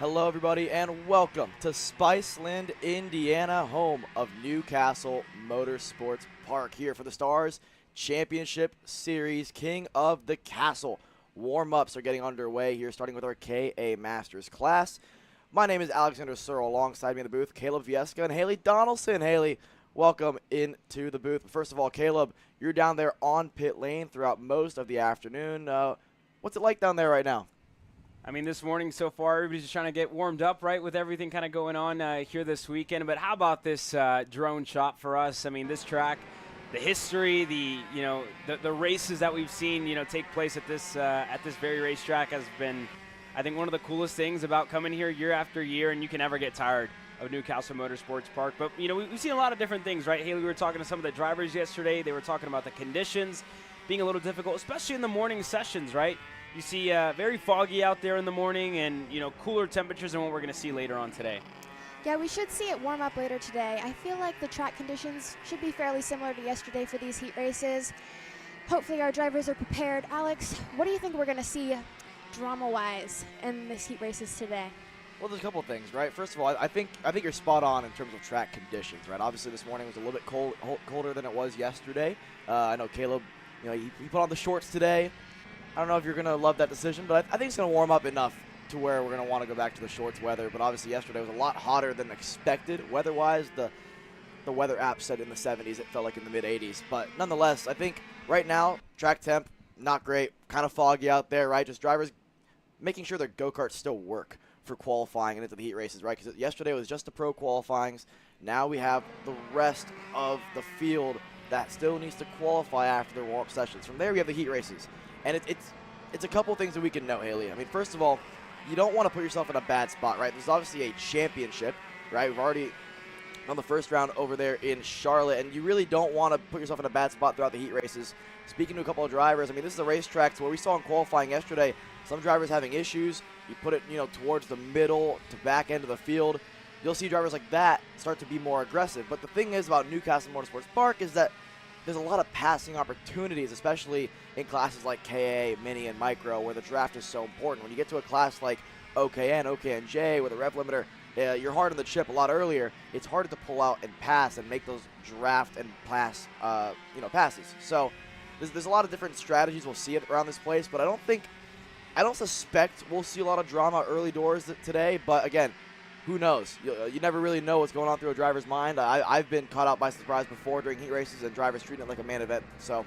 Hello, everybody, and welcome to Spiceland, Indiana, home of Newcastle Motorsports Park, here for the Stars Championship Series King of the Castle. Warm-ups are getting underway here, starting with our KA Masters class. My name is Alexander Searle. Alongside me in the booth, Caleb Vieska and Haley Donaldson. Haley, welcome into the booth. First of all, Caleb, you're down there on pit lane throughout most of the afternoon. What's it like down there right now? I mean, this morning so far, everybody's just trying to get warmed up, right, with everything kind of going on here this weekend. But how about this drone shot for us? I mean, this track, the history, the races that we've seen, take place at this very racetrack has been, I think, one of the coolest things about coming here year after year, and you can never get tired of Newcastle Motorsports Park. But, we've seen a lot of different things, right? Haley, we were talking to some of the drivers yesterday. They were talking about the conditions being a little difficult, especially in the morning sessions, right? You see very foggy out there in the morning and, cooler temperatures than what we're going to see later on today. Yeah, we should see it warm up later today. I feel like the track conditions should be fairly similar to yesterday for these heat races. Hopefully our drivers are prepared. Alex, what do you think we're going to see drama-wise in these heat races today? Well, there's a couple of things, right? First of all, I think you're spot on in terms of track conditions, right? Obviously, this morning was a little bit colder than it was yesterday. I know Caleb, he put on the shorts today. I don't know if you're going to love that decision, but I think it's going to warm up enough to where we're going to want to go back to the shorts weather. But obviously yesterday was a lot hotter than expected. Weather-wise, the weather app said in the 70s. It felt like in the mid-80s. But nonetheless, I think right now, track temp, not great. Kind of foggy out there, right? Just drivers making sure their go-karts still work for qualifying and into the heat races, right? Because yesterday was just the pro qualifyings. Now we have the rest of the field that still needs to qualify after their warm-up sessions. From there, we have the heat races. And it's a couple things that we can note, Haley. I mean, first of all, you don't want to put yourself in a bad spot, right? There's obviously a championship, right? We've already done the first round over there in Charlotte, and you really don't want to put yourself in a bad spot throughout the heat races. Speaking to a couple of drivers, I mean, this is a racetrack to where we saw in qualifying yesterday, some drivers having issues. You put it, towards the middle to back end of the field. You'll see drivers like that start to be more aggressive. But the thing is about Newcastle Motorsports Park is that there's a lot of passing opportunities, especially in classes like KA, Mini, and Micro, where the draft is so important. When you get to a class like OKN, OKN-J, with a rev limiter, you're hard on the chip a lot earlier. It's harder to pull out and pass and make those draft and pass, passes. So there's a lot of different strategies we'll see around this place, but I don't suspect we'll see a lot of drama early doors today. But again, who knows? You never really know what's going on through a driver's mind. I've been caught out by surprise before during heat races and drivers treating it like a main event. So,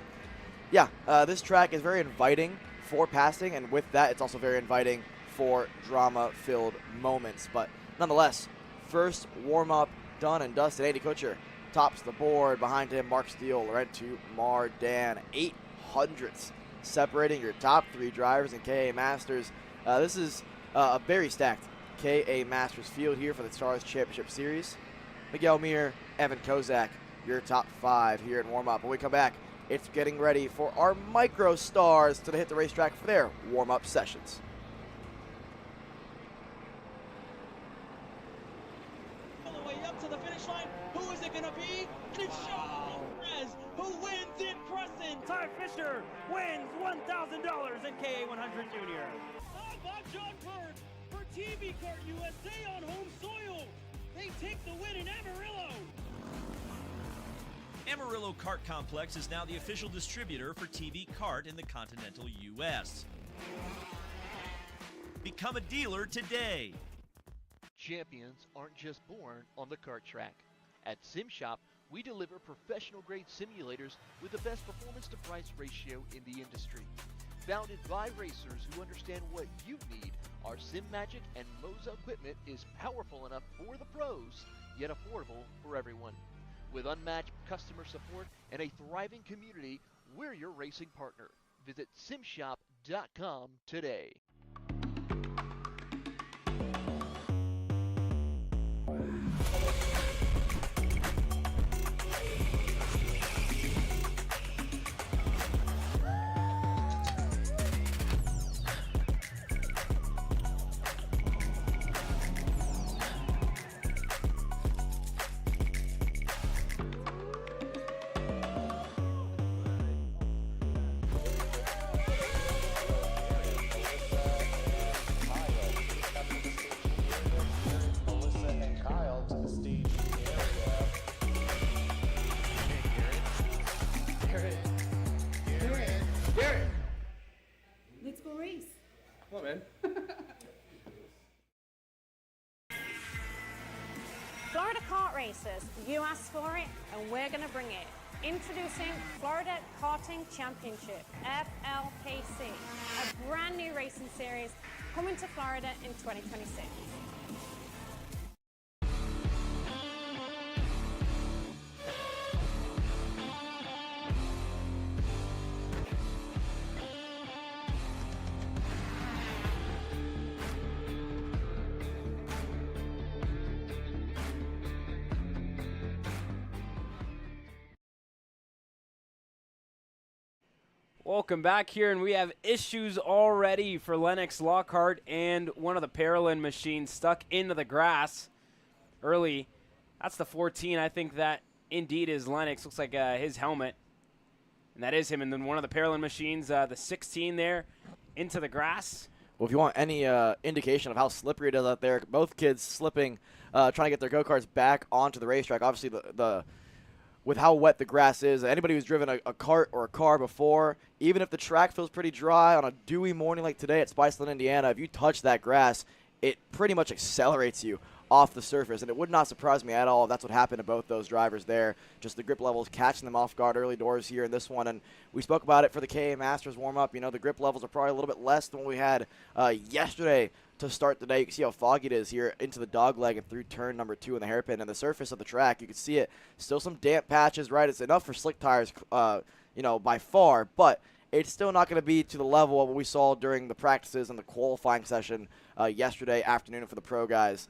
yeah, this track is very inviting for passing, and with that, it's also very inviting for drama-filled moments. But nonetheless, first warm-up done and dusted. Andy Kutcher tops the board. Behind him, Mark Steele, Laurent Mardan, 800ths separating your top three drivers in KA Masters. This is a very stacked KA Masters field here for the Stars Championship Series. Miguel Mir, Evan Kozak, your top five here in warm-up. When we come back, it's getting ready for our Micro Stars to hit the racetrack for their warm-up sessions. All the way up to the finish line. Who is it going to be? It's Sean Perez, who wins in Crescent. Ty Fisher wins $1,000 in KA 100 Junior. How about John Bird for TV Kart USA on home soil? They take the win in Amarillo. Amarillo Kart Complex is now the official distributor for TV Kart in the continental U.S. Become a dealer today. Champions aren't just born on the kart track. At SimShop, we deliver professional-grade simulators with the best performance-to-price ratio in the industry. Founded by racers who understand what you need, our SimMagic and Moza equipment is powerful enough for the pros, yet affordable for everyone. With unmatched customer support and a thriving community, we're your racing partner. Visit simshop.com today. Florida kart racers, you asked for it, and we're going to bring it. Introducing Florida Karting Championship, FLKC, a brand new racing series coming to Florida in 2026. Welcome back here, and we have issues already for Lennox Lockhart and one of the Paralyn machines stuck into the grass early. That's the 14. I think that indeed is Lennox. Looks like his helmet, and that is him. And then one of the Paralyn machines, the 16 there, into the grass. Well, if you want any indication of how slippery it is out there, both kids slipping, trying to get their go-karts back onto the racetrack. Obviously, with how wet the grass is, anybody who's driven a kart or a car before, even if the track feels pretty dry on a dewy morning like today at Spiceland, Indiana, if you touch that grass, it pretty much accelerates you off the surface. And it would not surprise me at all if that's what happened to both those drivers there. Just the grip levels catching them off guard early doors here in this one. And we spoke about it for the KA Masters warm-up. You know, the grip levels are probably a little bit less than what we had yesterday to start the day. You can see how foggy it is here into the dog leg and through turn number 2 in the hairpin. And the surface of the track, you can see it. Still some damp patches, right? It's enough for slick tires, you know, by far. But it's still not going to be to the level of what we saw during the practices and the qualifying session yesterday afternoon for the pro guys.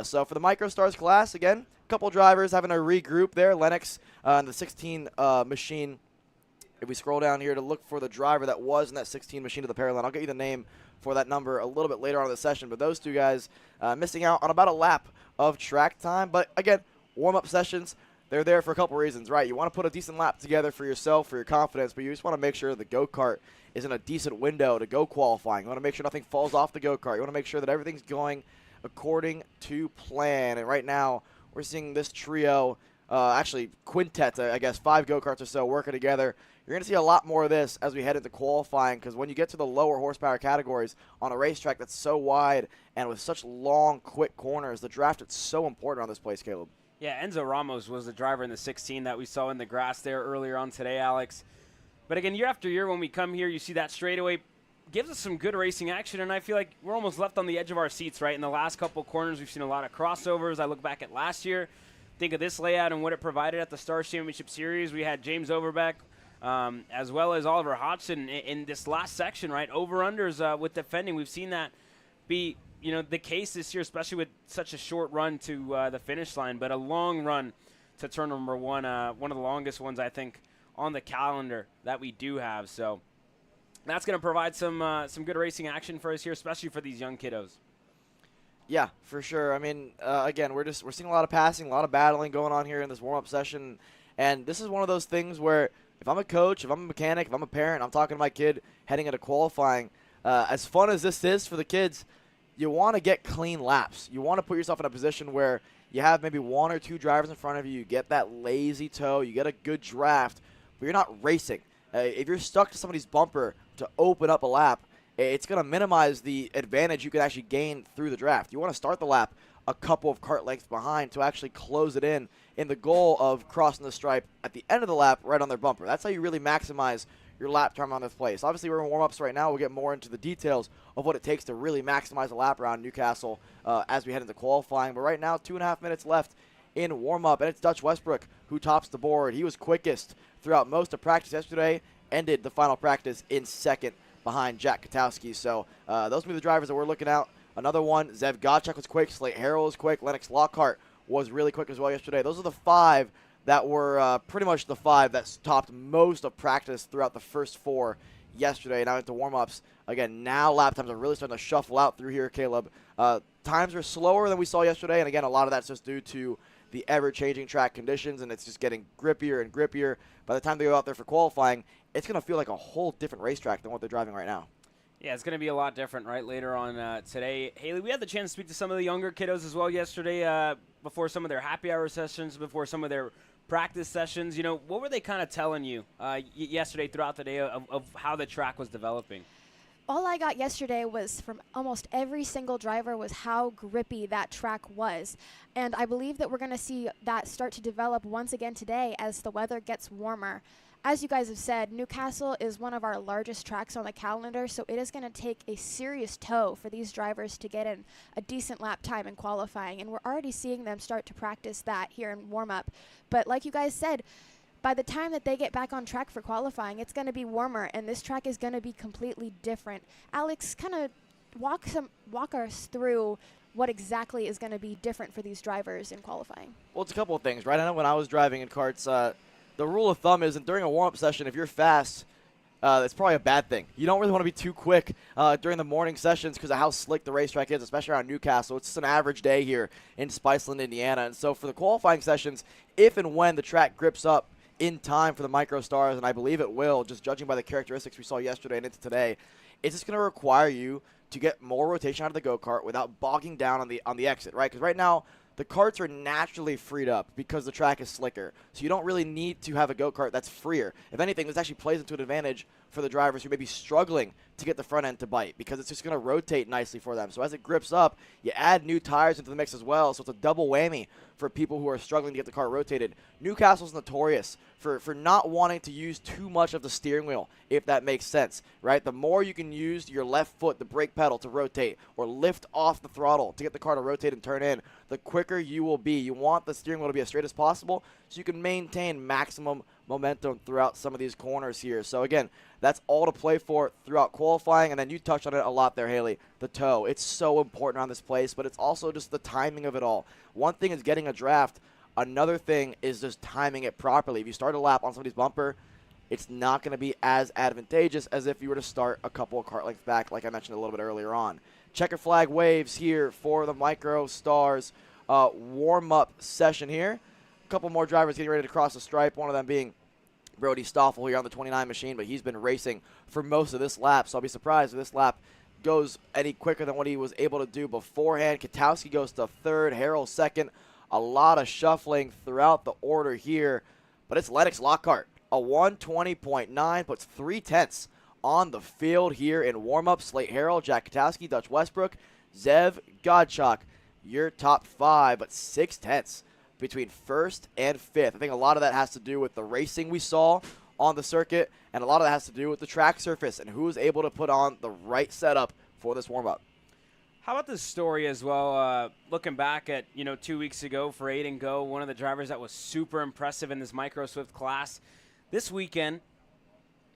So for the Micro Stars class, again, a couple drivers having a regroup there. Lennox and the 16 machine. If we scroll down here to look for the driver that was in that 16 machine to the Paralyn, I'll get you the name for that number a little bit later on in the session. But those two guys missing out on about a lap of track time. But again, warm-up sessions, they're there for a couple reasons, right? You want to put a decent lap together for yourself, for your confidence, but you just want to make sure the go-kart is in a decent window to go qualifying. You want to make sure nothing falls off the go-kart. You want to make sure that everything's going according to plan. And right now, we're seeing this trio, actually quintet, I guess, 5 go-karts or so working together. You're going to see a lot more of this as we head into qualifying, because when you get to the lower horsepower categories on a racetrack that's so wide and with such long, quick corners, the draft is so important on this place, Caleb. Yeah, Enzo Ramos was the driver in the 16 that we saw in the grass there earlier on today, Alex. But again, year after year, when we come here, you see that straightaway gives us some good racing action, and I feel like we're almost left on the edge of our seats, right? In the last couple corners, we've seen a lot of crossovers. I look back at last year, think of this layout and what it provided at the Stars Championship Series. We had James Overbeck, as well as Oliver Hodgson in this last section, right? Over-unders with defending. We've seen that be, you know, the case this year, especially with such a short run to the finish line, but a long run to turn number 1, one of the longest ones, I think, on the calendar that we do have. So that's going to provide some good racing action for us here, especially for these young kiddos. Yeah, for sure. I mean, again, we're seeing a lot of passing, a lot of battling going on here in this warm-up session, and this is one of those things where if I'm a coach, if I'm a mechanic, if I'm a parent, I'm talking to my kid heading into qualifying, as fun as this is for the kids, you want to get clean laps. You want to put yourself in a position where you have maybe 1 or 2 drivers in front of you, you get that lazy toe, you get a good draft, but you're not racing. If you're stuck to somebody's bumper to open up a lap, it's going to minimize the advantage you could actually gain through the draft. You want to start the lap a couple of kart lengths behind to actually close it in the goal of crossing the stripe at the end of the lap right on their bumper. That's how you really maximize your lap time on this place. Obviously, we're in warm-ups right now. We'll get more into the details of what it takes to really maximize a lap around Newcastle as we head into qualifying. But right now, 2.5 minutes left in warm-up, and it's Dutch Westbrook who tops the board. He was quickest throughout most of practice yesterday, ended the final practice in second behind Jack Katowski. So those will be the drivers that we're looking at. Another one, Zev Godchuk was quick, Slate Harrell was quick, Lennox Lockhart was really quick as well yesterday. Those are the 5 that were pretty much the 5 that topped most of practice throughout the first 4 yesterday. Now into warm-ups. Again, now lap times are really starting to shuffle out through here, Caleb. Times are slower than we saw yesterday, and again, a lot of that's just due to the ever-changing track conditions, and it's just getting grippier and grippier. By the time they go out there for qualifying, it's going to feel like a whole different racetrack than what they're driving right now. Yeah, it's going to be a lot different, right, later on today. Haley, we had the chance to speak to some of the younger kiddos as well yesterday before some of their happy hour sessions, before some of their practice sessions. You know, what were they kind of telling you yesterday throughout the day of how the track was developing? all I got yesterday was from almost every single driver was how grippy that track was. And I believe that we're going to see that start to develop once again today as the weather gets warmer. As you guys have said, Newcastle is one of our largest tracks on the calendar, so it is going to take a serious toll for these drivers to get in a decent lap time in qualifying. And we're already seeing them start to practice that here in warm-up. But like you guys said, by the time that they get back on track for qualifying, it's going to be warmer, and this track is going to be completely different. Alex, kind of walk us through what exactly is going to be different for these drivers in qualifying. Well, it's a couple of things, right? I know when I was driving in karts, the rule of thumb is that during a warm-up session, if you're fast, it's probably a bad thing. You don't really want to be too quick during the morning sessions because of how slick the racetrack is, especially around Newcastle. It's just an average day here in Spiceland, Indiana. And so for the qualifying sessions, if and when the track grips up in time for the Micro Stars, and I believe it will, just judging by the characteristics we saw yesterday and into today, it's just going to require you to get more rotation out of the go-kart without bogging down on the exit, right? Because right now, the karts are naturally freed up because the track is slicker. So you don't really need to have a go-kart that's freer. If anything, this actually plays into an advantage for the drivers who may be struggling to get the front end to bite because it's just going to rotate nicely for them. So as it grips up, you add new tires into the mix as well. So it's a double whammy for people who are struggling to get the car rotated. Newcastle's notorious for not wanting to use too much of the steering wheel, if that makes sense, right? The more you can use your left foot, the brake pedal, to rotate or lift off the throttle to get the car to rotate and turn in, the quicker you will be. You want the steering wheel to be as straight as possible so you can maintain maximum momentum throughout some of these corners here. So again, that's all to play for throughout qualifying. And then you touched on it a lot there, Haley, the toe. It's so important on this place, but it's also just the timing of it all. One thing is getting a draft. Another thing is just timing it properly. If you start a lap on somebody's bumper, it's not going to be as advantageous as if you were to start a couple of kart lengths back, like I mentioned a little bit earlier on. Checker flag waves here for the Micro Stars warm-up session here. A couple more drivers getting ready to cross the stripe, one of them being Brody Stoffel here on the 29 machine, but he's been racing for most of this lap, so I'll be surprised if this lap goes any quicker than what he was able to do beforehand. Katowski goes to third, Harrell second. A lot of shuffling throughout the order here, but it's Lennox Lockhart. A 120.9 puts 3/10 on the field here in warm-up. Slate Harrell, Jack Katowski, Dutch Westbrook, Zev Godchak, your top five, but 6/10 between first and fifth. I think a lot of that has to do with the racing we saw on the circuit, and a lot of that has to do with the track surface and who's able to put on the right setup for this warm-up. How about this story as well? Looking back at 2 weeks ago for Aiden Go, one of the drivers that was super impressive in this Micro Swift class. This weekend,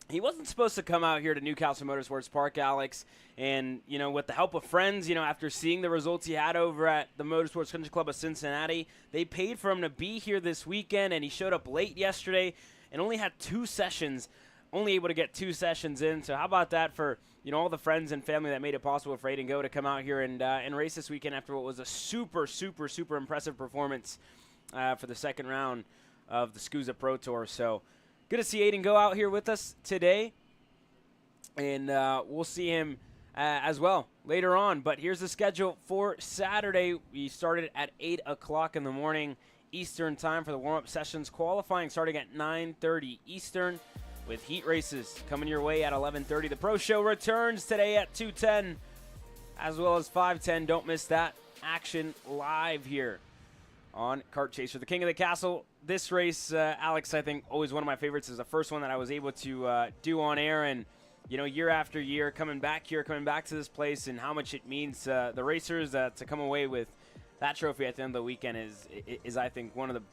he wasn't supposed to come out here to Newcastle Motorsports Park, Alex. And with the help of friends, after seeing the results he had over at the Motorsports Country Club of Cincinnati, they paid for him to be here this weekend. And he showed up late yesterday and only had 2 sessions. Only able to get 2 sessions in. So how about that for all the friends and family that made it possible for Aiden Go to come out here and race this weekend after what was a super impressive performance for the second round of the SCUSA Pro Tour. So good to see Aiden Go out here with us today, and we'll see him as well later on. But here's the schedule for Saturday. We started at 8 o'clock in the morning Eastern time for the warm-up sessions. Qualifying starting at 9:30 Eastern, with heat races coming your way at 11:30. The Pro Show returns today at 2:10, as well as 5:10. Don't miss that action live here on Kart Chaser, the King of the Castle. This race, Alex, I think always one of my favorites, is the first one that I was able to do on air. And, year after year, coming back to this place, and how much it means the racers to come away with that trophy at the end of the weekend is I think, one of the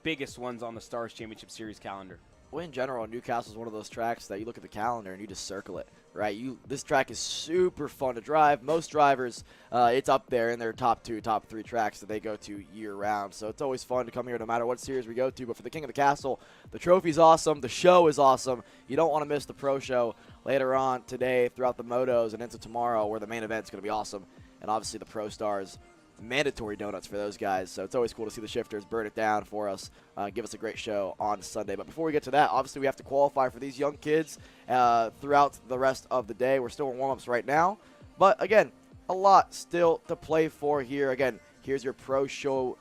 biggest ones on the Stars Championship Series calendar. Well, in general, Newcastle is one of those tracks that you look at the calendar and you just circle it, right? This track is super fun to drive. Most drivers, it's up there in their top 2, top 3 tracks that they go to year-round. So it's always fun to come here no matter what series we go to. But for the King of the Castle, the trophy's awesome. The show is awesome. You don't want to miss the Pro Show later on today throughout the motos and into tomorrow, where the main event's going to be awesome. And obviously the Pro Stars, mandatory donuts for those guys, so it's always cool to see the shifters burn it down for us, give us a great show on Sunday. But before we get to that, obviously we have to qualify for these young kids throughout the rest of the day. We're still in warm-ups right now, but again, a lot still to play for here. Again, here's your Pro Show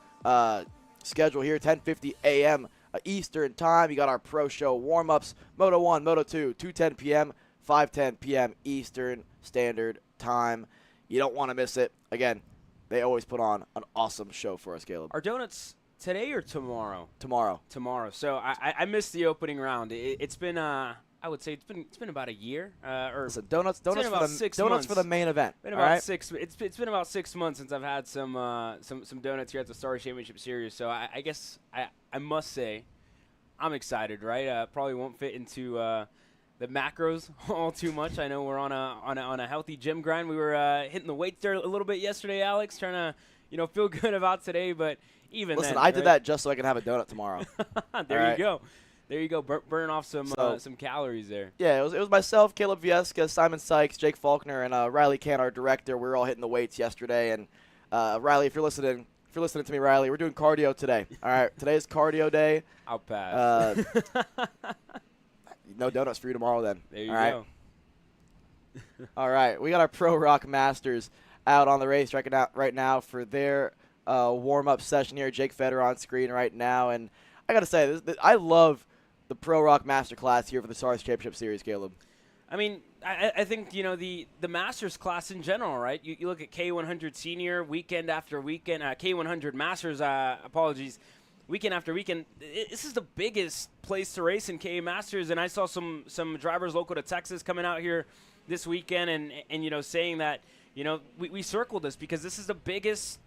schedule here, 10:50 a.m. Eastern time. You got our Pro Show warm-ups, Moto 1, Moto 2, 2:10 p.m., 5:10 p.m. Eastern Standard Time. You don't want to miss it. Again, they always put on an awesome show for us, Caleb. Are donuts today or tomorrow? Tomorrow. Tomorrow. So I missed the opening round. It's been I would say it's been about a year. Listen, donuts for the main event. Been about 6. It's been about 6 months since I've had some donuts here at the Stars Championship Series. So I guess I must say I'm excited. Right? Probably won't fit into the macros all too much. I know we're on a healthy gym grind. We were hitting the weights there a little bit yesterday, Alex, trying to feel good about today. But even listen, then, I did that just so I can have a donut tomorrow. There you go. There you go, burning off some calories there. Yeah, it was myself, Caleb Vieska, Simon Sykes, Jake Faulkner, and Riley Can, our director. We were all hitting the weights yesterday. And Riley, if you're listening to me, Riley, we're doing cardio today. All right, today's cardio day. I'll pass. No donuts for you tomorrow then. There you go. All right, right, we got our Pro Rok Masters out on the race right now for their warm-up session here. Jake Federer on screen right now, and I got to say, I love the Pro Rok Master class here for the Stars Championship Series, Caleb. I mean, I think, the Masters class in general, right? You look at K100 Senior weekend after weekend, K100 Masters, apologies, weekend after weekend. This is the biggest place to race in K Masters, and I saw some drivers local to Texas coming out here this weekend and saying that, we circled this because this is the biggest,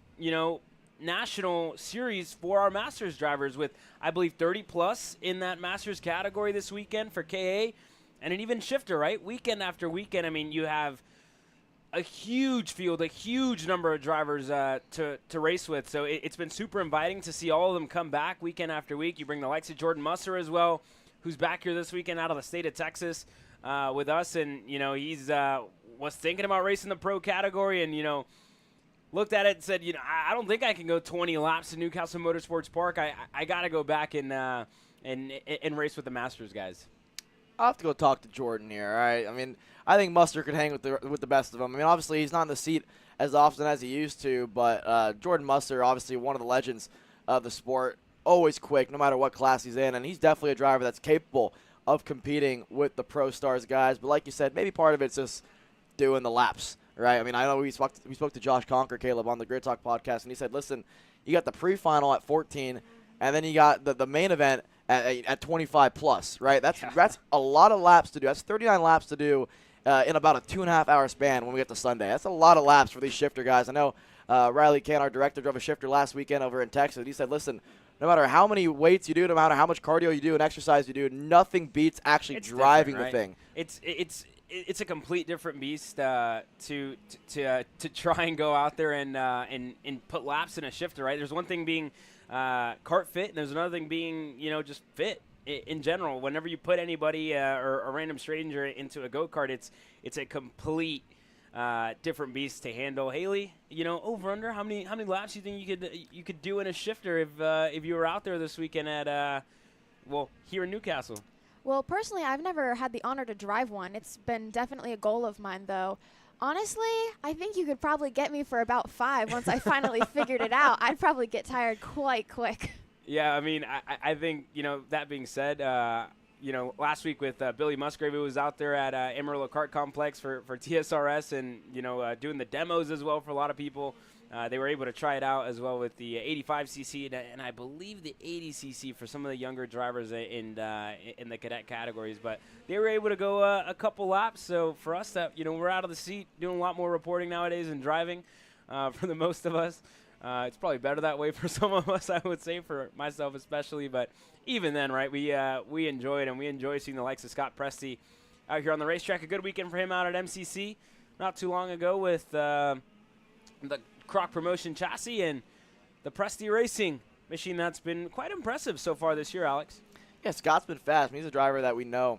national series for our Masters drivers with, I believe, 30-plus in that Masters category this weekend for KA, and an even shifter, right? Weekend after weekend, I mean, you have a huge field, a huge number of drivers to race with. So it's been super inviting to see all of them come back weekend after week. You bring the likes of Jordan Musser as well, who's back here this weekend out of the state of Texas with us, and, he's was thinking about racing the pro category and, looked at it and said, I don't think I can go 20 laps in Newcastle Motorsports Park. I got to go back and race with the Masters guys. I'll have to go talk to Jordan here, all right? I mean, I think Muster could hang with the best of them. I mean, obviously, he's not in the seat as often as he used to, but Jordan Muster, obviously one of the legends of the sport, always quick no matter what class he's in, and he's definitely a driver that's capable of competing with the Pro Stars guys. But like you said, maybe part of it's just doing the laps. Right, I mean, I know we spoke to Josh Conker, Caleb, on the Grid Talk podcast, and he said, listen, you got the pre-final at 14, and then you got the main event at 25+, right? That's a lot of laps to do. That's 39 laps to do in about a 2.5-hour span when we get to Sunday. That's a lot of laps for these shifter guys. I know Riley Can, our director, drove a shifter last weekend over in Texas, and he said, listen, no matter how many weights you do, no matter how much cardio you do and exercise you do, nothing beats actually driving the thing. It's a complete different beast to try and go out there and put laps in a shifter, right? There's one thing being kart fit, and there's another thing being just fit in general. Whenever you put anybody or a random stranger into a go-kart, it's a complete different beast to handle. Haley, over under how many laps do you think you could do in a shifter if you were out there this weekend at here in Newcastle? Well, personally, I've never had the honor to drive one. It's been definitely a goal of mine, though. Honestly, I think you could probably get me for about 5 once I finally figured it out. I'd probably get tired quite quick. Yeah, I mean, I think, that being said, last week with Billy Musgrave, who was out there at Amarillo Kart Complex for TSRS and, doing the demos as well for a lot of people. They were able to try it out as well with the 85cc and I believe the 80cc for some of the younger drivers in the cadet categories. But they were able to go a couple laps. So for us, that we're out of the seat doing a lot more reporting nowadays than driving for the most of us. It's probably better that way for some of us, I would say, for myself especially. But even then, right, we enjoy it, and we enjoy seeing the likes of Scott Presti out here on the racetrack. A good weekend for him out at MCC not too long ago with the Croc Promotion chassis and the Presti Racing machine. That's been quite impressive so far this year, Alex. Yeah, Scott's been fast. I mean, he's a driver that we know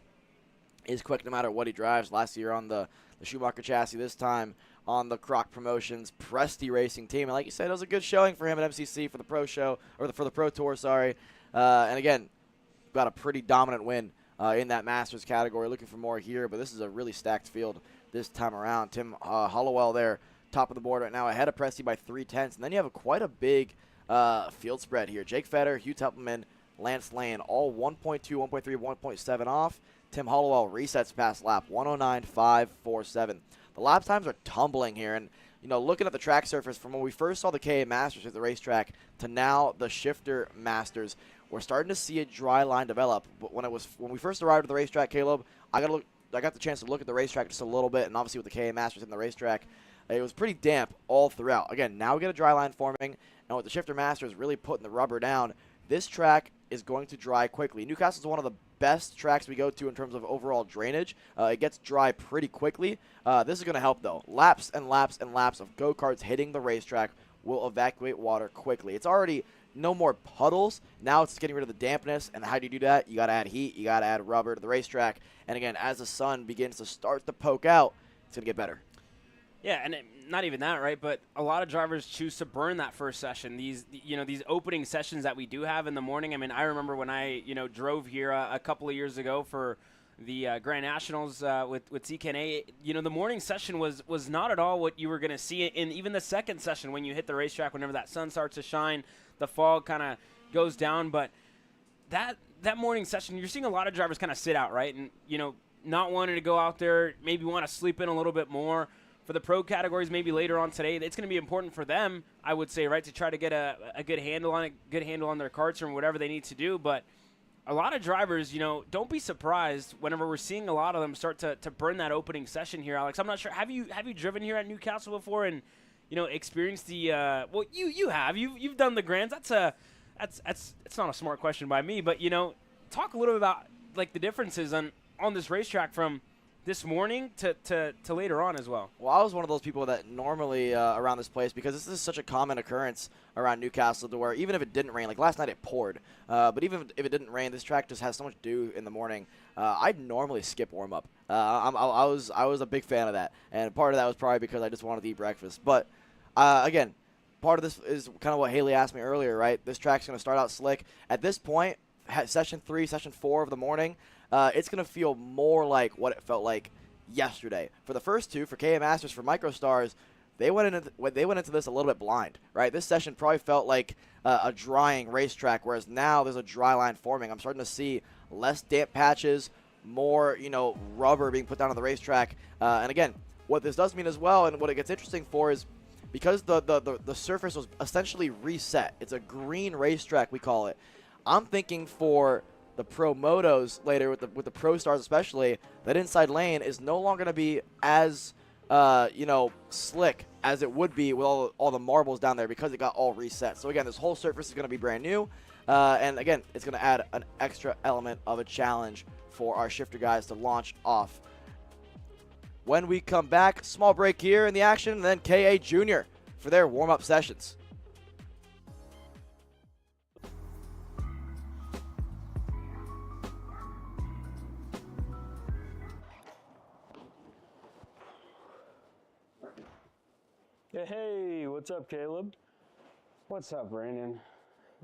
is quick no matter what he drives. Last year on the Schumacher chassis, this time on the Croc Promotions Presti Racing team. And like you said, it was a good showing for him at MCC for the Pro Show, or for the Pro Tour, sorry. And again, got a pretty dominant win in that Masters category. Looking for more here, but this is a really stacked field this time around. Tim Hollowell there, top of the board right now, ahead of Presti by 0.3. And then you have quite a big field spread here. Jake Federer, Hugh Templeman, Lance Lane, all 1.2, 1.3, 1.7 off. Tim Hollowell resets past lap 109.547. The lap times are tumbling here, and looking at the track surface from when we first saw the KA Masters at the racetrack to now the Shifter Masters, we're starting to see a dry line develop. But when we first arrived at the racetrack, Caleb, I got the chance to look at the racetrack just a little bit, and obviously with the KA Masters in the racetrack, it was pretty damp all throughout. Again, now we get a dry line forming, and with the Shifter Masters really putting the rubber down, this track is going to dry quickly. Newcastle is one of the best tracks we go to in terms of overall drainage. It gets dry pretty quickly. This is going to help, though. Laps and laps and laps of go-karts hitting the racetrack will evacuate water quickly. It's already no more puddles. Now it's getting rid of the dampness, and how do you do that? You got to add heat. You got to add rubber to the racetrack. And again, as the sun begins to start to poke out, it's going to get better. Yeah, and not even that, right? But a lot of drivers choose to burn that first session. These opening sessions that we do have in the morning. I mean, I remember when I drove here a couple of years ago for the Grand Nationals with CKNA. The morning session was not at all what you were going to see in even the second session when you hit the racetrack. Whenever that sun starts to shine, the fog kind of goes down. But that morning session, you're seeing a lot of drivers kind of sit out, right? And not wanting to go out there, maybe want to sleep in a little bit more. For the pro categories, maybe later on today, it's going to be important for them, I would say, right, to try to get a good handle on it, good handle on their karts or whatever they need to do. But a lot of drivers, don't be surprised whenever we're seeing a lot of them start to burn that opening session here, Alex. I'm not sure. Have you driven here at Newcastle before and experienced the? Well, you have. You've done the Grands. It's not a smart question by me, but talk a little bit about like the differences on this racetrack from this morning to later on as well. Well, I was one of those people that normally around this place, because this is such a common occurrence around Newcastle, to where even if it didn't rain, like last night it poured, but even if it didn't rain, this track just has so much dew in the morning. I'd normally skip warm-up. I was a big fan of that, and part of that was probably because I just wanted to eat breakfast. But again, part of this is kind of what Haley asked me earlier, right? This track's going to start out slick. At this point, session 3, session 4 of the morning, it's going to feel more like what it felt like yesterday. For the first two, for KA Masters, for MicroStars, they went into this a little bit blind, right? This session probably felt like a drying racetrack, whereas now there's a dry line forming. I'm starting to see less damp patches, more rubber being put down on the racetrack. And again, what this does mean as well, and what it gets interesting for, is because the surface was essentially reset. It's a green racetrack, we call it. I'm thinking for the pro motos later, with the pro stars especially, that inside lane is no longer going to be as slick as it would be with all the marbles down there, because it got all reset. So again, this whole surface is going to be brand new, and again, it's going to add an extra element of a challenge for our shifter guys to launch off. When we come back, small break here in the action, and then KA Junior for their warm-up sessions. Hey, what's up, Caleb? What's up, Brandon?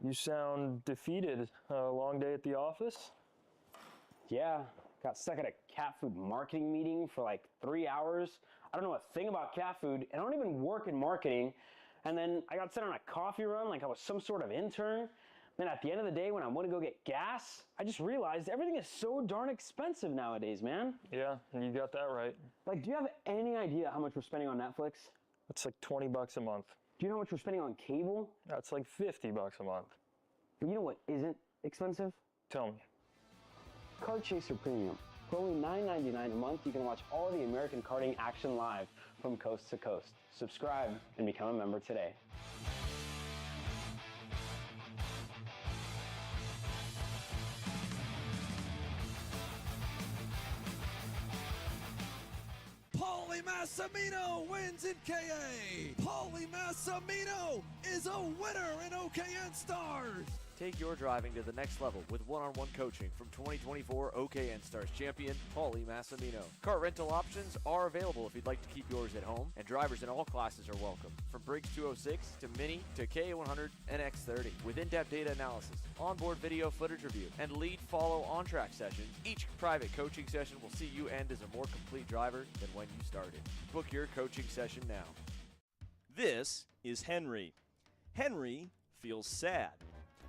You sound defeated. A long day at the office? Yeah, got stuck at a cat food marketing meeting for like 3 hours. I don't know a thing about cat food, and I don't even work in marketing. And then I got sent on a coffee run like I was some sort of intern. Then at the end of the day, when I want to go get gas, I just realized everything is so darn expensive nowadays, man. Yeah, you got that right. Like, do you have any idea how much we're spending on Netflix? It's like $20 a month. Do you know how much we're spending on cable? That's like $50 a month. But you know what isn't expensive? Tell me. Kart Chaser Premium. For only $9.99 a month, you can watch all the American karting action live from coast to coast. Subscribe and become a member today. Paulie Massimino wins in KA. Paulie Massimino is a winner in OKN Stars. Take your driving to the next level with one-on-one coaching from 2024 OKN Stars champion, Paulie Massimino. Kart rental options are available if you'd like to keep yours at home, and drivers in all classes are welcome, from Briggs 206 to Mini to KA100 and X30. With in-depth data analysis, onboard video footage review, and lead follow on-track sessions, each private coaching session will see you end as a more complete driver than when you started. Book your coaching session now. This is Henry. Henry feels sad.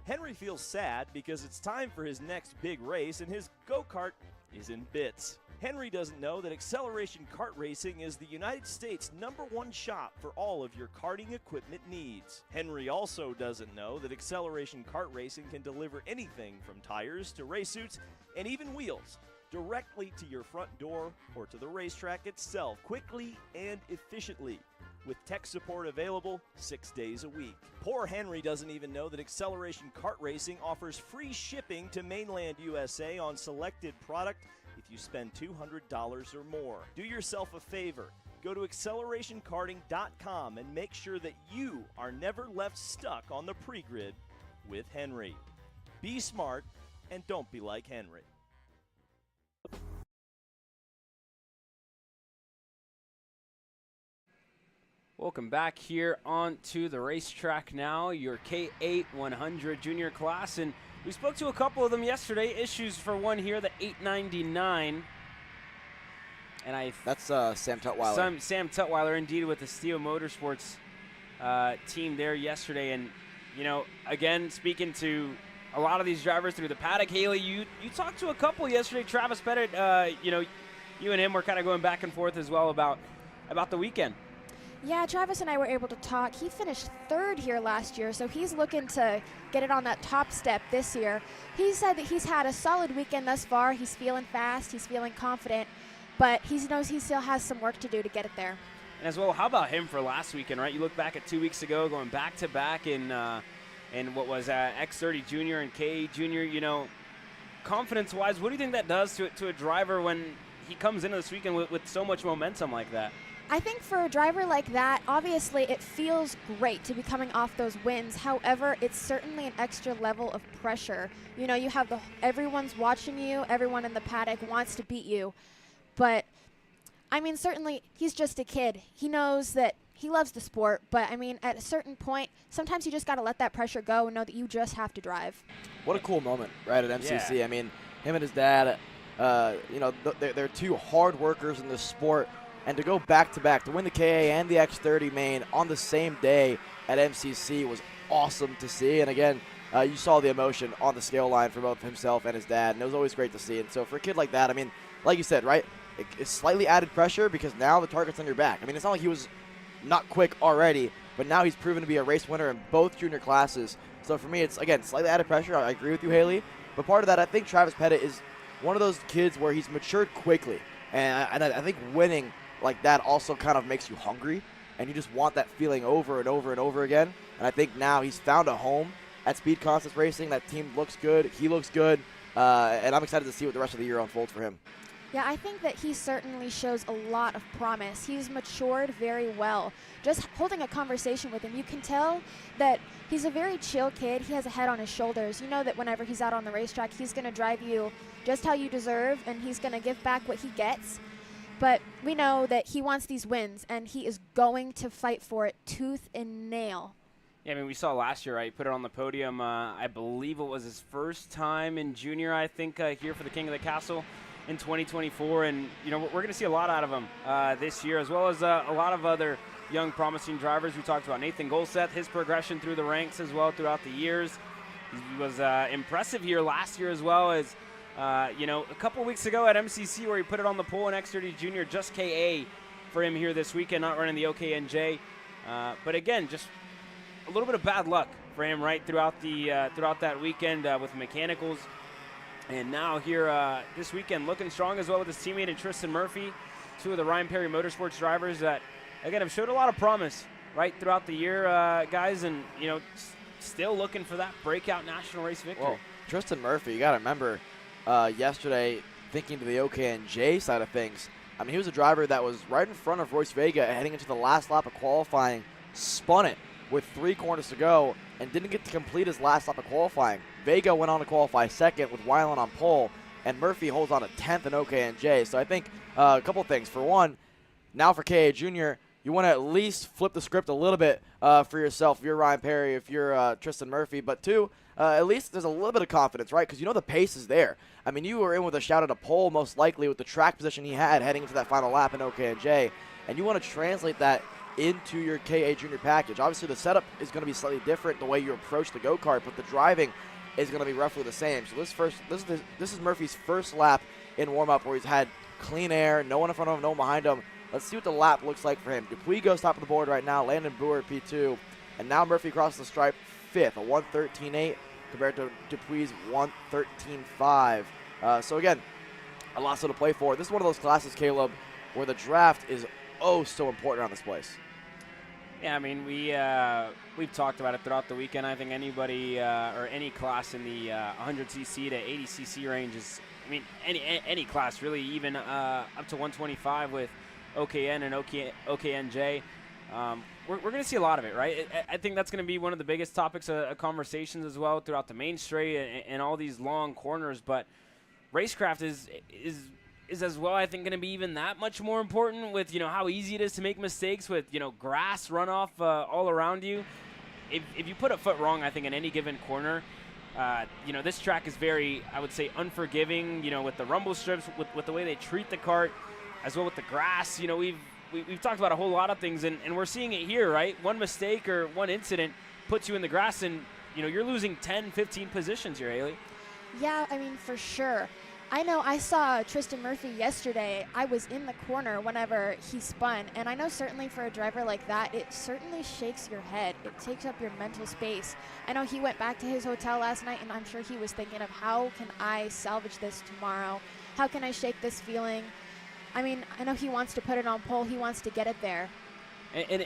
Henry feels sad because it's time for his next big race, and his go-kart is in bits. Henry doesn't know that Acceleration Kart Racing is the United States' #1 shop for all of your karting equipment needs. Henry also doesn't know that Acceleration Kart Racing can deliver anything from tires to race suits and even wheels directly to your front door or to the racetrack itself, quickly and efficiently, with tech support available 6 days a week. Poor Henry doesn't even know that Acceleration Kart Racing offers free shipping to mainland USA on selected product if you spend $200 or more. Do yourself a favor. Go to accelerationkarting.com and make sure that you are never left stuck on the pre-grid with Henry. Be smart and don't be like Henry. Welcome back here onto the racetrack now, your K8 100 junior class, and we spoke to a couple of them yesterday. Issues for one here, the 899. And that's Sam Tutwiler. Sam Tutwiler, indeed, with the Steel Motorsports team there yesterday. And, you know, again, speaking to a lot of these drivers through the paddock, Haley, you talked to a couple yesterday. Travis Pettit, you know, you and him were kind of going back and forth as well about the weekend. Yeah, Travis and I were able to talk. He finished 3rd here last year, so he's looking to get it on that top step this year. He said that he's had a solid weekend thus far. He's feeling fast, he's feeling confident, but he knows he still has some work to do to get it there. And as well, how about him for last weekend, right? You look back at 2 weeks ago, going back-to-back in what was X30 Junior and K Junior. You know, confidence-wise, what do you think that does to a driver when he comes into this weekend with so much momentum like that? I think for a driver like that, obviously it feels great to be coming off those wins. However, it's certainly an extra level of pressure. You know, you have everyone's watching you, everyone in the paddock wants to beat you. But, I mean, certainly he's just a kid. He knows that he loves the sport, but, I mean, at a certain point, sometimes you just got to let that pressure go and know that you just have to drive. What a cool moment, right, at MCC. Yeah. I mean, him and his dad, you know, they're two hard workers in this sport. And to go back-to-back, to win the KA and the X30 main on the same day at MCC was awesome to see. And again, you saw the emotion on the scale line for both himself and his dad, and it was always great to see. And so for a kid like that, I mean, like you said, right, it's slightly added pressure because now the target's on your back. I mean, it's not like he was not quick already, but now he's proven to be a race winner in both junior classes. So for me, it's, again, slightly added pressure. I agree with you, Haley. But part of that, I think Travis Pettit is one of those kids where he's matured quickly. And I think winning like that also kind of makes you hungry, and you just want that feeling over and over and over again. And I think now he's found a home at Speed Concepts Racing. That team looks good. He looks good. And I'm excited to see what the rest of the year unfolds for him. Yeah, I think that he certainly shows a lot of promise. He's matured very well. Just holding a conversation with him, you can tell that he's a very chill kid. He has a head on his shoulders. You know that whenever he's out on the racetrack, he's going to drive you just how you deserve, and he's going to give back what he gets. But we know that he wants these wins, and he is going to fight for it tooth and nail. Yeah, I mean, we saw last year, right? He put it on the podium. I believe it was his first time in junior, I think, here for the King of the Castle in 2024. And, you know, we're going to see a lot out of him this year, as well as a lot of other young, promising drivers. We talked about Nathan Golseth, his progression through the ranks as well throughout the years. He was impressive here last year as well as, you know, a couple weeks ago at MCC where he put it on the pole in X30 Junior, just KA for him here this weekend, not running the OKN-J. But again, just a little bit of bad luck for him, right, throughout that weekend with mechanicals. And now here this weekend looking strong as well with his teammate and Tristan Murphy, two of the Ryan Perry Motorsports drivers that, again, have showed a lot of promise, right, throughout the year, guys, and, you know, still looking for that breakout national race victory. Well, Tristan Murphy, you got to remember, yesterday, thinking to the OKN-J side of things, I mean, he was a driver that was right in front of Royce Vega heading into the last lap of qualifying, spun it with 3 corners to go, and didn't get to complete his last lap of qualifying. Vega went on to qualify second with Weiland on pole, and Murphy holds on to 10th in OKN-J. So I think a couple things. For one, now for KA Junior, you want to at least flip the script a little bit for yourself if you're Ryan Perry, if you're Tristan Murphy. But two, at least there's a little bit of confidence, right? Because you know the pace is there. I mean, you were in with a shout at a pole most likely with the track position he had heading into that final lap in OKN-J, and you want to translate that into your KA Junior package. Obviously, the setup is going to be slightly different the way you approach the go-kart, but the driving is going to be roughly the same. So this is Murphy's first lap in warm-up where he's had clean air, no one in front of him, no one behind him. Let's see what the lap looks like for him. Dupuis goes top of the board right now, Landon Brewer P2, and now Murphy crosses the stripe 5th, a 1:13.8 compared to Dupuis' 1:13.5. So again, a lot still to play for. This is one of those classes, Caleb, where the draft is oh so important on this place. Yeah, I mean, we've talked about it throughout the weekend. I think anybody or any class in the 100cc to 80cc range is, I mean, any class really, even up to 125 with OKN and OKN-J. We're going to see a lot of it, right? I think that's going to be one of the biggest topics of conversations as well throughout the main straight and all these long corners. But racecraft is as well, I think, going to be even that much more important with, how easy it is to make mistakes with, grass runoff all around you. If you put a foot wrong, I think, in any given corner, this track is very, I would say, unforgiving, with the rumble strips, with the way they treat the kart, as well with the grass. We've talked about a whole lot of things, and we're seeing it here, right? One mistake or one incident puts you in the grass, and, you're losing 10, 15 positions here, Haley. Yeah, I mean, for sure. I know I saw Tristan Murphy yesterday. I was in the corner whenever he spun, and I know certainly for a driver like that, it certainly shakes your head. It takes up your mental space. I know he went back to his hotel last night, and I'm sure he was thinking of how can I salvage this tomorrow? How can I shake this feeling? I mean, I know he wants to put it on pole. He wants to get it there. And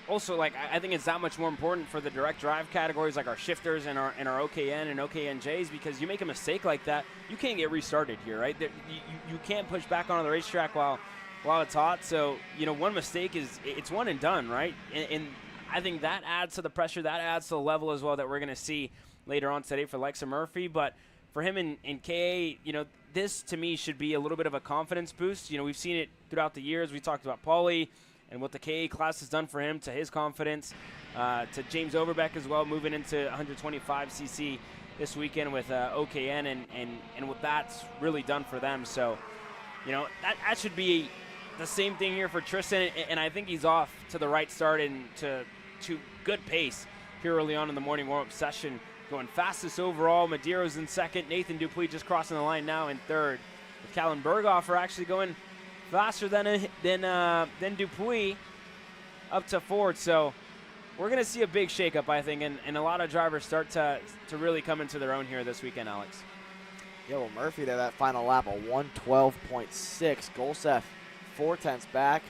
also, I think it's that much more important for the direct drive categories like our shifters and our OKN and OKN-Js, because you make a mistake like that, you can't get restarted here, right? You can't push back onto the racetrack while it's hot. So, one mistake it's one and done, right? And I think that adds to the pressure, that adds to the level as well that we're going to see later on today for Lexa Murphy. But for him in KA, this to me should be a little bit of a confidence boost. We've seen it throughout the years. We talked about Paulie and what the KA class has done for him, to his confidence, to James Overbeck as well, moving into 125cc this weekend with OKN and what that's really done for them. So, that should be the same thing here for Tristan, and I think he's off to the right start and to good pace here early on in the morning warm-up session. Going fastest overall, Madero's in second, Nathan Dupuis just crossing the line now in third, with Callan Berghofer actually going faster than Dupuis up to fourth. So we're going to see a big shakeup, I think, and a lot of drivers start to really come into their own here this weekend, Alex. Yeah, well, Murphy there, that final lap, a 1:12.6. Golseth 4/10 back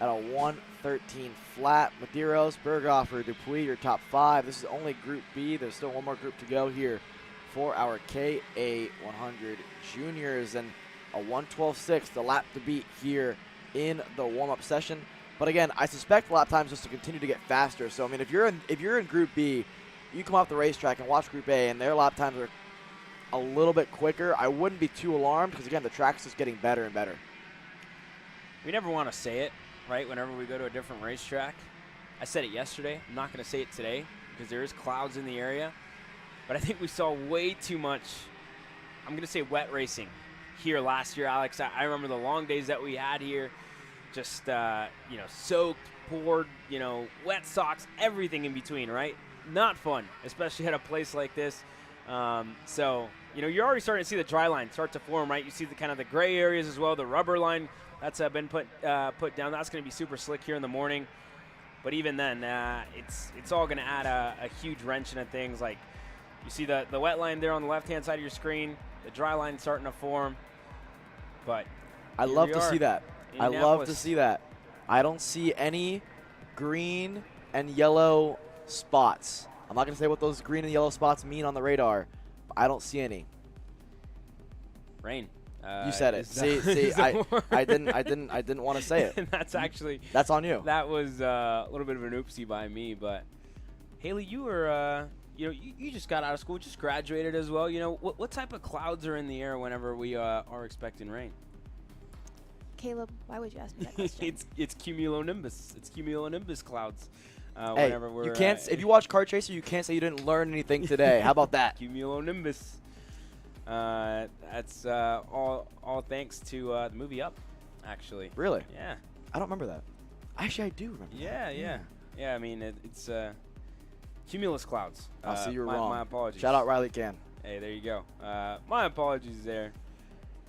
at a 1:13 flat. Medeiros, Berghofer, Dupuis, your top 5. This is only Group B. There's still one more group to go here for our KA 100 juniors, and a 1:12.6, the lap to beat here in the warm-up session. But again, I suspect lap times just to continue to get faster. So I mean, if you're in Group B, you come off the racetrack and watch Group A, and their lap times are a little bit quicker. I wouldn't be too alarmed, because again, the track's just getting better and better. We never want to say it, right, whenever we go to a different racetrack. I said it yesterday. I'm not going to say it today because there is clouds in the area. But I think we saw way too much, I'm going to say, wet racing here last year, Alex. I remember the long days that we had here, just, soaked, poured, wet socks, everything in between, right? Not fun, especially at a place like this. So, you're already starting to see the dry line start to form, right? You see the kind of the gray areas as well, the rubber line that's been put down. That's going to be super slick here in the morning. But even then, it's all going to add a huge wrench into things. Like you see the wet line there on the left-hand side of your screen, the dry line starting to form. But I love to see that. I love to see that. I don't see any green and yellow spots. I'm not going to say what those green and yellow spots mean on the radar. But I don't see any. Rain. You said it. See, I didn't want to say it. That's on you. That was a little bit of an oopsie by me, but Haley, you were you just got out of school, just graduated as well. What type of clouds are in the air whenever we are expecting rain? Caleb, why would you ask me that question? It's cumulonimbus. It's cumulonimbus clouds. Hey, whenever we're you can't. If you watch Kart Chaser, you can't say you didn't learn anything today. How about that? Cumulonimbus. That's all thanks to the movie Up, actually. Really? Yeah. I don't remember that. Actually, I do remember that. Yeah, I mean, it's cumulus clouds. I'll see you're wrong. My apologies. Shout out Riley Can. Hey, there you go. My apologies there.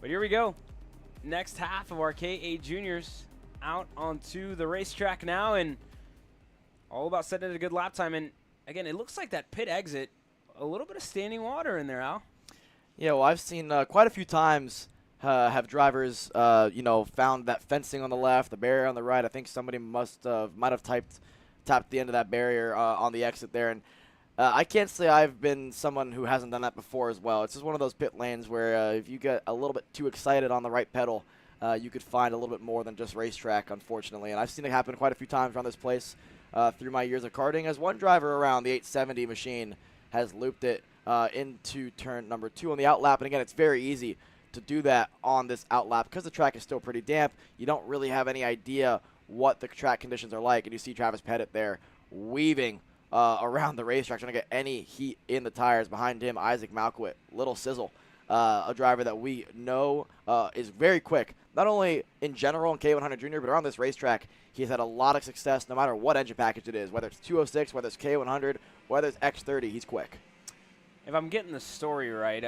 But here we go. Next half of our K8 juniors out onto the racetrack now, and all about setting a good lap time. And again, it looks like that pit exit, a little bit of standing water in there, Al. Yeah, well, I've seen quite a few times have drivers, found that fencing on the left, the barrier on the right. I think somebody might have tapped the end of that barrier on the exit there. And I can't say I've been someone who hasn't done that before as well. It's just one of those pit lanes where if you get a little bit too excited on the right pedal, you could find a little bit more than just racetrack, unfortunately. And I've seen it happen quite a few times around this place through my years of karting, as one driver around the 870 machine has looped it into turn number 2 on the outlap. And again, it's very easy to do that on this outlap because the track is still pretty damp. You don't really have any idea what the track conditions are like, and you see Travis Pettit there weaving around the racetrack, trying to get any heat in the tires. Behind him, Isaac Malkowit, Little Sizzle, a driver that we know is very quick, not only in general in K100 Junior, but around this racetrack. He's had a lot of success no matter what engine package it is, whether it's 206, whether it's K100, whether it's X30, he's quick. If I'm getting the story right,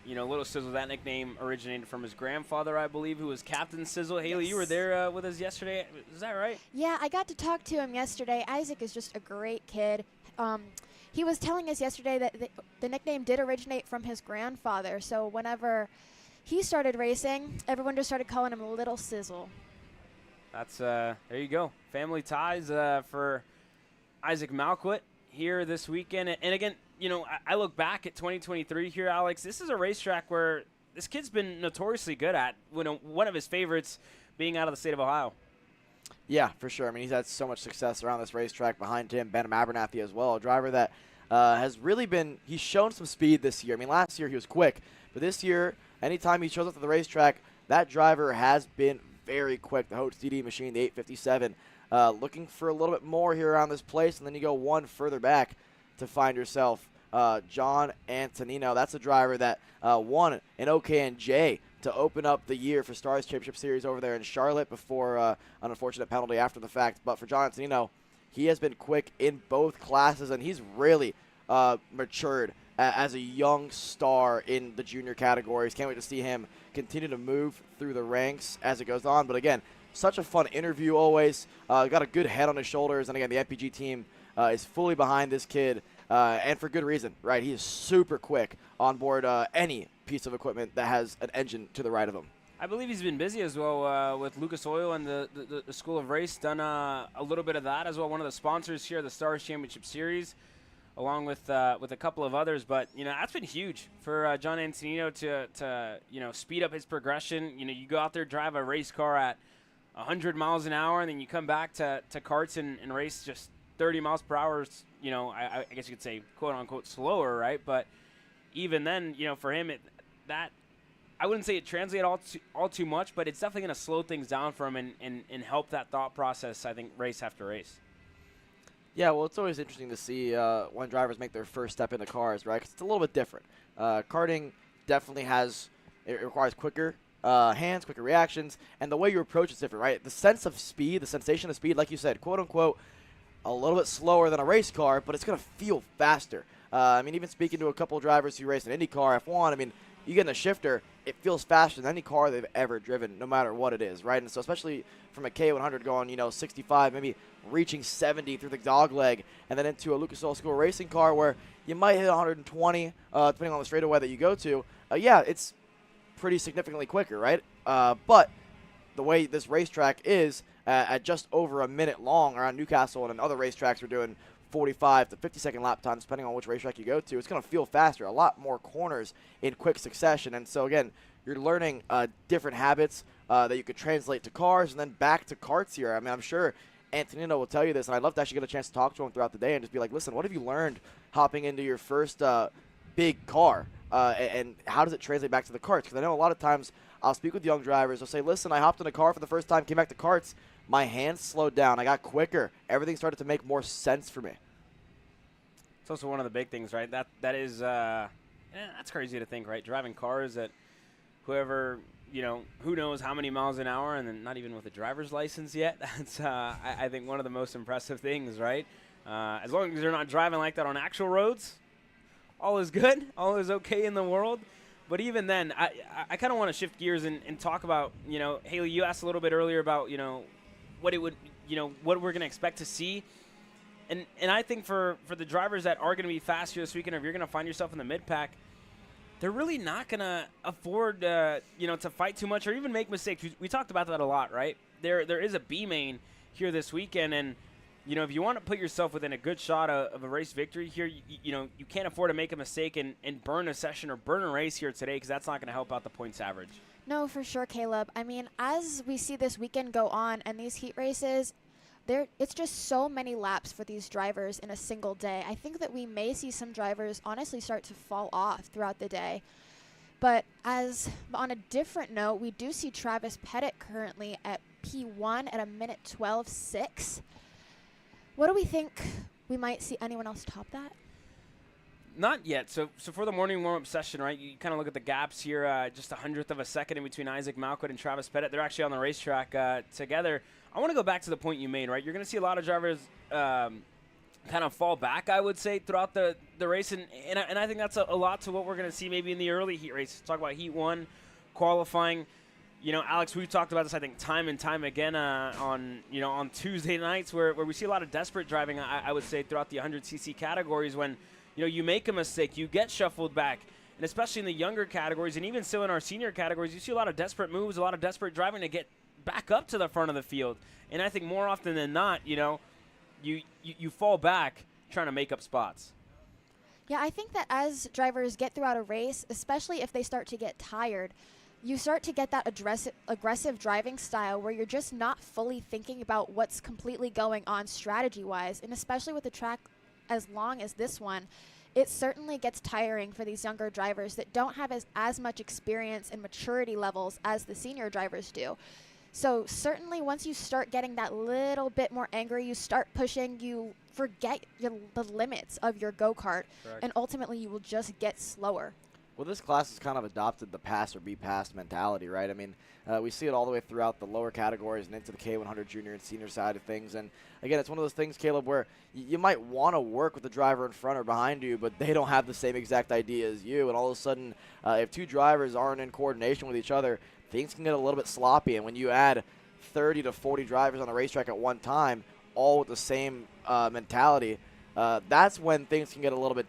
Little Sizzle, that nickname originated from his grandfather, I believe, who was Captain Sizzle. Haley, Yes. you were there with us yesterday. Is that right? Yeah, I got to talk to him yesterday. Isaac is just a great kid. He was telling us yesterday that the nickname did originate from his grandfather. So whenever he started racing, everyone just started calling him Little Sizzle. That's there you go. Family ties for Isaac Malkowit here this weekend. And again, I look back at 2023 here, Alex. This is a racetrack where this kid's been notoriously good at. One of his favorites being out of the state of Ohio. Yeah, for sure. I mean, he's had so much success around this racetrack. Behind him, Ben Abernathy as well, a driver that has really been – he's shown some speed this year. I mean, last year he was quick, but this year, anytime he shows up to the racetrack, that driver has been very quick. The Hote CD machine, the 857, looking for a little bit more here around this place, and then you go one further back to find yourself John Antonino. That's a driver that won an OKN-J to open up the year for Stars Championship Series over there in Charlotte before an unfortunate penalty after the fact. But for John Antonino, he has been quick in both classes, and he's really matured as a young star in the junior categories. Can't wait to see him continue to move through the ranks as it goes on. But again, such a fun interview always. Got a good head on his shoulders, and again, the MPG team is fully behind this kid. And for good reason, right? He is super quick on board any piece of equipment that has an engine to the right of him. I believe he's been busy as well with Lucas Oil and the School of Race, done a little bit of that as well. One of the sponsors here, the Stars Championship Series, along with a couple of others. But, that's been huge for John Antonino to speed up his progression. You go out there, drive a race car at 100 miles an hour, and then you come back to karts and race just 30 miles per hour. I guess you could say quote unquote slower, right? But even then, for him, I wouldn't say it translates all too much, but it's definitely going to slow things down for him and help that thought process, I think, race after race. Yeah, well, it's always interesting to see when drivers make their first step into cars, right? 'Cause it's a little bit different. Karting definitely it requires quicker hands, quicker reactions, and the way you approach is different, right? The sense of speed, the sensation of speed, like you said, quote unquote, a little bit slower than a race car, but it's going to feel faster. Even speaking to a couple of drivers who race an IndyCar F1, you get in the shifter, it feels faster than any car they've ever driven, no matter what it is, right? And so especially from a K100 going, 65, maybe reaching 70 through the dog leg, and then into a Lucas Oil School racing car where you might hit 120, depending on the straightaway that you go to. It's pretty significantly quicker, right? But the way this racetrack is, at just over a minute long around Newcastle, and in other racetracks we're doing 45 to 50-second lap times, depending on which racetrack you go to. It's going to feel faster, a lot more corners in quick succession. And so, again, you're learning different habits that you could translate to cars and then back to karts here. I'm sure Antonino will tell you this, and I'd love to actually get a chance to talk to him throughout the day and just be like, listen, what have you learned hopping into your first big car, and how does it translate back to the karts? Because I know a lot of times I'll speak with young drivers. They'll say, listen, I hopped in a car for the first time, came back to karts. My hands slowed down. I got quicker. Everything started to make more sense for me. It's also one of the big things, right? That is that's crazy to think, right? Driving cars that whoever, who knows how many miles an hour, and then not even with a driver's license yet. That's I think one of the most impressive things, right? As long as they're not driving like that on actual roads, all is good. All is okay in the world. But even then, I kind of want to shift gears and talk about, Haley, you asked a little bit earlier about, what it would, what we're going to expect to see. And I think for the drivers that are going to be fast here this weekend, if you're going to find yourself in the mid-pack, they're really not going to afford, to fight too much or even make mistakes. We talked about that a lot, right? There is a B main here this weekend, and if you want to put yourself within a good shot of a race victory here, you can't afford to make a mistake and burn a session or burn a race here today, because that's not going to help out the points average. No, for sure, Caleb. I mean, as we see this weekend go on and these heat races, it's just so many laps for these drivers in a single day. I think that we may see some drivers honestly start to fall off throughout the day. But on a different note, we do see Travis Pettit currently at P1 at a minute 12.6. What do we think we might see anyone else top that? Not yet. So for the morning warm-up session, right, you kind of look at the gaps here, just 100th of a second in between Isaac Malquit and Travis Pettit. They're actually on the racetrack together. I want to go back to the point you made, right? You're going to see a lot of drivers kind of fall back, I would say, throughout the race. And I think that's a lot to what we're going to see maybe in the early heat race. Talk about Heat 1, qualifying. Alex, we've talked about this, I think, time and time again on Tuesday nights where we see a lot of desperate driving, I would say, throughout the 100cc categories when, you make a mistake, you get shuffled back. And especially in the younger categories and even still in our senior categories, you see a lot of desperate moves, a lot of desperate driving to get back up to the front of the field. And I think more often than not, you fall back trying to make up spots. Yeah, I think that as drivers get throughout a race, especially if they start to get tired, you start to get that aggressive driving style where you're just not fully thinking about what's completely going on strategy-wise. And especially with a track as long as this one, it certainly gets tiring for these younger drivers that don't have as much experience and maturity levels as the senior drivers do. So certainly once you start getting that little bit more angry, you start pushing, you forget the limits of your go-kart, and ultimately you will just get slower. Well, this class has kind of adopted the pass or be passed mentality, right? I mean, we see it all the way throughout the lower categories and into the K100 junior and senior side of things. And again, it's one of those things, Caleb, where you might want to work with the driver in front or behind you, but they don't have the same exact idea as you. And all of a sudden, if two drivers aren't in coordination with each other, things can get a little bit sloppy. And when you add 30 to 40 drivers on the racetrack at one time, all with the same mentality, that's when things can get a little bit,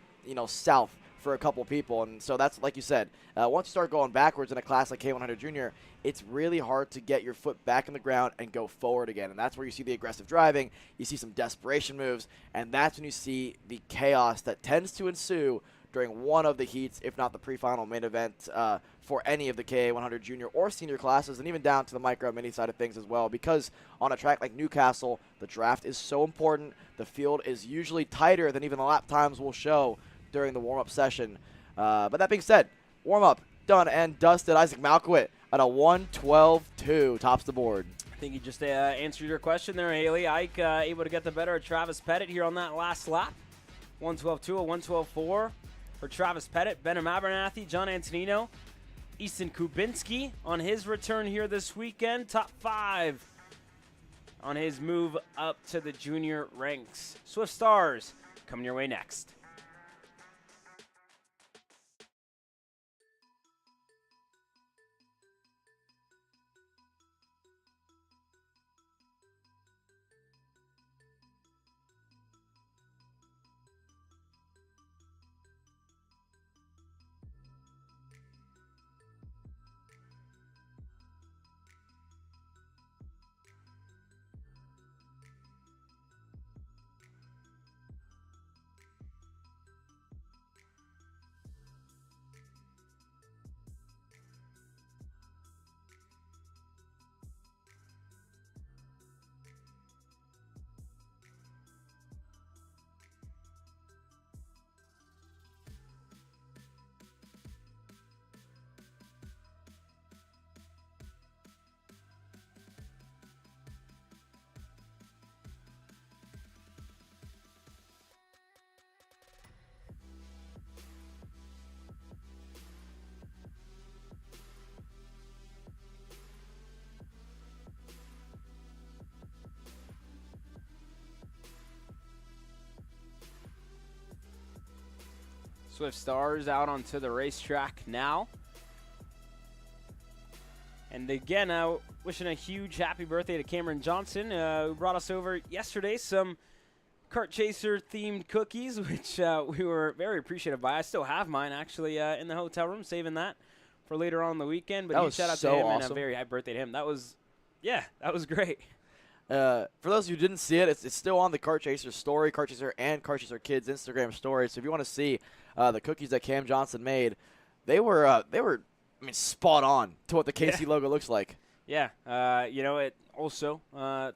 south for a couple people. And so that's, like you said, once you start going backwards in a class like K100 Junior, it's really hard to get your foot back in the ground and go forward again. And that's where you see the aggressive driving, you see some desperation moves, and that's when you see the chaos that tends to ensue during one of the heats, if not the pre-final main event for any of the K100 Junior or senior classes, and even down to the micro mini side of things as well. Because on a track like Newcastle, the draft is so important. The field is usually tighter than even the lap times will show during the warm-up session. But that being said, warm-up done and dusted. Isaac Malquit at a 1:12.2 tops the board. I think you just answered your question there, Haley. Ike able to get the better of Travis Pettit here on that last lap. 1:12.2, a 1:12.4 for Travis Pettit. Benham Abernathy, John Antonino, Easton Kubinski on his return here this weekend. Top 5 on his move up to the junior ranks. Swift Stars coming your way next. Swift Stars out onto the racetrack now. And again, wishing a huge happy birthday to Cameron Johnson, who brought us over yesterday some Kart Chaser themed cookies, which we were very appreciative by. I still have mine actually in the hotel room, saving that for later on in the weekend. But huge shout out to him and a very happy birthday to him. That was great. For those who didn't see it, it's still on the Kart Chaser story, Kart Chaser and Kart Chaser Kids Instagram story. So if you want to see the cookies that Cam Johnson made, they were spot on to what the KC logo looks like. Yeah, it also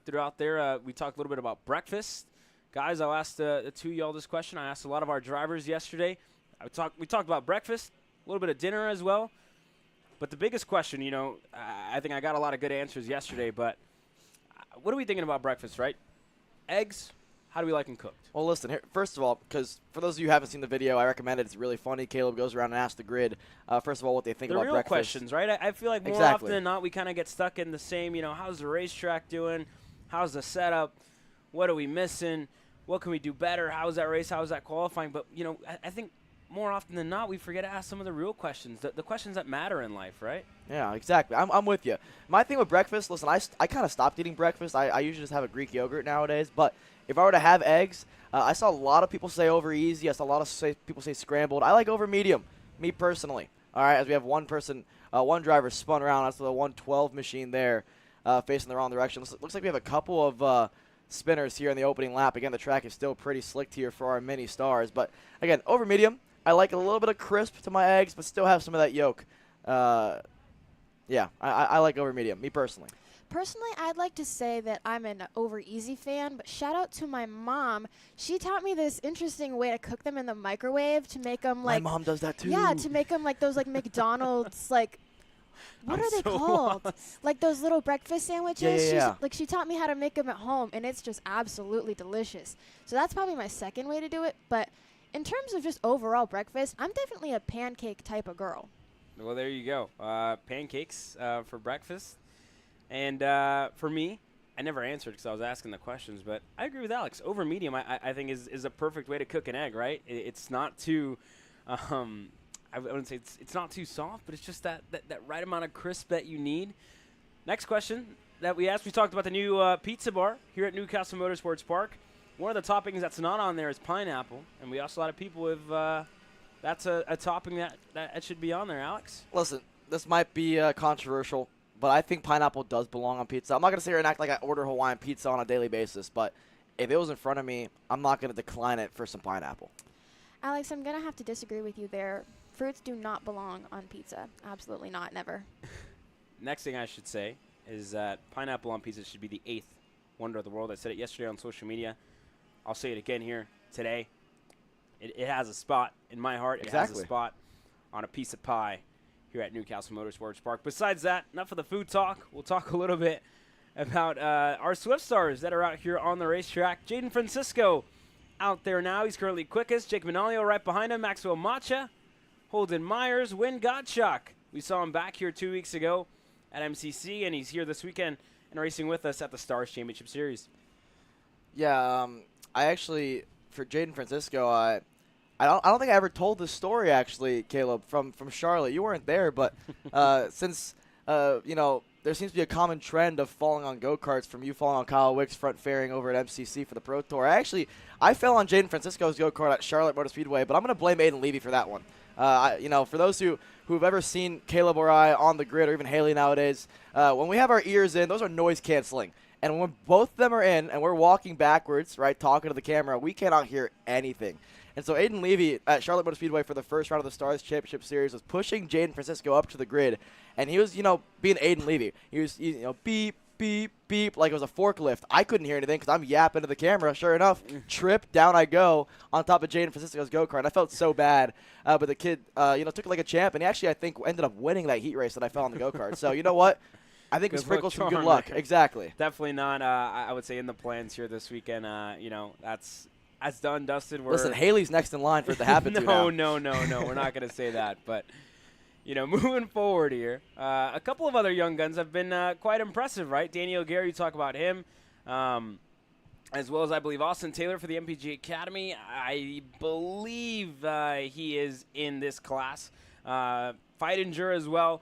throughout there we talked a little bit about breakfast. Guys, I'll ask the two of y'all this question. I asked a lot of our drivers yesterday. We talked about breakfast, a little bit of dinner as well. But the biggest question, I think I got a lot of good answers yesterday, but what are we thinking about breakfast, right? Eggs, how do we like them cooked? Well, listen, here, first of all, because for those of you who haven't seen the video, I recommend it. It's really funny. Caleb goes around and asks the grid, first of all, what they think about breakfast. The real questions, right? I feel like more often than not, we kind of get stuck in the same, how's the racetrack doing? How's the setup? What are we missing? What can we do better? How's that race? How's that qualifying? But, I think more often than not, we forget to ask some of the real questions, the questions that matter in life, right? Yeah, exactly. I'm with you. My thing with breakfast, listen, I kind of stopped eating breakfast. I usually just have a Greek yogurt nowadays. But if I were to have eggs, I saw a lot of people say over easy. I saw a lot of people say scrambled. I like over medium, me personally. All right, as we have one driver spun around. That's the 112 machine there facing the wrong direction. Looks like we have a couple of spinners here in the opening lap. Again, the track is still pretty slick here for our mini stars. But, again, over medium, I like a little bit of crisp to my eggs, but still have some of that yolk. Yeah, I like over medium, me personally. Personally, I'd like to say that I'm an over easy fan, but shout out to my mom. She taught me this interesting way to cook them in the microwave to make them like... My mom does that too. Yeah, to make them like those like McDonald's like... What are they called? Like those little breakfast sandwiches? Yeah. She taught me how to make them at home, and it's just absolutely delicious. So that's probably my second way to do it. But in terms of just overall breakfast, I'm definitely a pancake type of girl. Well, there you go. Pancakes for breakfast. And for me, I never answered because I was asking the questions, but I agree with Alex. Over medium, I think, is a perfect way to cook an egg, right? It's not too... I wouldn't say it's not too soft, but it's just that right amount of crisp that you need. Next question that we asked, we talked about the new pizza bar here at Newcastle Motorsports Park. One of the toppings that's not on there is pineapple, and we asked a lot of people if that's a topping that should be on there. Alex? Listen, this might be controversial, but I think pineapple does belong on pizza. I'm not going to sit here and act like I order Hawaiian pizza on a daily basis, but if it was in front of me, I'm not going to decline it for some pineapple. Alex, I'm going to have to disagree with you there. Fruits do not belong on pizza. Absolutely not. Never. Next thing I should say is that pineapple on pizza should be the 8th wonder of the world. I said it yesterday on social media. I'll say it again here today. It has a spot in my heart. Exactly. It has a spot on a piece of pie here at Newcastle Motorsports Park. Besides that, enough of the food talk. We'll talk a little bit about our Swift stars that are out here on the racetrack. Jaden Francisco out there now. He's currently quickest. Jake Manalio right behind him. Maxwell Macha. Holden Myers, Wynn Gottschalk. We saw him back here 2 weeks ago at MCC, and he's here this weekend and racing with us at the Stars Championship Series. Yeah, I actually, for Jaden Francisco, I don't think I ever told this story, actually, Caleb, from Charlotte. You weren't there, but since, there seems to be a common trend of falling on go-karts, from you falling on Kyle Wick's front fairing over at MCC for the Pro Tour. I fell on Jaden Francisco's go-kart at Charlotte Motor Speedway, but I'm going to blame Aiden Levy for that one. For those who've ever seen Caleb or I on the grid, or even Haley nowadays, when we have our ears in, those are noise canceling. And when both of them are in and we're walking backwards, right, talking to the camera, we cannot hear anything. And so Aiden Levy at Charlotte Motor Speedway for the first round of the Stars Championship Series was pushing Jaden Francisco up to the grid. And he was, being Aiden Levy. He was, beep, beep, beep, like it was a forklift. I couldn't hear anything because I'm yapping to the camera. Sure enough, trip, down I go on top of Jaden Francisco's go-kart. And I felt so bad. But the kid, took it like a champ. And he actually, I think, ended up winning that heat race that I fell on the go-kart. So, you know what? I think we sprinkled some good luck. Exactly. Definitely not, I would say, in the plans here this weekend. That's done, dusted. Listen, Haley's next in line for it to happen to now. No. We're not going to say that. But, moving forward here, a couple of other young guns have been quite impressive, right? Daniel Gary, you talk about him, as well as, I believe, Austin Taylor for the MPG Academy. I believe he is in this class. Feidinger as well.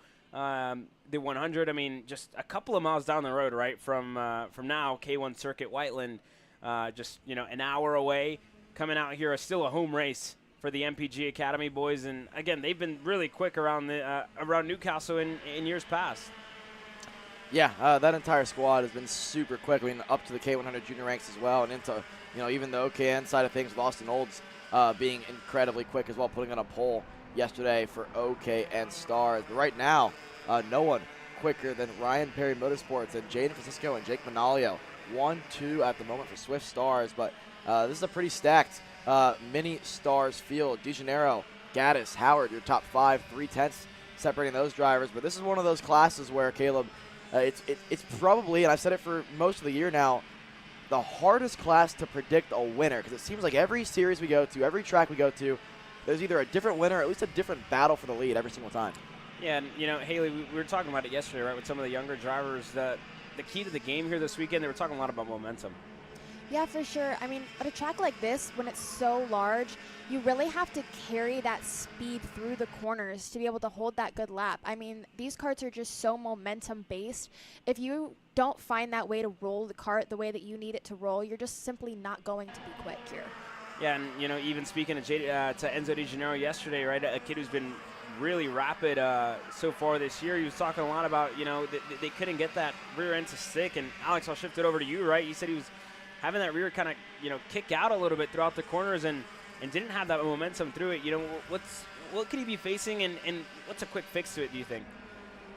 the 100. I mean, just a couple of miles down the road, right, from now, K1 Circuit, Whiteland, just, an hour away. Coming out here, still a home race for the MPG Academy boys. And, again, they've been really quick around around Newcastle in years past. Yeah, that entire squad has been super quick. I mean, up to the K100 junior ranks as well, and into, even the OKN side of things with Austin Olds being incredibly quick as well, putting on a pole yesterday for OKN Stars. But right now, no one quicker than Ryan Perry Motorsports and Jaden Francisco and Jake Manalio. 1-2 at the moment for Swift Stars, but this is a pretty stacked mini Stars field. DeGeneiro, Gaddis, Howard, your top 5, 3/10 separating those drivers. But this is one of those classes where, Caleb, it's probably, and I've said it for most of the year now, the hardest class to predict a winner, because it seems like every series we go to, every track we go to, there's either a different winner or at least a different battle for the lead every single time. Yeah, and, Haley, we were talking about it yesterday, right, with some of the younger drivers. The key to the game here this weekend, they were talking a lot about momentum. Yeah, for sure. I mean, at a track like this, when it's so large, you really have to carry that speed through the corners to be able to hold that good lap. I mean, these karts are just so momentum-based. If you don't find that way to roll the kart the way that you need it to roll, you're just simply not going to be quick here. Yeah, and, even speaking to Enzo DeGeneiro yesterday, right, a kid who's been really rapid so far this year. He was talking a lot about, they couldn't get that rear end to stick. And, Alex, I'll shift it over to you, right? You said he was having that rear kind of, kick out a little bit throughout the corners and didn't have that momentum through it. What could he be facing, and what's a quick fix to it, do you think?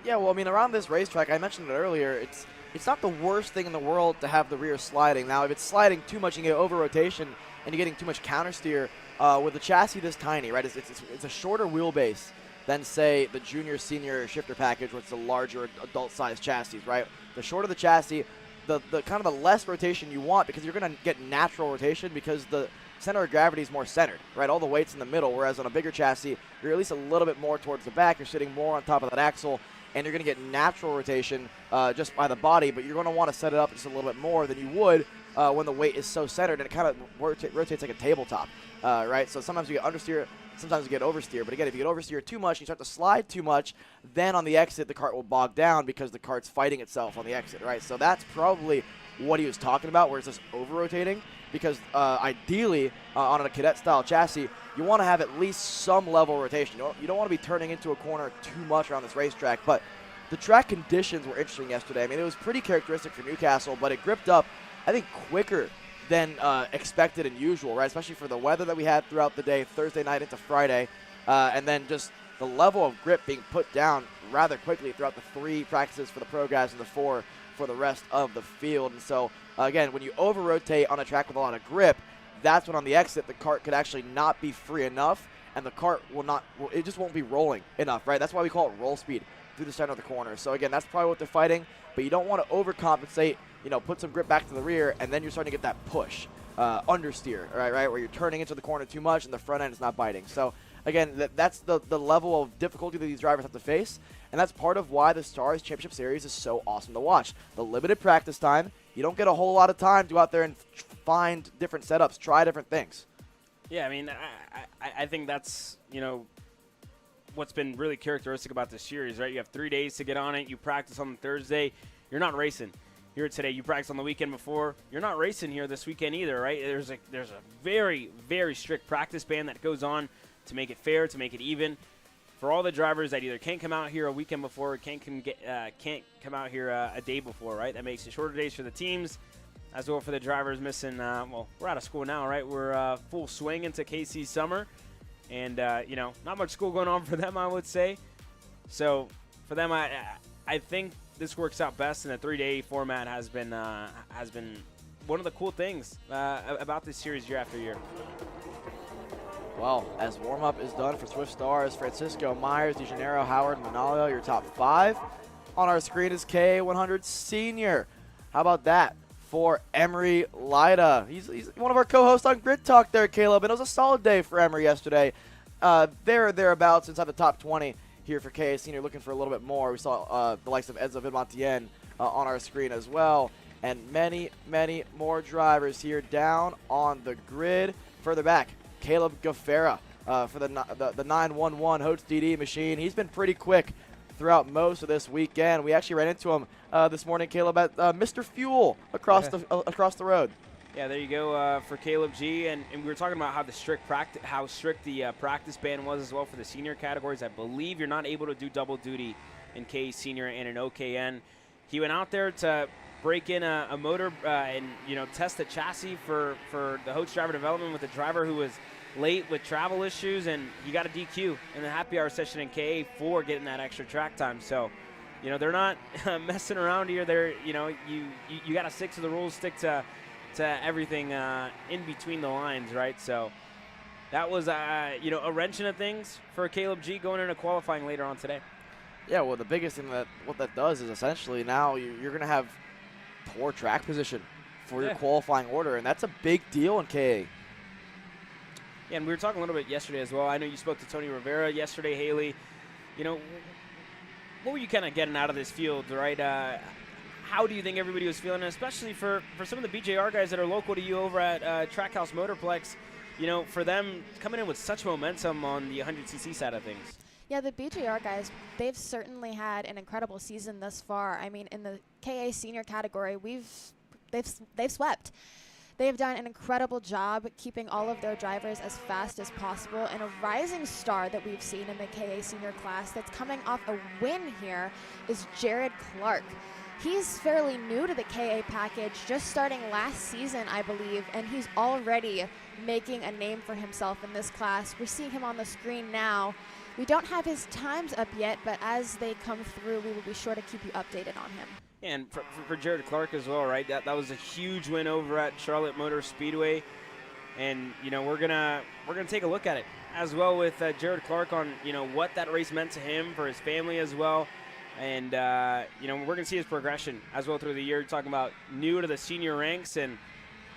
Yeah, well, I mean, around this racetrack, I mentioned it earlier, it's not the worst thing in the world to have the rear sliding. Now, if it's sliding too much, you get over rotation and you're getting too much counter steer with a chassis this tiny, right? It's a shorter wheelbase than, say, the junior senior shifter package, which is a larger adult size chassis, right? The shorter the chassis, the kind of the less rotation you want, because you're going to get natural rotation because the center of gravity is more centered, right? All the weight's in the middle, whereas on a bigger chassis, you're at least a little bit more towards the back. You're sitting more on top of that axle, and you're going to get natural rotation just by the body, but you're going to want to set it up just a little bit more than you would when the weight is so centered, and it kind of rotates like a tabletop, right? So sometimes you get understeer, sometimes you get oversteer. But again, if you get oversteer too much, you start to slide too much, then on the exit, the kart will bog down because the kart's fighting itself on the exit, right? So that's probably what he was talking about, where it's just over-rotating, because ideally, on a cadet-style chassis, you want to have at least some level of rotation. You don't want to be turning into a corner too much around this racetrack. But the track conditions were interesting yesterday. I mean, it was pretty characteristic for Newcastle, but it gripped up, I think, quicker than expected and usual, right? Especially for the weather that we had throughout the day, Thursday night into Friday, and then just the level of grip being put down rather quickly throughout the 3 practices for the pro guys and the 4 for the rest of the field. And so, again, when you over-rotate on a track with a lot of grip, that's when on the exit the kart could actually not be free enough, and the kart it just won't be rolling enough, right? That's why we call it roll speed through the center of the corner. So, again, that's probably what they're fighting, but you don't want to overcompensate, put some grip back to the rear, and then you're starting to get that push, understeer, right, where you're turning into the corner too much and the front end is not biting. So, again, that's the level of difficulty that these drivers have to face, and that's part of why the Stars Championship Series is so awesome to watch. The limited practice time, you don't get a whole lot of time to go out there and find different setups, try different things. Yeah, I mean, I think that's, what's been really characteristic about this series, right? You have 3 days to get on it. You practice on Thursday. You're not racing here today. You practice on the weekend before. You're not racing here this weekend either, right? There's a very, very strict practice ban that goes on to make it fair, to make it even. For all the drivers that either can't come out here a weekend before or can't come out here a day before, right? That makes it shorter days for the teams, as well for the drivers missing. Well, we're out of school now, right? We're full swing into KC summer, and not much school going on for them, I would say. So for them, I think this works out best, and the 3-day format has been one of the cool things about this series year after year. Well, as warm-up is done for Swift Stars, Francisco, Myers, DeGeneiro, Howard, Manalio, your top 5. On our screen is K100 Senior. How about that for Emery Lida? He's one of our co-hosts on Grid Talk there, Caleb, and it was a solid day for Emery yesterday. Thereabouts inside the top 20 here for KA Senior, looking for a little bit more. We saw the likes of Enzo Vidmontien on our screen as well, and many, many more drivers here down on the grid. Further back, Caleb Gaffera for the 911 Hotes DD machine. He's been pretty quick throughout most of this weekend. We actually ran into him this morning, Caleb, at Mr. Fuel across the road. Yeah, there you go for Caleb G. And we were talking about how strict the practice ban was as well for the senior categories. I believe you're not able to do double duty in KA Senior and an OKN. He went out there to break in a motor and test the chassis for the Hoach driver development with a driver who was late with travel issues, and he got a DQ in the happy hour session in KA for getting that extra track time. So, they're not messing around here. They're you got to stick to the rules, stick to everything in between the lines, right? So that was a wrench in things for Caleb G going into qualifying later on today. Yeah, well, the biggest thing what that does is essentially now you're going to have poor track position for your qualifying order, and that's a big deal in KA. Yeah, and we were talking a little bit yesterday as well. I know you spoke to Tony Rivera yesterday, Haley. What were you kind of getting out of this field, right? How do you think everybody was feeling, especially for some of the BJR guys that are local to you over at Trackhouse Motorplex, for them coming in with such momentum on the 100cc side of things? Yeah, the BJR guys, they've certainly had an incredible season thus far. I mean, in the KA senior category, they've swept. They have done an incredible job keeping all of their drivers as fast as possible, and a rising star that we've seen in the KA senior class that's coming off a win here is Jared Clark. He's fairly new to the KA package, just starting last season, I believe, and he's already making a name for himself in this class. We're seeing him on the screen now. We don't have his times up yet, but as they come through, we will be sure to keep you updated on him. And for Jared Clark as well, right? That was a huge win over at Charlotte Motor Speedway, and we're gonna take a look at it as well with Jared Clark on what that race meant to him, for his family as well. And, we're going to see his progression as well through the year. Talking about new to the senior ranks, and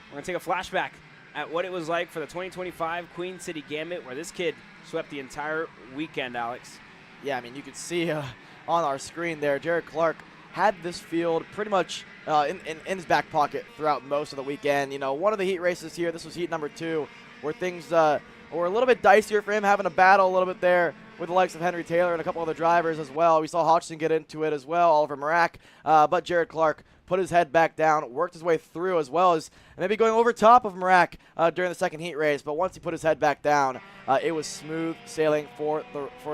we're going to take a flashback at what it was like for the 2025 Queen City Gambit, where this kid swept the entire weekend, Alex. Yeah, I mean, you can see on our screen there, Jared Clark had this field pretty much in his back pocket throughout most of the weekend. One of the heat races here, this was heat number 2, where things were a little bit dicier for him, having a battle a little bit there with the likes of Henry Taylor and a couple other drivers as well. We saw Hodgson get into it as well, Oliver Marak, but Jared Clark put his head back down, worked his way through, as well as maybe going over top of Marak during the second heat race. But once he put his head back down, it was smooth sailing for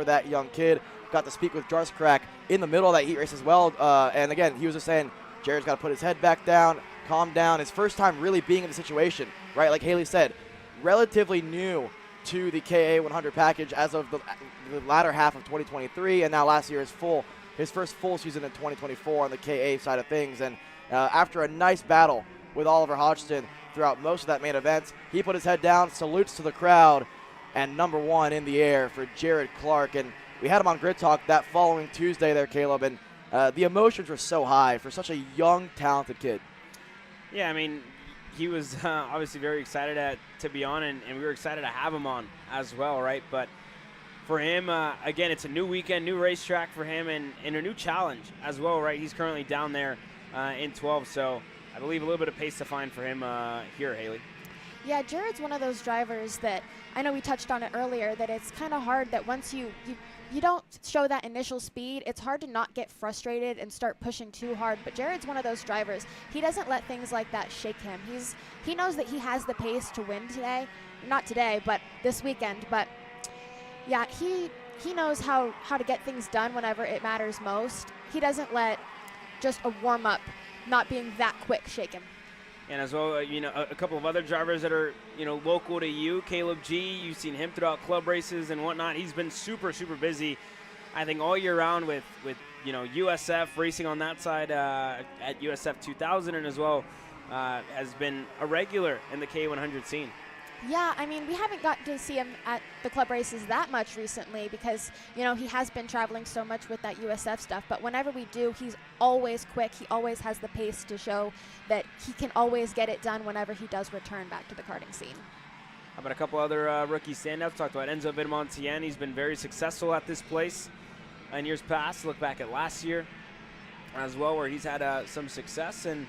that young kid. Got to speak with Jarvis Crack in the middle of that heat race as well. And again, he was just saying, Jared's got to put his head back down, calm down. His first time really being in the situation, right? Like Haley said, relatively new to the KA 100 package as of the latter half of 2023, and now last year his first full season in 2024 on the KA side of things. And after a nice battle with Oliver Hodgson throughout most of that main event, he put his head down, salutes to the crowd, and number 1 in the air for Jared Clark. And we had him on Grid Talk that following Tuesday there, Caleb, and the emotions were so high for such a young, talented kid. Yeah, I mean, he was obviously very excited to be on, and we were excited to have him on as well, right? But for him, again, it's a new weekend, new racetrack for him, and a new challenge as well, right? He's currently down there in 12, so I believe a little bit of pace to find for him here, Haley. Yeah, Jared's one of those drivers that, I know we touched on it earlier, that it's kind of hard that once you don't show that initial speed, it's hard to not get frustrated and start pushing too hard. But Jared's one of those drivers. He doesn't let things like that shake him. He knows that he has the pace to win today. Not today, but this weekend. But yeah, he knows how to get things done whenever it matters most. He doesn't let just a warm-up not being that quick shake him. And as well, a couple of other drivers that are, local to you. Caleb G, you've seen him throughout club races and whatnot. He's been super, super busy, I think, all year round with USF, racing on that side at USF 2000, and as well has been a regular in the K100 scene. Yeah, I mean, we haven't got to see him at the club races that much recently because, he has been traveling so much with that USF stuff. But whenever we do, he's always quick. He always has the pace to show that he can always get it done whenever he does return back to the karting scene. How about a couple other rookie standouts? Talked about Enzo Vidamontien. He's been very successful at this place in years past. Look back at last year as well, where he's had some success. And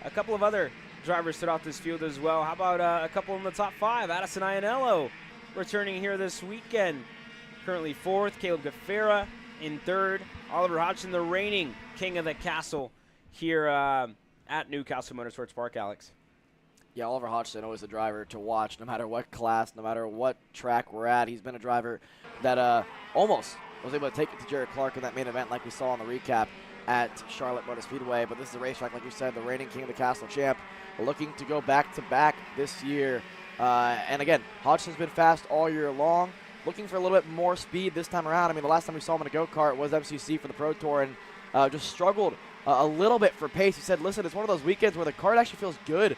a couple of other drivers throughout this field as well. How about a couple in the top 5? Addison Ianello returning here this weekend. Currently 4th. Caleb Gaffera in third. Oliver Hodgson, the reigning king of the castle here at Newcastle Motorsports Park, Alex. Yeah, Oliver Hodgson, always a driver to watch, no matter what class, no matter what track we're at. He's been a driver that almost was able to take it to Jared Clark in that main event like we saw on the recap at Charlotte Motor Speedway. But this is a racetrack, like you said, the reigning king of the castle champ, looking to go back-to-back this year. And again, Hodgson's been fast all year long, looking for a little bit more speed this time around. I mean, the last time we saw him in a go-kart was MCC for the Pro Tour, and just struggled a little bit for pace. He said, listen, it's one of those weekends where the kart actually feels good.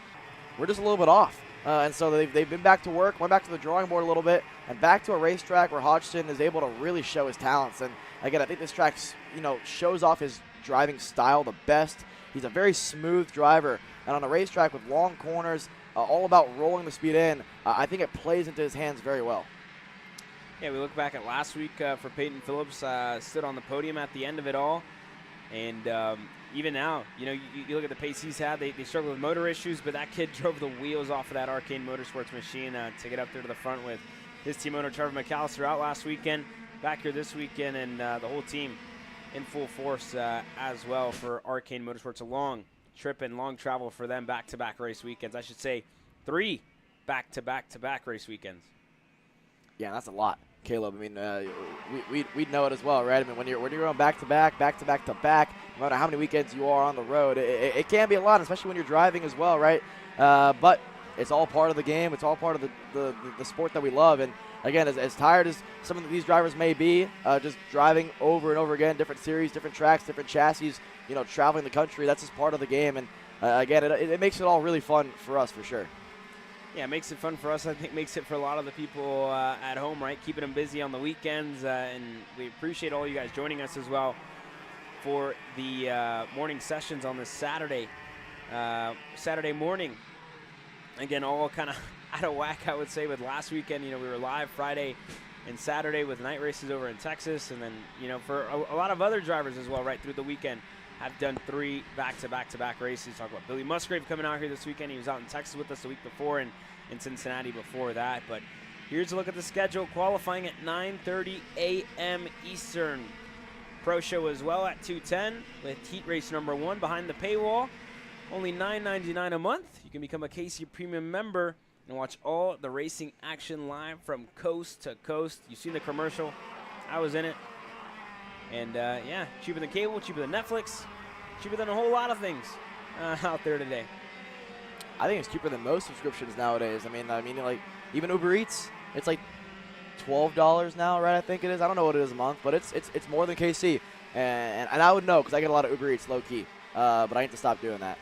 We're just a little bit off. And so they've been back to work, went back to the drawing board a little bit, and back to a racetrack where Hodgson is able to really show his talents. And again, I think this track, shows off his driving style the best. He's a very smooth driver, and on a racetrack with long corners, all about rolling the speed in, I think it plays into his hands very well. Yeah, we look back at last week for Peyton Phillips, stood on the podium at the end of it all. And even now, you look at the pace he's had. They struggled with motor issues, but that kid drove the wheels off of that Arcane Motorsports machine to get up there to the front with his team owner, Trevor McAllister, out last weekend, back here this weekend, and the whole team in full force as well for Arcane Motorsports. A long trip and long travel for them, back-to-back race weekends. I should say 3 back-to-back-to-back race weekends. Yeah, that's a lot, Caleb. I mean, we'd know it as well, right? I mean, when you're going back-to-back, back-to-back-to-back, no matter how many weekends you are on the road, it can be a lot, especially when you're driving as well, right? But it's all part of the game. It's all part of the sport that we love. And again, as tired as some of these drivers may be, just driving over and over again, different series, different tracks, different chassis, traveling the country, that's just part of the game. And again, it makes it all really fun for us for sure. Yeah, it makes it fun for us. I think makes it for a lot of the people at home, right? Keeping them busy on the weekends. And we appreciate all you guys joining us as well for the morning sessions on this Saturday morning. Again, all kind of out of whack, I would say, with last weekend. We were live Friday and Saturday with night races over in Texas. And then, for a lot of other drivers as well, right through the weekend, have done 3 back-to-back-to-back races. Talk about Billy Musgrave coming out here this weekend. He was out in Texas with us the week before and in Cincinnati before that. But here's a look at the schedule. Qualifying at 9:30 a.m. Eastern. Pro show as well at 2:10 with heat race number 1 behind the paywall. Only $9.99 a month. You can become a KC Premium member and watch all the racing action live from coast to coast. You've seen the commercial. I was in it. And, yeah, cheaper than cable, cheaper than Netflix, cheaper than a whole lot of things out there today. I think it's cheaper than most subscriptions nowadays. I mean, like, even Uber Eats, it's like $12 now, right? I think it is. I don't know what it is a month, but it's more than KC. And I would know because I get a lot of Uber Eats low-key, but I need to stop doing that.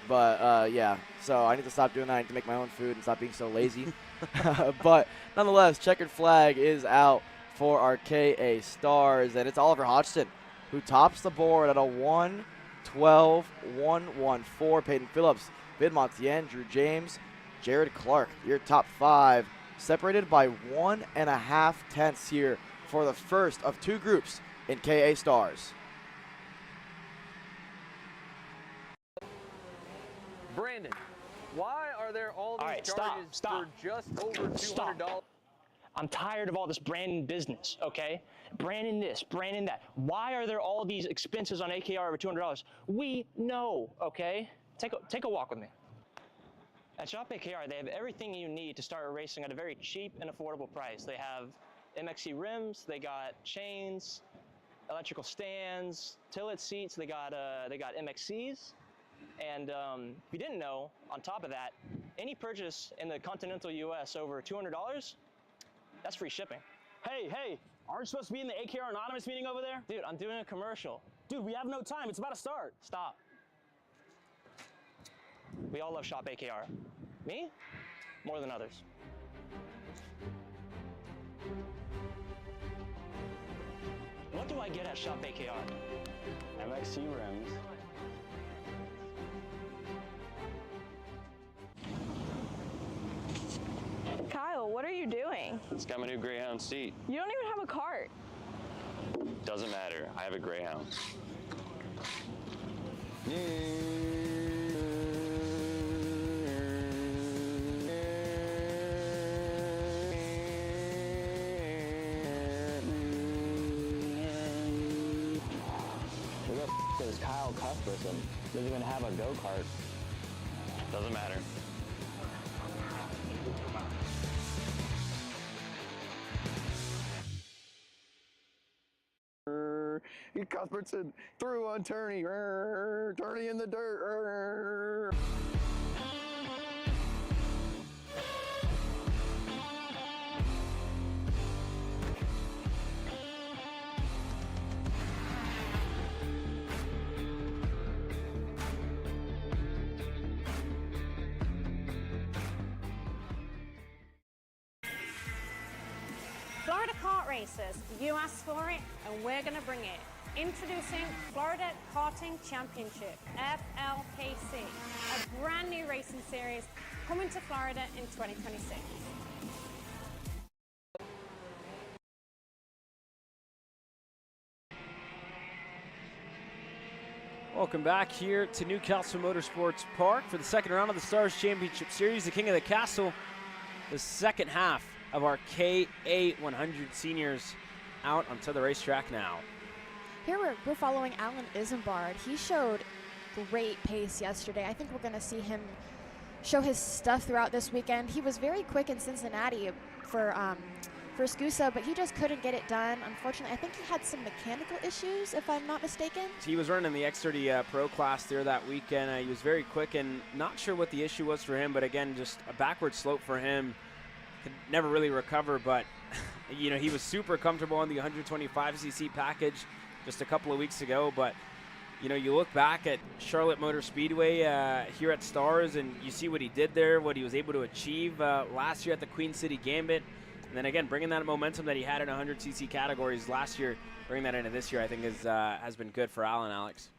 But, yeah, so I need to stop doing that. I need to make my own food and stop being so lazy. But, nonetheless, checkered flag is out for our KA Stars, and it's Oliver Hodgson who tops the board at a 1:12.114. Peyton Phillips, Vid Montien, Drew James, Jared Clark, your top 5, separated by 1.5 tenths here for the first of 2 groups in KA Stars. Brandon, why are there all these charges for just over $200? I'm tired of all this branding business, okay? Branding this, branding that. Why are there all these expenses on AKR over $200? We know, okay? Take a walk with me. At Shop AKR, they have everything you need to start racing at a very cheap and affordable price. They have MXC rims, they got chains, electrical stands, tilt seats, they got MXCs. And if you didn't know, on top of that, any purchase in the continental US over $200, that's free shipping. Hey, aren't you supposed to be in the AKR Anonymous meeting over there? Dude, I'm doing a commercial. Dude, we have no time. It's about to start. Stop. We all love Shop AKR. Me? More than others. What do I get at Shop AKR? MXC rims. Kyle, what are you doing? It's got my new Greyhound seat. You don't even have a cart. Doesn't matter. I have a Greyhound. spokesperson. Doesn't even have a go-kart. Doesn't matter. Cuthbertson through on Turney. Turney in the dirt. Florida kart racers, you asked for it, and we're going to bring it. Introducing Florida Karting Championship, FLKC, a brand new racing series coming to Florida in 2026. Welcome back here to Newcastle Motorsports Park for the second round of the Stars Championship Series, the King of the Castle, the second half of our KA 100 seniors out onto the racetrack now. Here we're following Alan Isambard. He showed great pace yesterday. I think we're going to see him show his stuff throughout this weekend. He was very quick in Cincinnati for SCUSA, but he just couldn't get it done. Unfortunately, I think he had some mechanical issues, if I'm not mistaken. He was running the X30 Pro class there that weekend. He was very quick and not sure what the issue was for him, but again, just a backward slope for him. Could never really recover, but you know, he was super comfortable on the 125cc package just a couple of weeks ago. But you know, you look back at Charlotte Motor Speedway here at Stars, and you see what he did there, what he was able to achieve last year at the Queen City Gambit. And then again, bringing that momentum that he had in 100cc categories last year, bringing that into this year, I think has been good for Alan, Alex.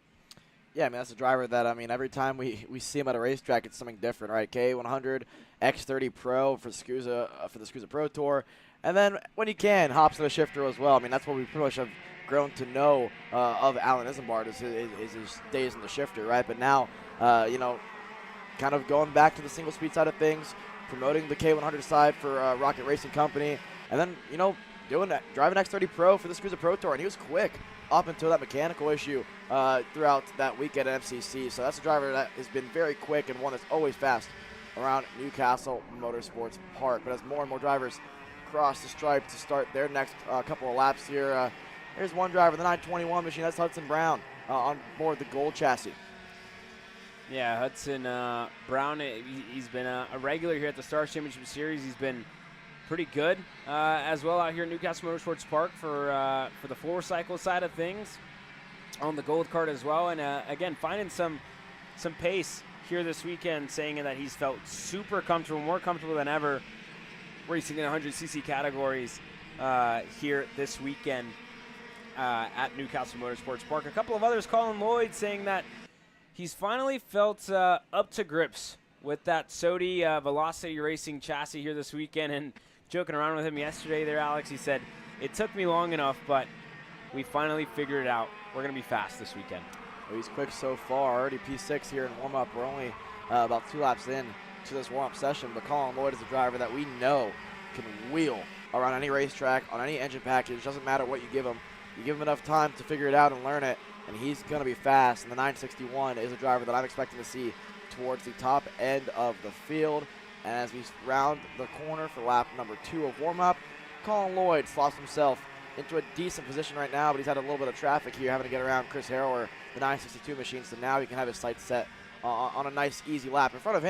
Yeah, I mean, that's a driver that, I mean, every time we see him at a racetrack, it's something different, right? K100, X30 Pro for SCUSA, for the SCUSA Pro Tour. And then when he can, hops to the shifter as well. I mean, that's what we pretty much have grown to know of Alan Isambard is his days in the shifter, right? But now, you know, kind of going back to the single speed side of things, promoting the K100 side for Rocket Racing Company, and then, you know, driving X30 Pro for the SCUSA Pro Tour, and he was quick up until that mechanical issue throughout that weekend at MCC. So that's a driver that has been very quick and one that's always fast around Newcastle Motorsports Park. But as more and more drivers cross the stripe to start their next couple of laps here, here's one driver, the 921 machine. That's Hudson Brown on board the gold chassis. Yeah, Hudson Brown, he's been a regular here at the Stars Championship Series. He's been pretty good as well out here at Newcastle Motorsports Park for the four cycle side of things on the gold card as well. And again, finding some pace here this weekend, saying that he's felt super comfortable, more comfortable than ever, racing in 100cc categories here this weekend at Newcastle Motorsports Park. A couple of others, Colin Lloyd, saying that he's finally felt up to grips with that Sodi Velocity Racing chassis here this weekend. And joking around with him yesterday there, Alex, he said, it took me long enough, but we finally figured it out. We're going to be fast this weekend. Well, he's quick so far. Already P6 here in warm-up. We're only about 2 laps in to this warm-up session, but Colin Lloyd is a driver that we know can wheel around any racetrack, on any engine package. Doesn't matter what you give him. You give him enough time to figure it out and learn it, and he's going to be fast. And the 961 is a driver that I'm expecting to see towards the top end of the field. And as we round the corner for lap number 2 of warm-up, Colin Lloyd slots himself into a decent position right now, but he's had a little bit of traffic here, having to get around Chris Harrower, the 962 machine, so now he can have his sights set on a nice, easy lap. In front of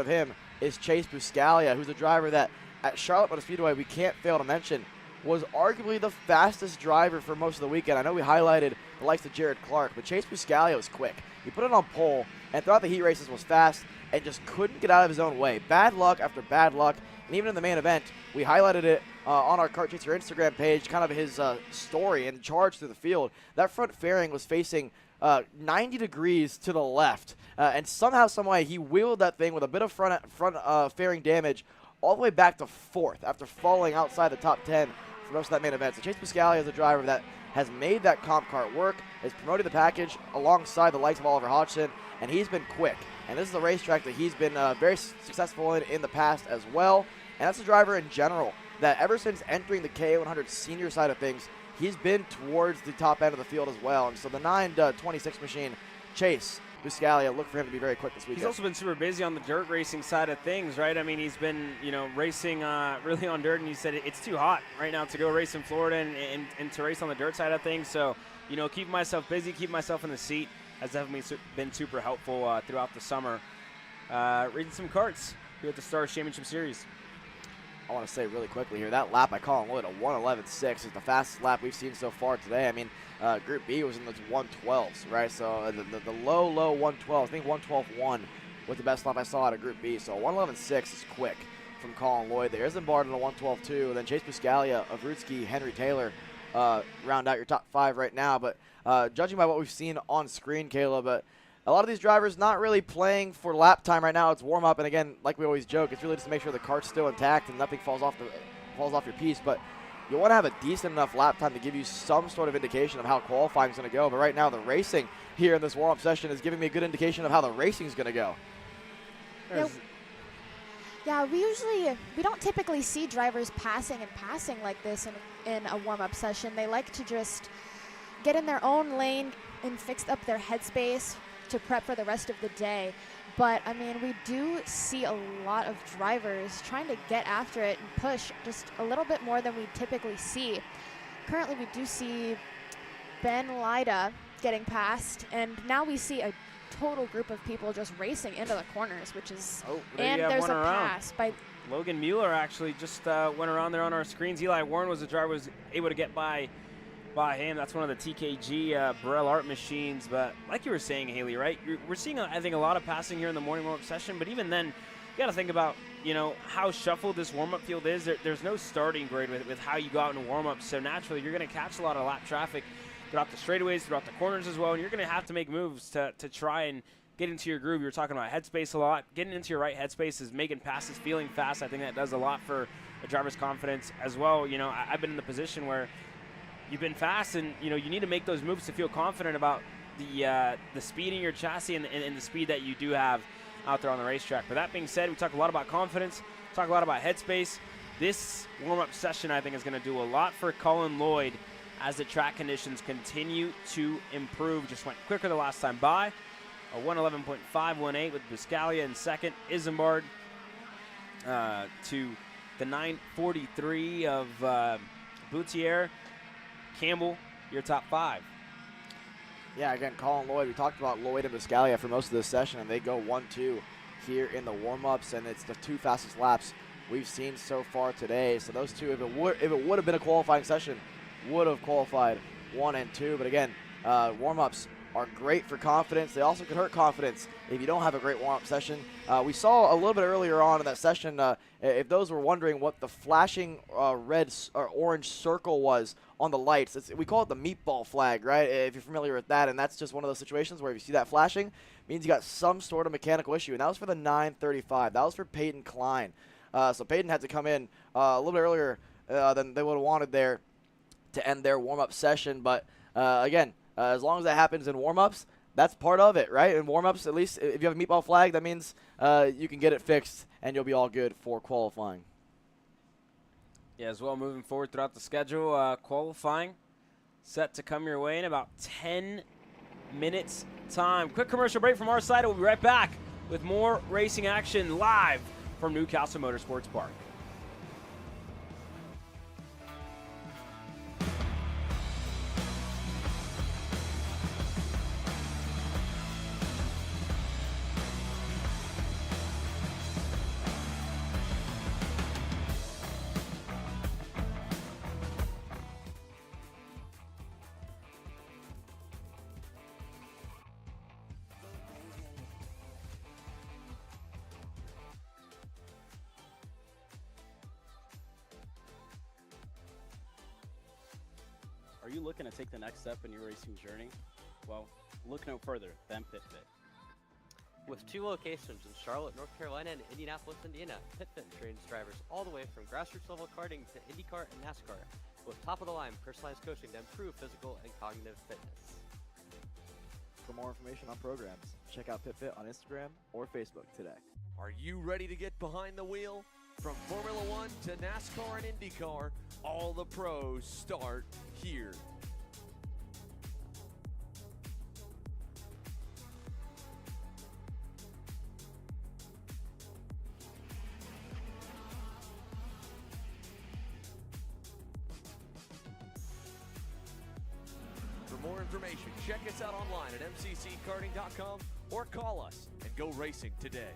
him, is Chase Buscalia, who's a driver that at Charlotte Motor Speedway we can't fail to mention was arguably the fastest driver for most of the weekend. I know we highlighted the likes of Jared Clark, but Chase Buscalia was quick. He put it on pole, and throughout the heat races was fast and just couldn't get out of his own way. Bad luck after bad luck, and even in the main event, we highlighted it on our Kart Chaser Instagram page, kind of his story and charge through the field. That front fairing was facing 90 degrees to the left, and somehow, someway, he wheeled that thing with a bit of front fairing damage all the way back to 4th after falling outside the top 10 for most of that main event. So Chase Buscalia is a driver that has made that comp cart work, has promoted the package alongside the likes of Oliver Hodgson, and he's been quick. And this is a racetrack that he's been very successful in the past as well. And that's a driver in general that ever since entering the K100 senior side of things, he's been towards the top end of the field as well. And so the 9:26 machine, Chase Buscaglia, look for him to be very quick this weekend. He's also been super busy on the dirt racing side of things, right? I mean, he's been, racing really on dirt, and he said it's too hot right now to go race in Florida and to race on the dirt side of things. So, keeping myself busy, keeping myself in the seat has definitely been super helpful throughout the summer. Reading some karts here at the Stars Championship Series. I want to say really quickly here, that lap by Colin Lloyd, a 1:11.6 is the fastest lap we've seen so far today. I mean, Group B was in the 1:12s, right? So the low 1:12, I think 1:12.1 was the best lap I saw out of Group B. So 1:11.6 is quick from Colin Lloyd there. Isambard in a 1:12.2, and then Chase Buscaglia, Avrutsky, Henry Taylor round out your top 5 right now. But judging by what we've seen on screen, Caleb, a lot of these drivers not really playing for lap time right now. It's warm-up, and again, like we always joke, it's really just to make sure the cart's still intact and nothing falls off your piece. But you want to have a decent enough lap time to give you some sort of indication of how qualifying is going to go. But right now, the racing here in this warm-up session is giving me a good indication of how the racing is going to go. Yeah, we don't typically see drivers passing like this in a warm-up session. They like to just get in their own lane and fix up their headspace to prep for the rest of the day. But I mean, we do see a lot of drivers trying to get after it and push just a little bit more than we typically see. Currently, we do see Ben Lida getting passed, and now we see a total group of people just racing into the corners, which is, and there's a pass by Logan Mueller actually just went around there on our screens. Eli Warren was the driver who was able to get by him. That's one of the TKG Burrell Art machines. But like you were saying, Haley, right? We're seeing, I think, a lot of passing here in the morning warm-up session. But even then, you got to think about, how shuffled this warm-up field is. There's no starting grid with how you go out in warm-up. So naturally, you're going to catch a lot of lap traffic throughout the straightaways, throughout the corners as well. And you're going to have to make moves to try and get into your groove. You're talking about headspace a lot. Getting into your right headspace is making passes, feeling fast. I think that does a lot for a driver's confidence as well. I've been in the position where you've been fast, and you need to make those moves to feel confident about the speed in your chassis and the speed that you do have out there on the racetrack. But that being said, we talk a lot about confidence, talk a lot about headspace. This warm-up session, I think, is going to do a lot for Colin Lloyd as the track conditions continue to improve. Just went quicker the last time by. A 1:11.518 with Buscaglia in second. Isambard to the 9:43 of Boutier. Campbell, your top 5. Yeah, again, Colin Lloyd. We talked about Lloyd and Buscaglia for most of this session, and they go 1-2 here in the warm-ups, and it's the 2 fastest laps we've seen so far today. So those two, if it would have been a qualifying session, would have qualified 1 and 2. But again, warm-ups are great for confidence. They also can hurt confidence if you don't have a great warm-up session. We saw a little bit earlier on in that session, if those were wondering what the flashing red or orange circle was on the lights, we call it the meatball flag, right? If you're familiar with that, and that's just one of those situations where if you see that flashing, it means you got some sort of mechanical issue, and that was for the 9:35. That was for Peyton Klein. So Peyton had to come in a little bit earlier than they would have wanted there to end their warm-up session. But again, as long as that happens in warm-ups, that's part of it, right? In warm-ups, at least if you have a meatball flag, that means you can get it fixed and you'll be all good for qualifying. Yeah, as well, moving forward throughout the schedule, qualifying set to come your way in about 10 minutes time. Quick commercial break from our side. We'll be right back with more racing action live from Newcastle Motorsports Park. Are you looking to take the next step in your racing journey? Well, look no further than PitFit. With 2 locations in Charlotte, North Carolina and Indianapolis, Indiana, PitFit trains drivers all the way from grassroots level karting to IndyCar and NASCAR with top-of-the-line personalized coaching to improve physical and cognitive fitness. For more information on programs, check out PitFit on Instagram or Facebook today. Are you ready to get behind the wheel? From Formula One to NASCAR and IndyCar, All the pros start here. For more information, check us out online at mcckarting.com or call us and go racing today.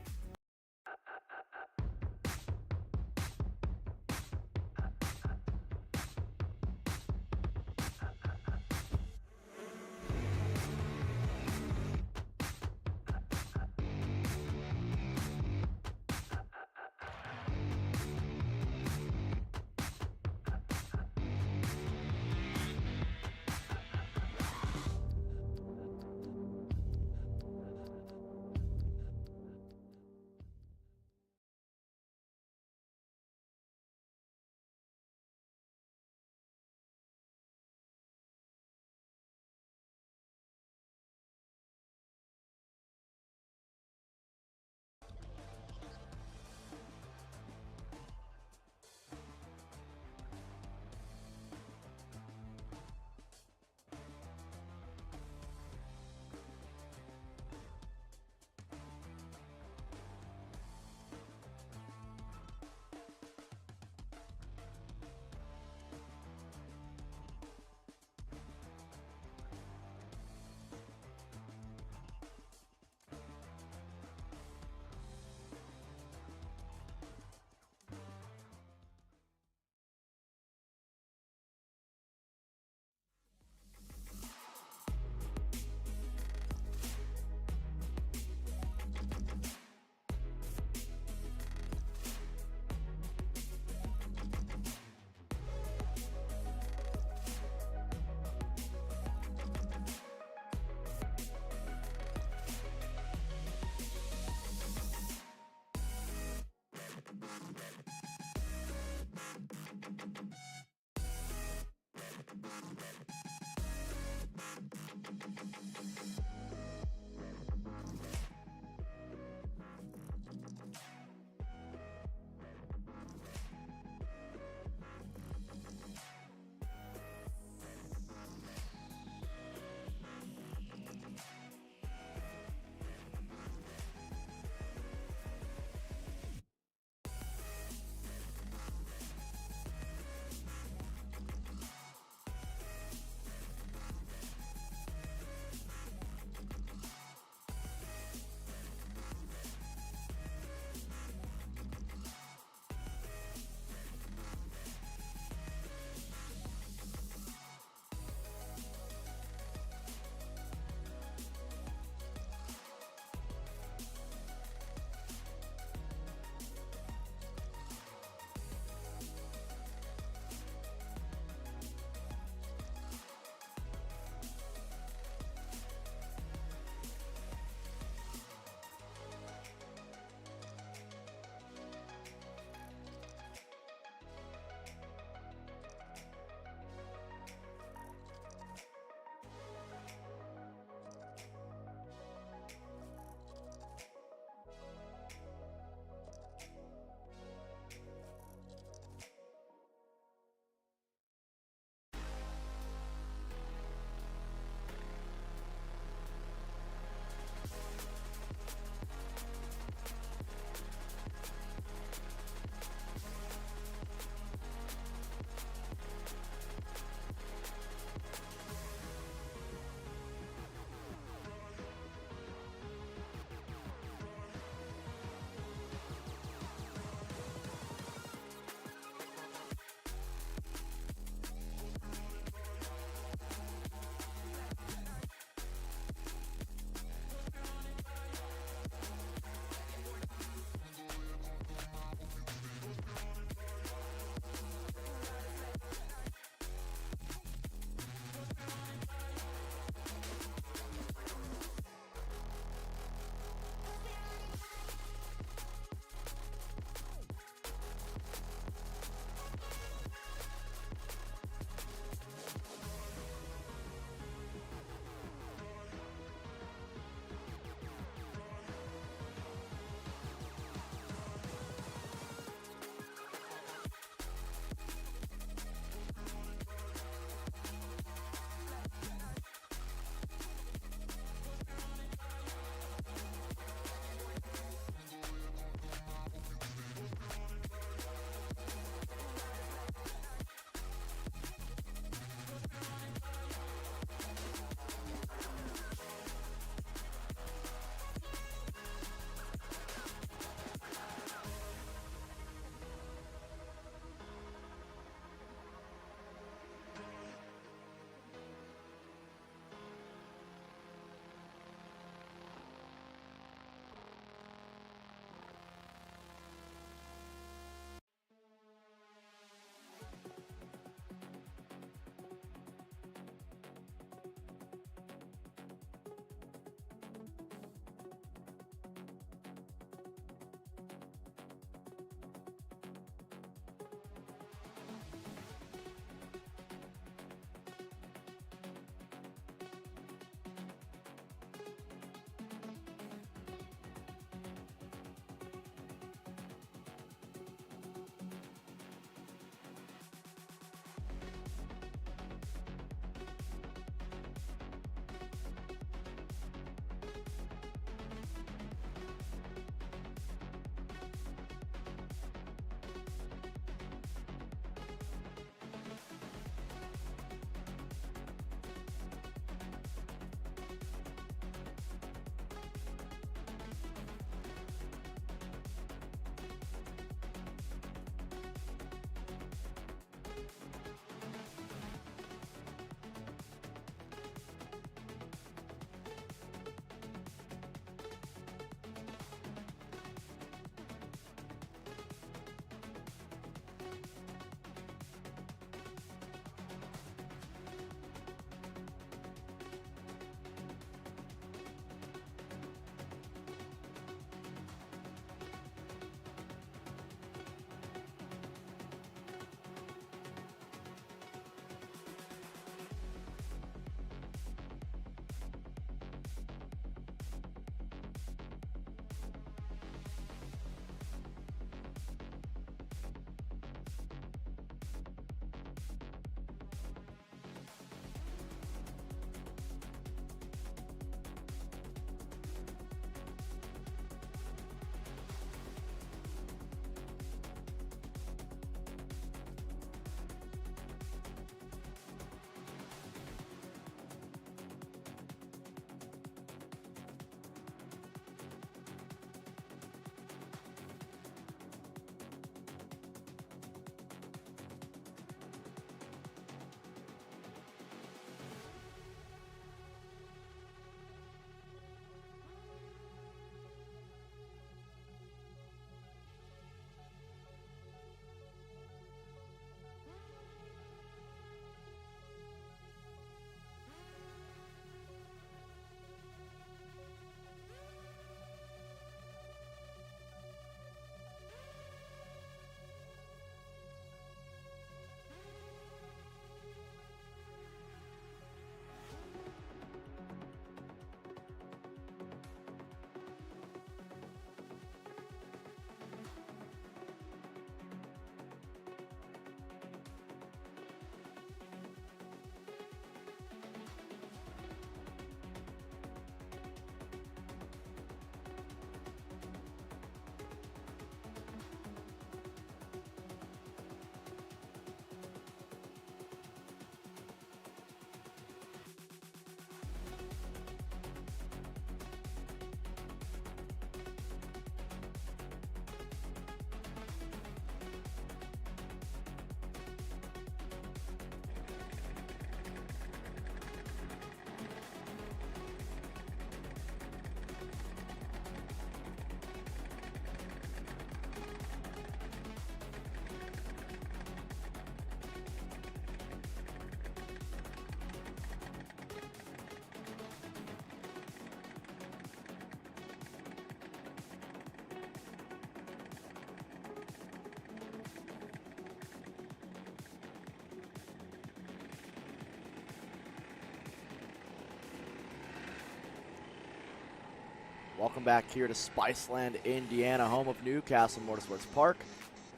Welcome back here to Spiceland, Indiana, home of Newcastle Motorsports Park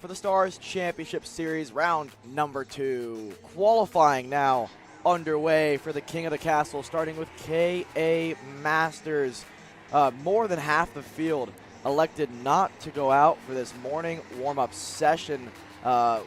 for the Stars Championship Series, round number 2. Qualifying now underway for the King of the Castle, starting with KA Masters. More than half the field elected not to go out for this morning warm-up session, at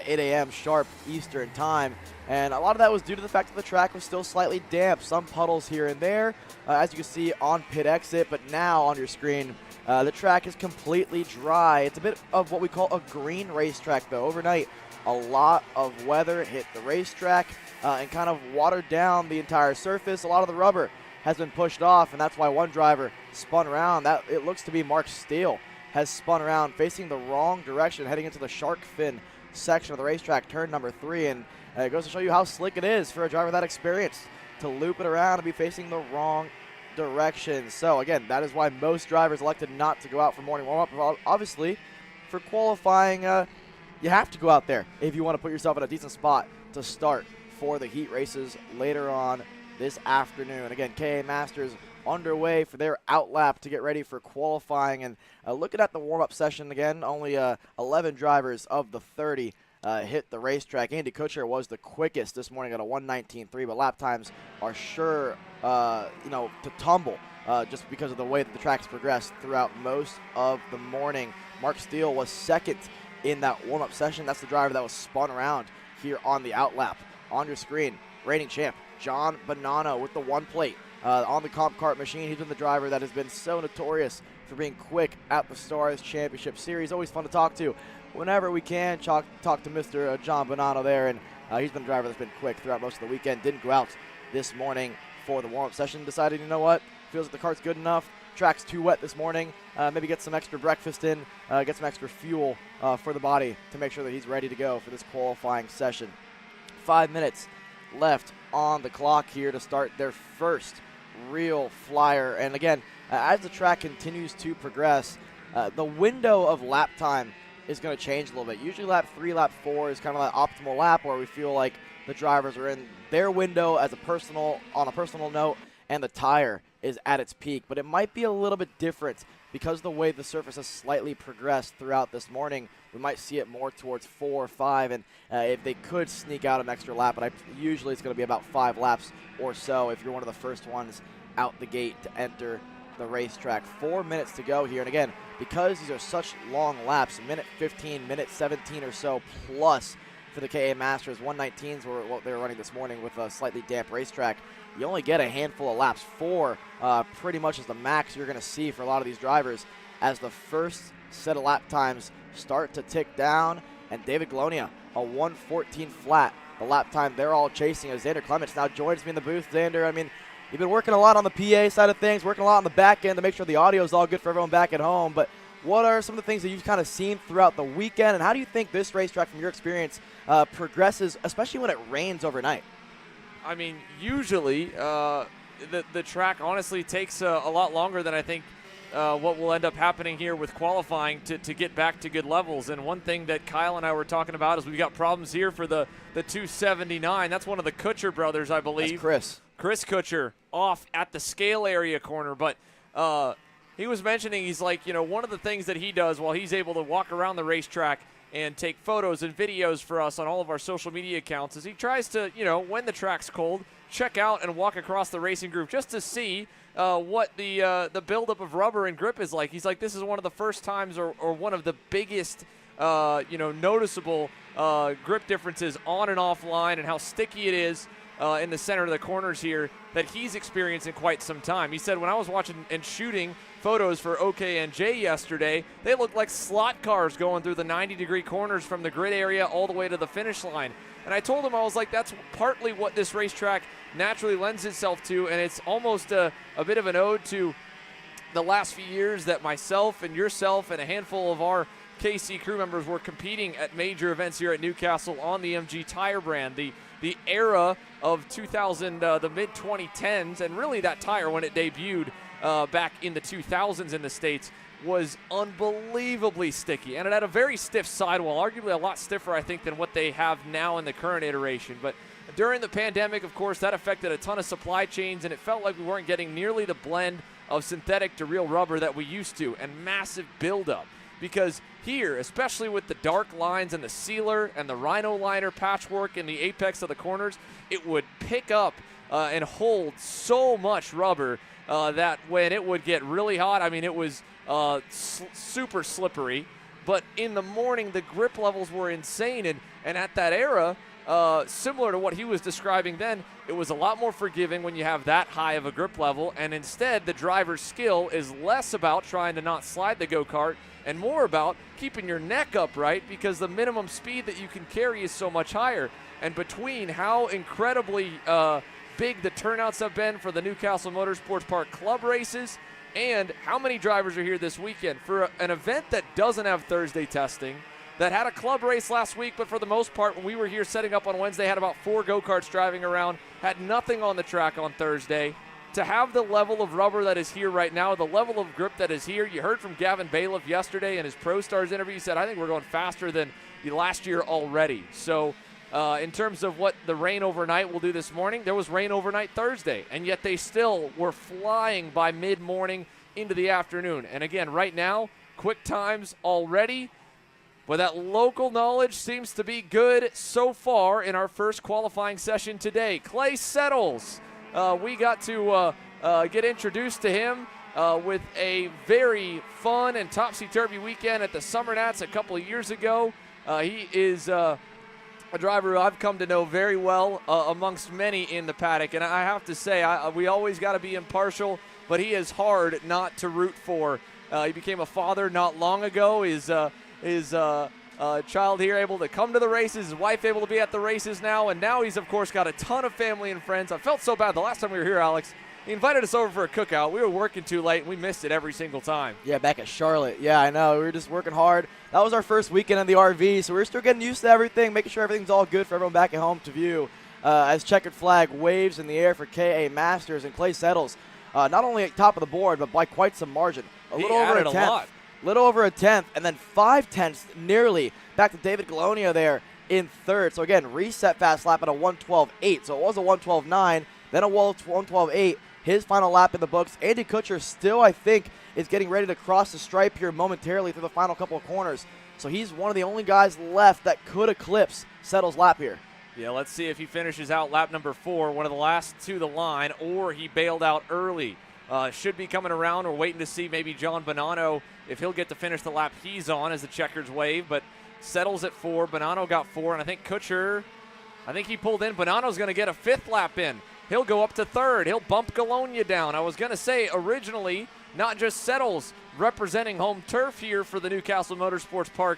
8 a.m. sharp Eastern time. And a lot of that was due to the fact that the track was still slightly damp. Some puddles here and there, as you can see on pit exit. But now on your screen, the track is completely dry. It's a bit of what we call a green racetrack, though. Overnight, a lot of weather hit the racetrack and kind of watered down the entire surface. A lot of the rubber has been pushed off, and that's why one driver spun around. That it looks to be Mark Steele has spun around, facing the wrong direction, heading into the shark fin section of the racetrack, turn number 3, and it goes to show you how slick it is for a driver that experienced to loop it around and be facing the wrong direction. So again, that is why most drivers elected not to go out for morning warm-up. Obviously, for qualifying, you have to go out there if you want to put yourself in a decent spot to start for the heat races later on this afternoon. Again, KA Masters underway for their outlap to get ready for qualifying. And looking at the warm-up session again, only 11 drivers of the 30 hit the racetrack. Andy Kutcher was the quickest this morning at a 1:19.3, but lap times are sure, to tumble just because of the way that the track's progressed throughout most of the morning. Mark Steele was second in that warm-up session. That's the driver that was spun around here on the outlap. On your screen, reigning champ John Bonanno with the 1 plate on the comp kart machine. He's been the driver that has been so notorious for being quick at the Stars Championship Series. Always fun to talk to. Whenever we can, talk to Mr. John Bonanno there, and he's been a driver that's been quick throughout most of the weekend. Didn't go out this morning for the warm-up session. Decided, you know what, feels like the kart's good enough. Track's too wet this morning. Maybe get some extra breakfast in, get some extra fuel for the body to make sure that he's ready to go for this qualifying session. 5 minutes left on the clock here to start their first real flyer. And again, as the track continues to progress, the window of lap time is going to change a little bit. Usually lap 3, lap 4 is kind of that optimal lap where we feel like the drivers are in their window on a personal note, and the tire is at its peak. But it might be a little bit different because the way the surface has slightly progressed throughout this morning. We might see it more towards 4 or 5, and if they could sneak out an extra lap, but usually it's going to be about 5 laps or so if you're one of the first ones out the gate to enter the racetrack. 4 minutes to go here, and again, because these are such long laps, minute 15, minute 17 or so plus for the KA Masters. 1:19s were what they were running this morning with a slightly damp racetrack. You only get a handful of laps. 4 pretty much is the max you're going to see for a lot of these drivers as the first set of lap times start to tick down. And David Glonia, a 1:14 flat, the lap time they're all chasing as Xander Clements now joins me in the booth. Xander, I mean, you've been working a lot on the PA side of things, working a lot on the back end to make sure the audio is all good for everyone back at home. But what are some of the things that you've kind of seen throughout the weekend, and how do you think this racetrack, from your experience, progresses, especially when it rains overnight? I mean, usually the track honestly takes a lot longer than I think what will end up happening here with qualifying to get back to good levels. And one thing that Kyle and I were talking about is we've got problems here for the 279. That's one of the Kutcher brothers, I believe. That's Chris Kutcher off at the scale area corner. But he was mentioning, he's like, one of the things that he does while he's able to walk around the racetrack and take photos and videos for us on all of our social media accounts is he tries to, when the track's cold, check out and walk across the racing group just to see what the buildup of rubber and grip is like. He's like, this is one of the first times or one of the biggest, noticeable grip differences on and off line, and how sticky it is in the center of the corners here that he's experienced in quite some time. He said, when I was watching and shooting photos for OKN-J yesterday, they looked like slot cars going through the 90-degree corners from the grid area all the way to the finish line. And I told him, I was like, that's partly what this racetrack naturally lends itself to, and it's almost a bit of an ode to the last few years that myself and yourself and a handful of our KC crew members were competing at major events here at Newcastle on the MG tire brand. The era of 2000, the mid-2010s, and really that tire when it debuted back in the 2000s in the States was unbelievably sticky. And it had a very stiff sidewall, arguably a lot stiffer, I think, than what they have now in the current iteration. But during the pandemic, of course, that affected a ton of supply chains, and it felt like we weren't getting nearly the blend of synthetic to real rubber that we used to, and massive buildup. Because here, especially with the dark lines and the sealer and the rhino liner patchwork in the apex of the corners, it would pick up and hold so much rubber that when it would get really hot, I mean, it was super slippery. But in the morning, the grip levels were insane. And at that era, similar to what he was describing then, it was a lot more forgiving when you have that high of a grip level. And instead, the driver's skill is less about trying to not slide the go-kart and more about keeping your neck upright, because the minimum speed that you can carry is so much higher. And between how incredibly big the turnouts have been for the Newcastle Motorsports Park Club races and how many drivers are here this weekend for an event that doesn't have Thursday testing, that had a club race last week, but for the most part, when we were here setting up on Wednesday, had about 4 go-karts driving around, had nothing on the track on Thursday. To have the level of rubber that is here right now, the level of grip that is here, you heard from Gavin Bailiff yesterday in his Pro Stars interview. He said, I think we're going faster than the last year already. So in terms of what the rain overnight will do this morning, there was rain overnight Thursday, and yet they still were flying by mid-morning into the afternoon. And again, right now, quick times already, but that local knowledge seems to be good so far in our first qualifying session today. Clay Settles, we got to get introduced to him with a very fun and topsy-turvy weekend at the Summer Nats a couple of years ago. He is a driver who I've come to know very well amongst many in the paddock. And I have to say, we always got to be impartial, but he is hard not to root for. He became a father not long ago. His child here able to come to the races, his wife able to be at the races now, and now he's, of course, got a ton of family and friends. I felt so bad the last time we were here, Alex. He invited us over for a cookout. We were working too late, and we missed it every single time. Yeah, back at Charlotte. Yeah, I know. We were just working hard. That was our first weekend in the RV, so we're still getting used to everything, making sure everything's all good for everyone back at home to view. As checkered flag waves in the air for KA Masters, and Clay Settles, not only at top of the board, but by quite some margin. A little over a tenth. Little over a tenth, and then 5/10 nearly back to David Galonia there in third. So again, reset fast lap at a 1:12.8. So it was a 1:12.9, then a 1:12.8. His final lap in the books. Andy Kutcher still, I think, is getting ready to cross the stripe here momentarily through the final couple of corners. So he's one of the only guys left that could eclipse Settles' lap here. Yeah, let's see if he finishes out lap number 4, one of the last to the line, or he bailed out early. Should be coming around. We're waiting to see maybe John Bonanno, if he'll get to finish the lap he's on as the checkers wave, but Settles at 4. Bonanno got 4, and I think Kutcher, I think he pulled in. Bonanno's going to get a 5th lap in. He'll go up to 3rd. He'll bump Galonia down. I was going to say, originally, not just Settles representing home turf here for the Newcastle Motorsports Park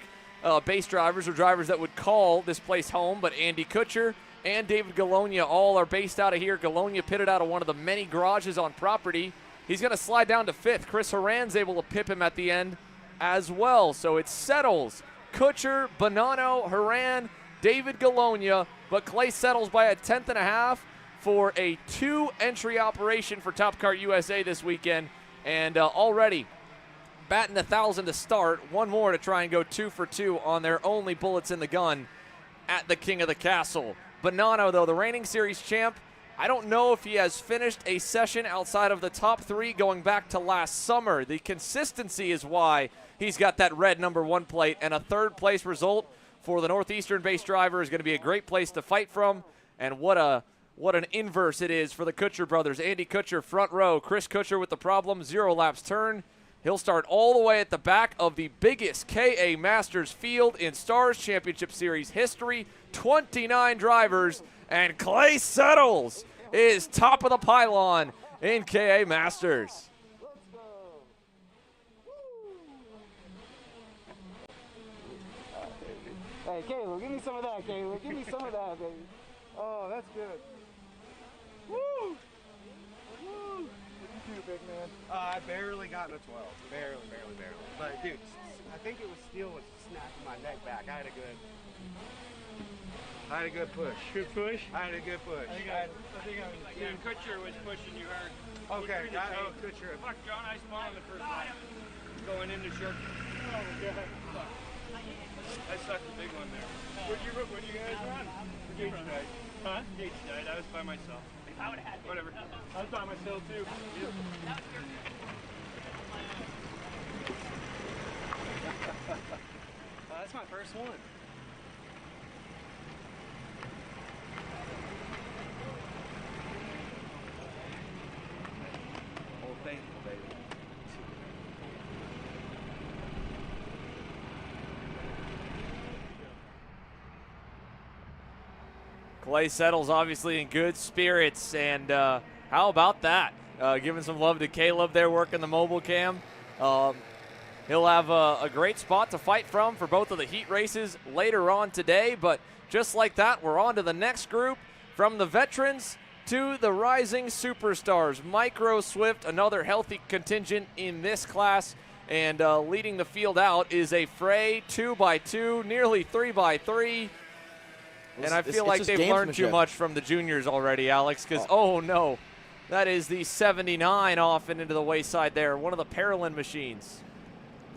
base drivers or drivers that would call this place home, but Andy Kutcher and David Galonia all are based out of here. Galonia pitted out of one of the many garages on property. He's going to slide down to 5th. Chris Horan's able to pip him at the end as well. So it's Settles, Kutcher, Bonanno, Horan, David Galonia, but Clay Settles by a 10.5 for a 2-entry operation for Top Kart USA this weekend. And already batting 1,000 to start. One more to try and go 2 for 2 on their only bullets in the gun at the King of the Castle. Bonanno, though, the reigning series champ, I don't know if he has finished a session outside of the top 3 going back to last summer. The consistency is why he's got that red number 1 plate, and a 3rd place result for the Northeastern-based driver is going to be a great place to fight from. And what an inverse it is for the Kutcher brothers. Andy Kutcher front row, Chris Kutcher with the problem, 0 laps turn. He'll start all the way at the back of the biggest KA Masters field in Stars Championship Series history, 29 drivers, and Clay Settles is top of the pylon in KA Masters. Hey, Caleb, give me some of that, Caleb. Give me some of that, baby. Oh, that's good. Woo! Woo! You too, big man. I barely got in a 12. Barely. But, dude, I think it was steel was snapping my neck back. I had a good push. Good push? I had a good push. I think I was. Yeah, Kutcher was pushing you hard. Okay, Kutcher. Fuck, John, I spawned on the first lap. Going into short. Oh, God. Fuck. I sucked the big one there. What'd you guys run? Gage died. Huh? Gage died. I was by myself. Whatever. I was by myself too. That's my first one. Old Faithful, baby. Clay Settles obviously in good spirits, and how about that? Giving some love to Caleb there working the mobile cam. He'll have a great spot to fight from for both of the heat races later on today, but just like that, we're on to the next group. From the veterans to the rising superstars. Micro Swift, another healthy contingent in this class, and leading the field out is a fray 2x2, nearly 3x3. And I feel like they've learned too much from the juniors already, Alex, because, oh no, that is the 79 off and into the wayside there, one of the Paralyn machines.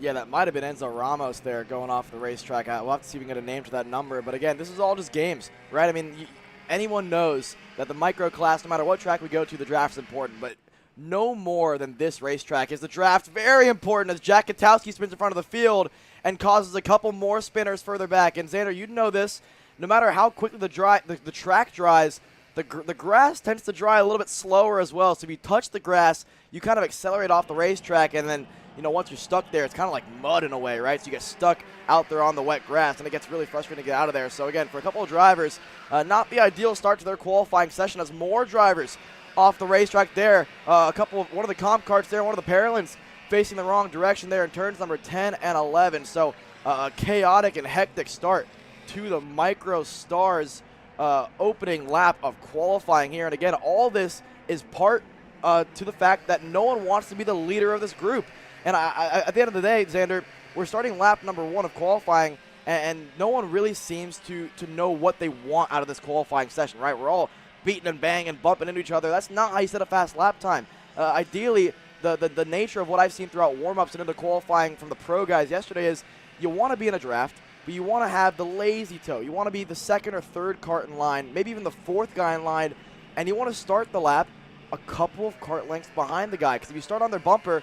Yeah, that might have been Enzo Ramos there going off the racetrack. We'll have to see if we can get a name to that number. But again, this is all just games, right? I mean, anyone knows that the micro class, no matter what track we go to, the draft's important. But no more than this racetrack is the draft very important as Jack Katowski spins in front of the field and causes a couple more spinners further back. And Xander, you know this. No matter how quickly the track dries, the grass tends to dry a little bit slower as well. So if you touch the grass, you kind of accelerate off the racetrack, and then, you know, once you're stuck there, it's kind of like mud in a way, right? So you get stuck out there on the wet grass, and it gets really frustrating to get out of there. So again, for a couple of drivers, not the ideal start to their qualifying session as more drivers off the racetrack there. One of the comp carts there, one of the Paralyns facing the wrong direction there in turns number 10 and 11. So a chaotic and hectic start to the Micro Stars opening lap of qualifying here. And again, all this is part to the fact that no one wants to be the leader of this group. And at the end of the day, Xander, we're starting lap number 1 of qualifying, and no one really seems to know what they want out of this qualifying session, right? We're all beating and banging and bumping into each other. That's not how you set a fast lap time. Ideally, the nature of what I've seen throughout warm-ups and into qualifying from the pro guys yesterday is you want to be in a draft, but you want to have the lazy toe. You want to be the second or third kart in line, maybe even the fourth guy in line, and you want to start the lap a couple of kart lengths behind the guy, because if you start on their bumper,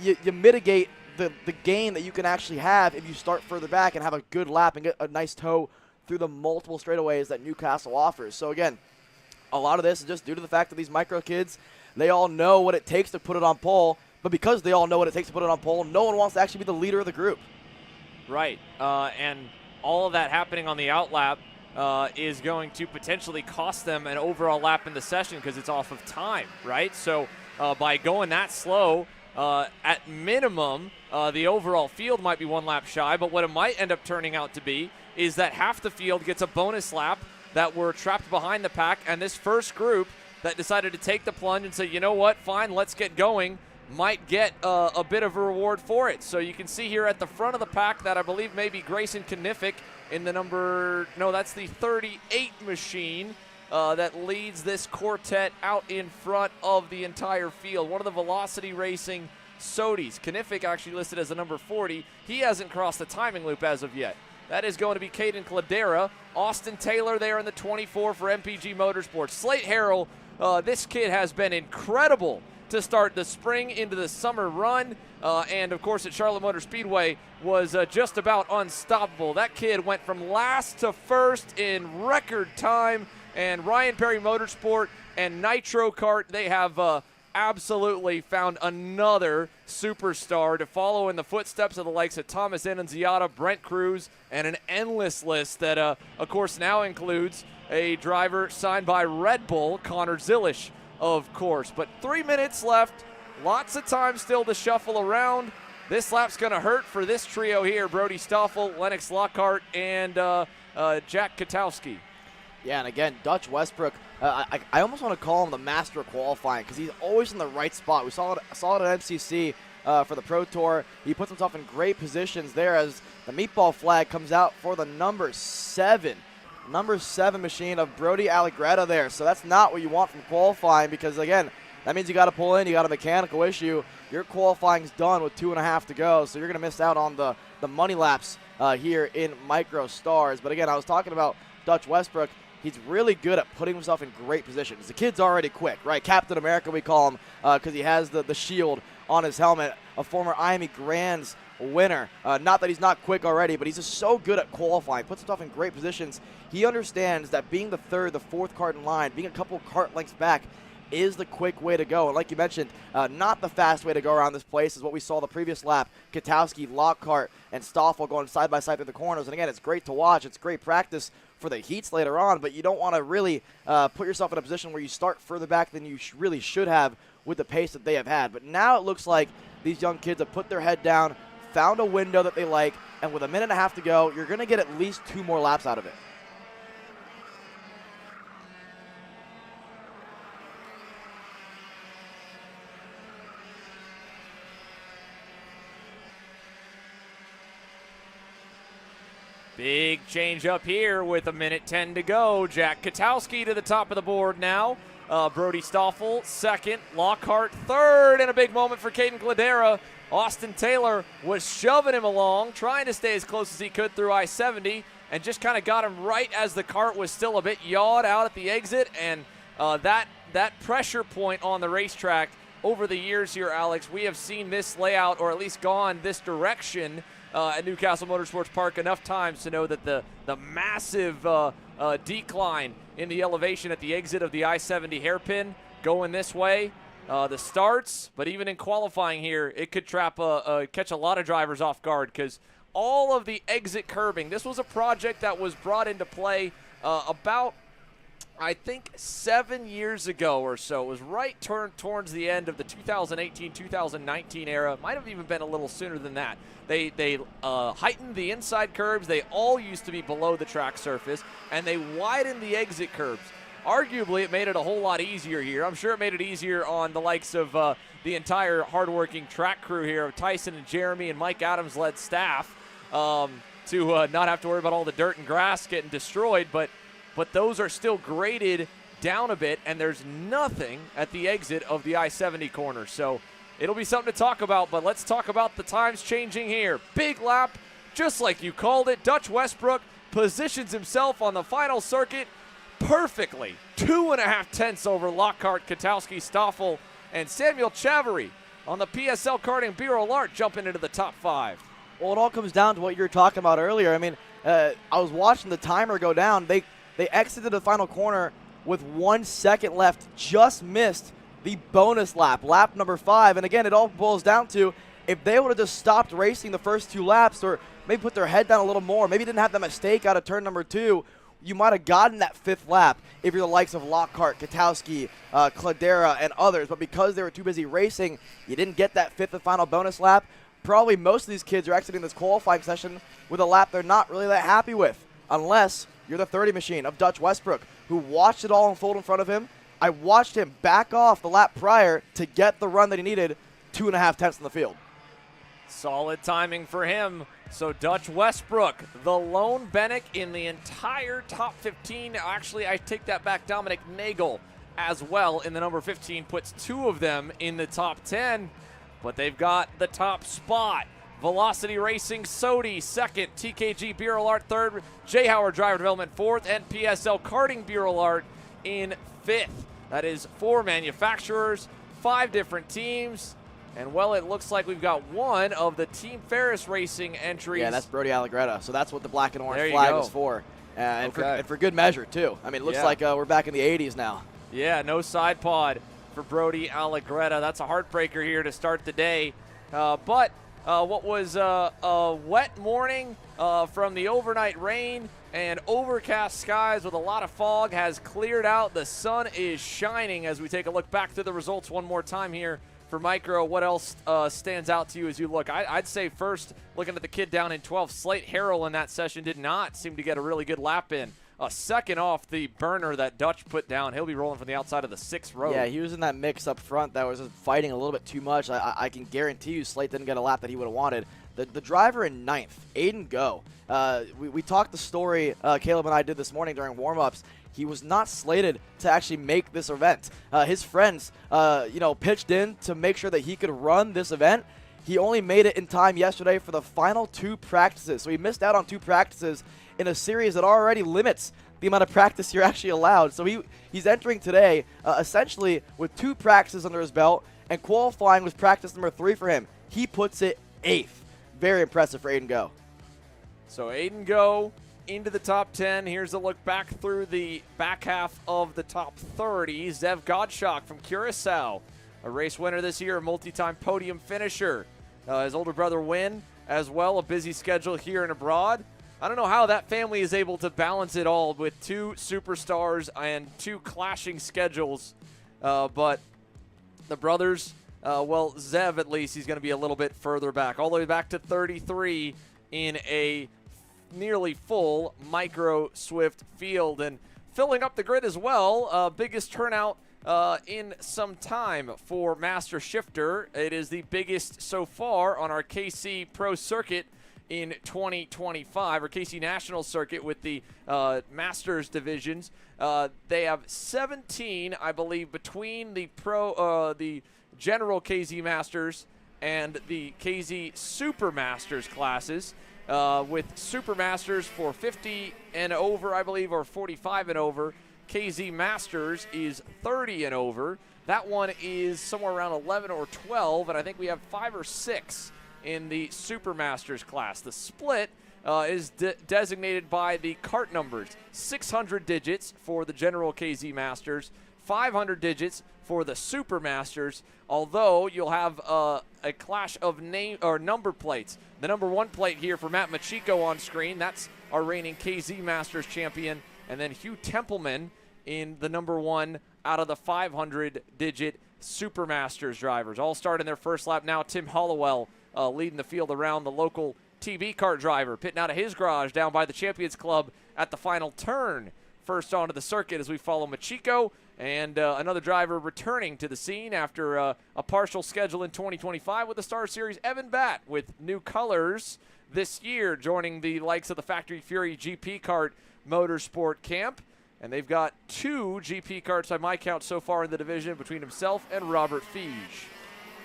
you mitigate the gain that you can actually have if you start further back and have a good lap and get a nice toe through the multiple straightaways that Newcastle offers. So again, a lot of this is just due to the fact that these micro kids, they all know what it takes to put it on pole, but because they all know what it takes to put it on pole, no one wants to actually be the leader of the group. Right, and all of that happening on the outlap is going to potentially cost them an overall lap in the session because it's off of time, right? So by going that slow, at minimum, the overall field might be 1 lap shy, but what it might end up turning out to be is that half the field gets a bonus lap that were trapped behind the pack, and this first group that decided to take the plunge and say, you know what, fine, let's get going, might get a bit of a reward for it. So you can see here at the front of the pack that I believe may be Grayson Knifick in the that's the 38 machine that leads this quartet out in front of the entire field. One of the Velocity Racing Sodis. Knifick actually listed as a number 40. He hasn't crossed the timing loop as of yet. That is going to be Caden Cladera. Austin Taylor there in the 24 for MPG Motorsports. Slate Harrell, this kid has been incredible to start the spring into the summer run, and of course at Charlotte Motor Speedway was just about unstoppable. That kid went from last to first in record time, and Ryan Perry Motorsport and Nitro Kart, they have absolutely found another superstar to follow in the footsteps of the likes of Thomas Annunziata, Brent Cruz, and an endless list that of course now includes a driver signed by Red Bull, Connor Zilisch, of course. But 3 minutes left, lots of time still to shuffle around. This lap's going to hurt for this trio here, Brody Stoffel, Lennox Lockhart, and Jack Katowski. Yeah, and again, Dutch Westbrook, I almost want to call him the master of qualifying because he's always in the right spot. We saw it at MCC for the Pro Tour. He puts himself in great positions there as the meatball flag comes out for the number 7 machine of Brody Allegretta there. So that's not what you want from qualifying because, again, that means you got to pull in. You got a mechanical issue. Your qualifying's done with 2.5 to go, so you're going to miss out on the money laps here in Micro Stars. But, again, I was talking about Dutch Westbrook. he's really good at putting himself in great positions. The kid's already quick, right? Captain America, we call him, because he has the shield on his helmet, a former IME Grands winner. Not that he's not quick already, but he's just so good at qualifying, puts himself in great positions. He understands that being the third, the fourth kart in line, being a couple kart lengths back is the quick way to go. And like you mentioned, not the fast way to go around this place is what we saw the previous lap. Katowski, Lockhart, and Stoffel going side by side through the corners. And again, it's great to watch. It's great practice for the heats later on, but you don't want to really put yourself in a position where you start further back than you really should have with the pace that they have had. But now it looks like these young kids have put their head down, found a window that they like, and with a minute and a half to go, you're going to get at least 2 more laps out of it. Big change up here with a minute 10 to go. Jack Katowski to the top of the board now. Brody Stoffel second. Lockhart third, and a big moment for Caden Gladera. Austin Taylor was shoving him along, trying to stay as close as he could through I-70, and just kind of got him right as the kart was still a bit yawed out at the exit. And that pressure point on the racetrack over the years here, Alex, we have seen this layout, or at least gone this direction, at Newcastle Motorsports Park enough times to know that the massive decline in the elevation at the exit of the I-70 hairpin going this way, the starts, but even in qualifying here, it could catch a lot of drivers off guard, because all of the exit curbing, this was a project that was brought into play about, I think, 7 years ago or so. It was right towards the end of the 2018-2019 era. It might have even been a little sooner than that. They heightened the inside curbs. They all used to be below the track surface, and they widened the exit curbs. Arguably, it made it a whole lot easier here. I'm sure it made it easier on the likes of the entire hardworking track crew here of Tyson and Jeremy and Mike Adams-led staff to not have to worry about all the dirt and grass getting destroyed, but those are still graded down a bit, and there's nothing at the exit of the I-70 corner. So it'll be something to talk about, but let's talk about the times changing here. Big lap, just like you called it. Dutch Westbrook positions himself on the final circuit perfectly. 2.5 tenths over Lockhart, Katowski, Stoffel, and Samuel Chavery on the PSL Karting Bureau Alert jumping into the top 5. Well, it all comes down to what you were talking about earlier. I mean, I was watching the timer go down. They exited the final corner with 1 second left, just missed the bonus lap, lap number 5. And again, it all boils down to if they would have just stopped racing the first 2 laps, or maybe put their head down a little more, maybe didn't have that mistake out of turn number 2, you might have gotten that 5th lap if you're the likes of Lockhart, Katowski, Cladera, and others. But because they were too busy racing, you didn't get that 5th and final bonus lap. Probably most of these kids are exiting this qualifying session with a lap they're not really that happy with, unless you're the 30 machine of Dutch Westbrook, who watched it all unfold in front of him. I watched him back off the lap prior to get the run that he needed, 2.5 tenths in the field. Solid timing for him. So Dutch Westbrook, the lone Bennick in the entire top 15. Actually, I take that back. Dominic Nagel as well in the number 15 puts 2 of them in the top 10. But they've got the top spot. Velocity Racing Sodi second, TKG Bureau Alert third, J. Howard Driver Development fourth, and PSL Karting Bureau Alert in 5th. That is 4 manufacturers, 5 different teams. And, well, it looks like we've got one of the Team Ferris Racing entries. Yeah, that's Brody Allegretta. So that's what the black and orange flag was for. And for good measure, too. I mean, it looks like we're back in the 80s now. Yeah, no side pod for Brody Allegretta. That's a heartbreaker here to start the day. But what was a wet morning from the overnight rain and overcast skies with a lot of fog has cleared out. The sun is shining as we take a look back to the results one more time here for Micro. What else stands out to you as you look? I'd say first, looking at the kid down in 12, Slate Harrell in that session did not seem to get a really good lap in. Second off the burner that Dutch put down. He'll be rolling from the outside of the 6th row. Yeah, he was in that mix up front that was fighting a little bit too much. I can guarantee you Slate didn't get a lap that he would have wanted. The driver in 9th, Aiden Go. We talked the story Caleb and I did this morning during warm-ups. He was not slated to actually make this event. His friends, pitched in to make sure that he could run this event. He only made it in time yesterday for the final 2 practices. So he missed out on 2 practices in a series that already limits the amount of practice you're actually allowed. So he's entering today essentially with 2 practices under his belt, and qualifying was practice number 3 for him. He puts it 8th. Very impressive for Aiden Go. So Aiden Go into the top 10. Here's a look back through the back half of the top 30. Zev Gottschalk from Curacao, a race winner this year, a multi-time podium finisher. His older brother Win as well, a busy schedule here and abroad. I don't know how that family is able to balance it all with 2 superstars and 2 clashing schedules, but the brothers, well, Zev at least, he's going to be a little bit further back, all the way back to 33 in a nearly full micro Swift field, and filling up the grid as well. Biggest turnout in some time for Master Shifter. It is the biggest so far on our KC Pro Circuit in 2025, or KC National Circuit with the Masters divisions. They have 17, I believe, between the the General KZ Masters and the KZ Super Masters classes, with Super Masters for 50 and over, I believe, or 45 and over. KZ Masters is 30 and over. That one is somewhere around 11 or 12, and I think we have 5 or 6 in the Super Masters class. The split is designated by the Kart numbers. 600 digits for the General KZ Masters, 500 digits for the Super Masters, although you'll have a clash of name or number plates. The number 1 plate here for Matt Machiko on screen. That's our reigning KZ Masters champion. And then Hugh Templeman in the number 1 out of the 500-digit Super Masters drivers. All start in their first lap now. Tim Hollowell leading the field around the local TB Kart driver, pitting out of his garage down by the Champions Club at the final turn. First onto the circuit as we follow Machiko, and another driver returning to the scene after a partial schedule in 2025 with the Star Series. Evan Batt with new colors this year, joining the likes of the Factory Fury GP Kart Motorsport camp. And they've got 2 GP karts by my count so far in the division between himself and Robert Fiege.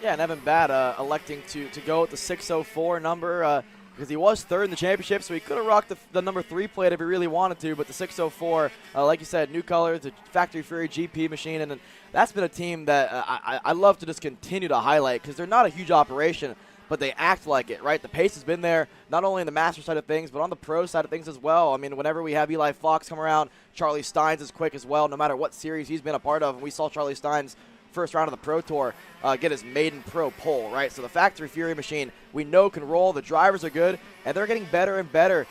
Yeah, and Evan Batt electing to go with the 604 number because he was 3rd in the championship, so he could have rocked the number 3 plate if he really wanted to, but the 604, like you said, new colors, the Factory Fury GP machine, and that's been a team that I love to just continue to highlight because they're not a huge operation, but they act like it, right? The pace has been there, not only in the master side of things, but on the pro side of things as well. I mean, whenever we have Eli Fox come around, Charlie Steins is quick as well, no matter what series he's been a part of. And we saw Charlie Steins first round of the Pro Tour get his maiden pro pole, right? So the Factory Fury machine we know can roll. The drivers are good, and they're getting better and better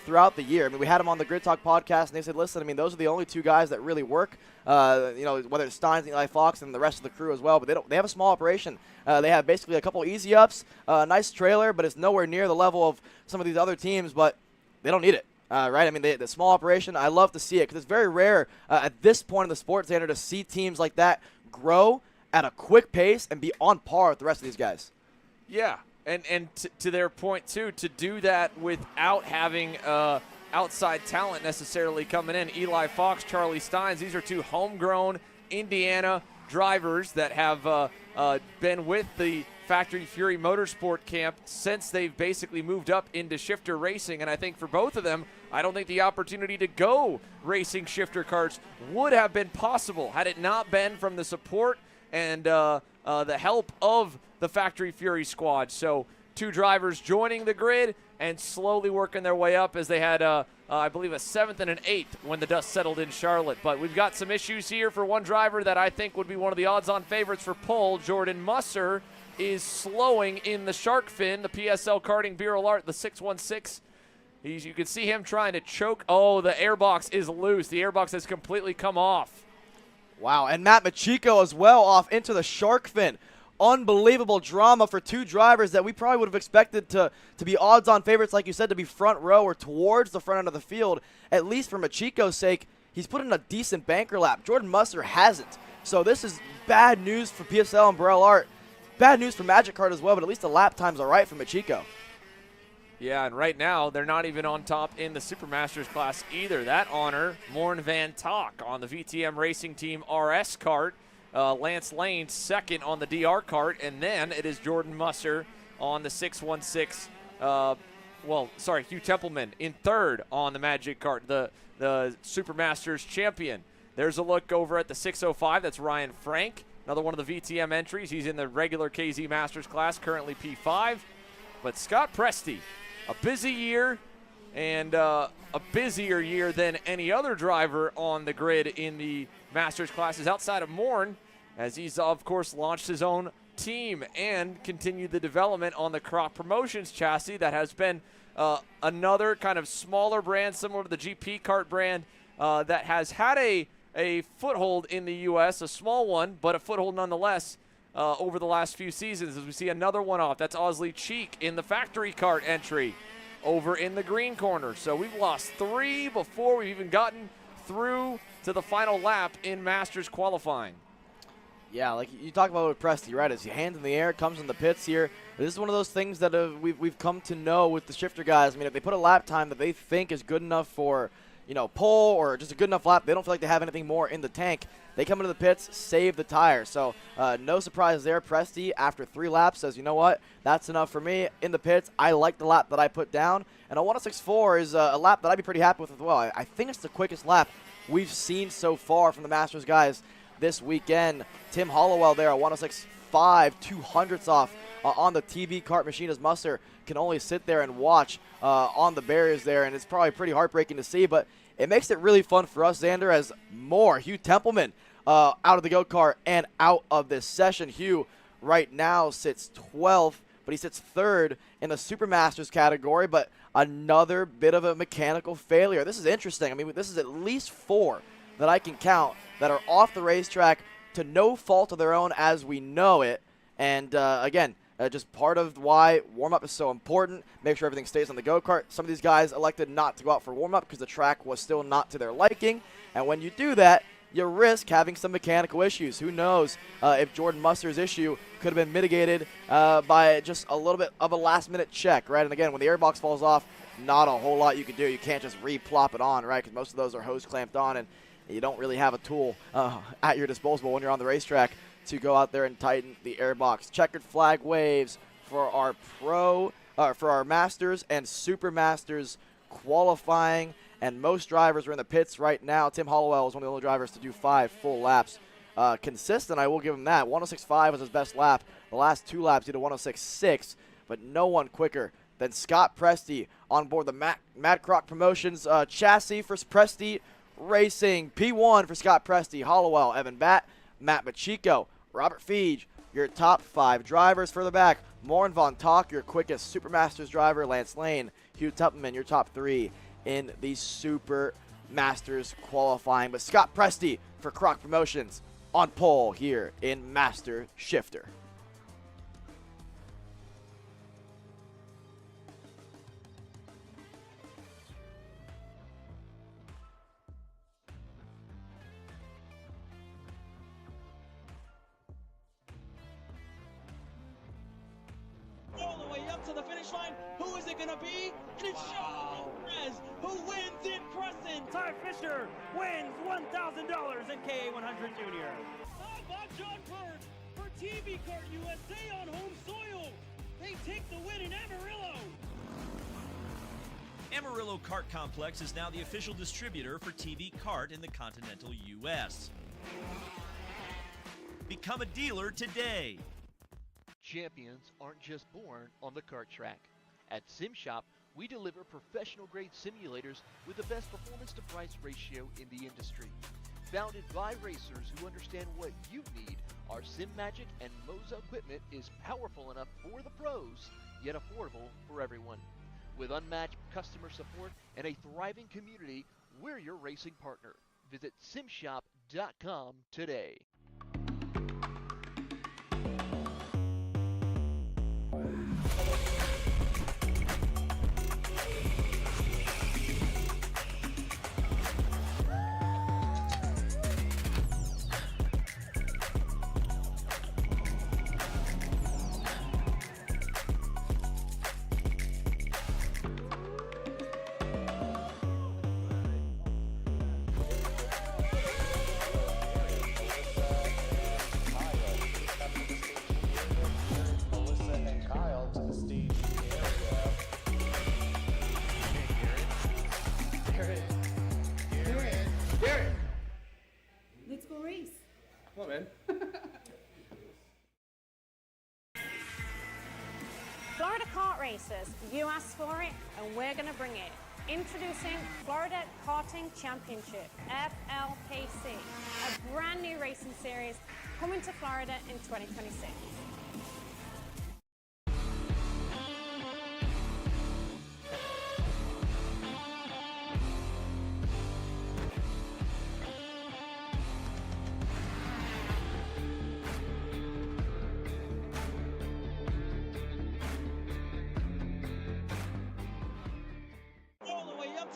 throughout the year. I mean, we had them on the Grid Talk podcast, and they said, listen, I mean, those are the only 2 guys that really work, whether it's Steins and Eli Fox and the rest of the crew as well, but they have a small operation. They have basically a couple easy ups, a nice trailer, but it's nowhere near the level of some of these other teams, but they don't need it. Right? I mean, the small operation, I love to see it because it's very rare at this point in the sports standard to see teams like that grow at a quick pace and be on par with the rest of these guys. Yeah, and to their point, too, to do that without having outside talent necessarily coming in. Eli Fox, Charlie Steins, these are 2 homegrown Indiana drivers that have been with the Factory Fury Motorsport camp since they've basically moved up into shifter racing, and I think for both of them, I don't think the opportunity to go racing shifter karts would have been possible had it not been from the support and the help of the Factory Fury squad. So 2 drivers joining the grid and slowly working their way up as they had, I believe, a 7th and an 8th when the dust settled in Charlotte. But we've got some issues here for one driver that I think would be one of the odds-on favorites for pole. Jordan Musser is slowing in the shark fin, the PSL Karting Bureau Art, the 616. You can see him trying to choke. Oh, the airbox is loose. The airbox has completely come off. Wow, and Matt Machiko as well off into the shark fin. Unbelievable drama for 2 drivers that we probably would have expected to be odds-on favorites, like you said, to be front row or towards the front end of the field. At least for Machiko's sake, he's put in a decent banker lap. Jordan Musser hasn't. So this is bad news for PSL and Burrell Art. Bad news for Magic Kart as well, but at least the lap time's all right for Machiko. Yeah, and right now, they're not even on top in the Super Masters class either. That honor, Morn Van Talk on the VTM Racing Team RS kart. Lance Lane second on the DR kart, and then it is Jordan Musser on the 616 Hugh Templeman in third on the Magic Kart, the Super Masters champion. There's a look over at the 605. That's Ryan Frank, another one of the VTM entries. He's in the regular KZ Masters class, currently P5. But Scott Presti, a busy year, and a busier year than any other driver on the grid in the Masters classes outside of Morn, as he's, of course, launched his own team and continued the development on the Croc Promotions chassis that has been another kind of smaller brand, similar to the GP Kart brand, that has had a foothold in the U.S., a small one, but a foothold nonetheless over the last few seasons. As we see another one off, that's Osley Cheek in the factory kart entry over in the green corner. So we've lost 3 before we've even gotten through to the final lap in Masters qualifying. Yeah, like you talk about with Presti, right? As he hands in the air, comes in the pits here. This is one of those things that we've come to know with the shifter guys. I mean, if they put a lap time that they think is good enough for, pole or just a good enough lap, they don't feel like they have anything more in the tank. They come into the pits, save the tire. So no surprise there. Presti, after 3 laps, says, you know what? That's enough for me in the pits. I like the lap that I put down. And a 106.4 is a lap that I'd be pretty happy with as well. I think it's the quickest lap we've seen so far from the Masters guys this weekend. Tim Hollowell there, a 106.5, 200ths off on the TV kart machine, as Muster can only sit there and watch on the barriers there, and it's probably pretty heartbreaking to see, but it makes it really fun for us, Xander, as more Hugh Templeman out of the go-kart and out of this session. Hugh right now sits 12th, but he sits 3rd in the Super Masters category, but another bit of a mechanical failure. This is interesting. I mean, this is at least 4 that I can count that are off the racetrack to no fault of their own as we know it. And again, just part of why warm-up is so important. Make sure everything stays on the go-kart. Some of these guys elected not to go out for warm-up because the track was still not to their liking. And when you do that, you risk having some mechanical issues. Who knows if Jordan Muster's issue could have been mitigated by just a little bit of a last-minute check, right? And again, when the airbox falls off, not a whole lot you can do. You can't just re-plop it on, right? Because most of those are hose clamped on, and you don't really have a tool at your disposal when you're on the racetrack to go out there and tighten the airbox. Checkered flag waves for our Masters and Super Masters qualifying, and most drivers are in the pits right now. Tim Hollowell is one of the only drivers to do 5 full laps. Consistent, I will give him that. 106.5 was his best lap. The last 2 laps he did a 106.6, but no one quicker than Scott Presti on board the Mad Croc Promotions chassis for Presti Racing. P1 for Scott Presti, Hollowell, Evan Batt, Matt Machico, Robert Feege, your top 5 drivers. Further back, Morn Von Talk, your quickest Super Masters driver, Lance Lane, Hugh Templeman, your top 3 in the Super Masters qualifying. But Scott Presti for Croc Promotions on pole here in Master Shifter. All the way up to the finish line. Who is it going to be? And it's Sean Perez who wins in Crescent. Ty Fisher wins $1,000 in KA100 Junior. How about John Bird for TV Kart USA on home soil? They take the win in Amarillo. Amarillo Kart Complex is now the official distributor for TV Kart in the continental U.S. Become a dealer today. Champions aren't just born on the kart track. At SimShop, we deliver professional-grade simulators with the best performance-to-price ratio in the industry. Founded by racers who understand what you need, our SimMagic and Moza equipment is powerful enough for the pros, yet affordable for everyone. With unmatched customer support and a thriving community, we're your racing partner. Visit simshop.com today. Come on, man. Florida Kart Racers, you asked for it, and we're going to bring it. Introducing Florida Karting Championship, FLKC, a brand new racing series coming to Florida in 2026. All the way up.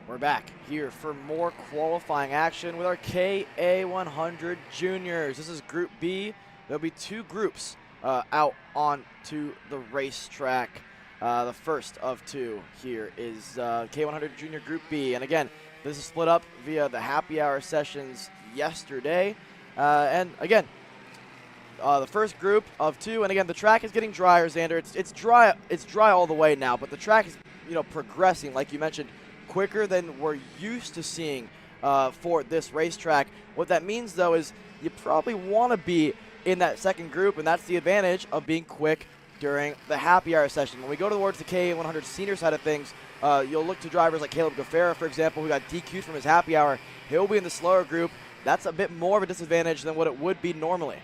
We're back here for more qualifying action with our KA100 juniors. This is Group B. There'll be two groups out onto the racetrack. The first of two here is K100 Junior Group B. And again, this is split up via the happy hour sessions yesterday. And again, the first group of two, and again, the track is getting drier, Xander. It's dry all the way now, but the track is, progressing, like you mentioned, quicker than we're used to seeing for this racetrack. What that means, though, is you probably want to be in that second group, and that's the advantage of being quick during the happy hour session. When we go towards the KA100 senior side of things, you'll look to drivers like Caleb Gaffera, for example, who got DQ'd from his happy hour. He'll be in the slower group. That's a bit more of a disadvantage than what it would be normally.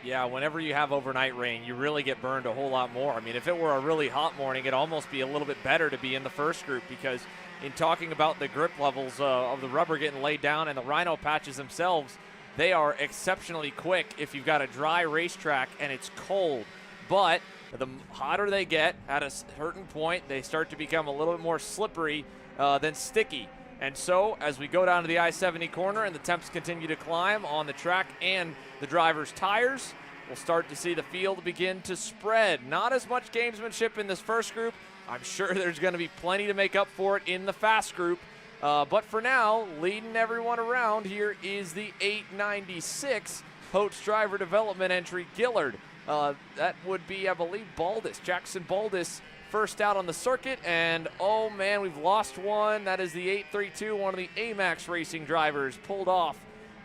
Yeah, whenever you have overnight rain, you really get burned a whole lot more. I mean, if it were a really hot morning, it'd almost be a little bit better to be in the first group, because in talking about the grip levels of the rubber getting laid down and the rhino patches themselves, they are exceptionally quick if you've got a dry racetrack and it's cold. But the hotter they get, at a certain point, they start to become a little bit more slippery than sticky. And so, as we go down to the I-70 corner and the temps continue to climb on the track and the driver's tires, we'll start to see the field begin to spread. Not as much gamesmanship in this first group. I'm sure there's going to be plenty to make up for it in the fast group. But for now, leading everyone around here is the 896 Hotes Driver Development entry, Gillard. That would be, I believe, Baldus, Jackson Baldus, first out on the circuit, and oh man, we've lost one. That is the 832, one of the AMAX Racing drivers, pulled off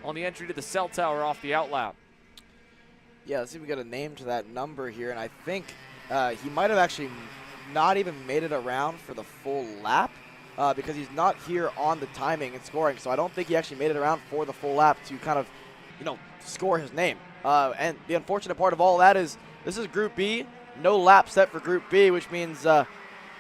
on the entry to the cell tower off the outlap. Yeah, let's see if we got a name to that number here, and I think he might have actually not even made it around for the full lap because he's not here on the timing and scoring, so I don't think he actually made it around for the full lap to kind of, score his name. And the unfortunate part of all that is this is Group B. No lap set for Group B, which means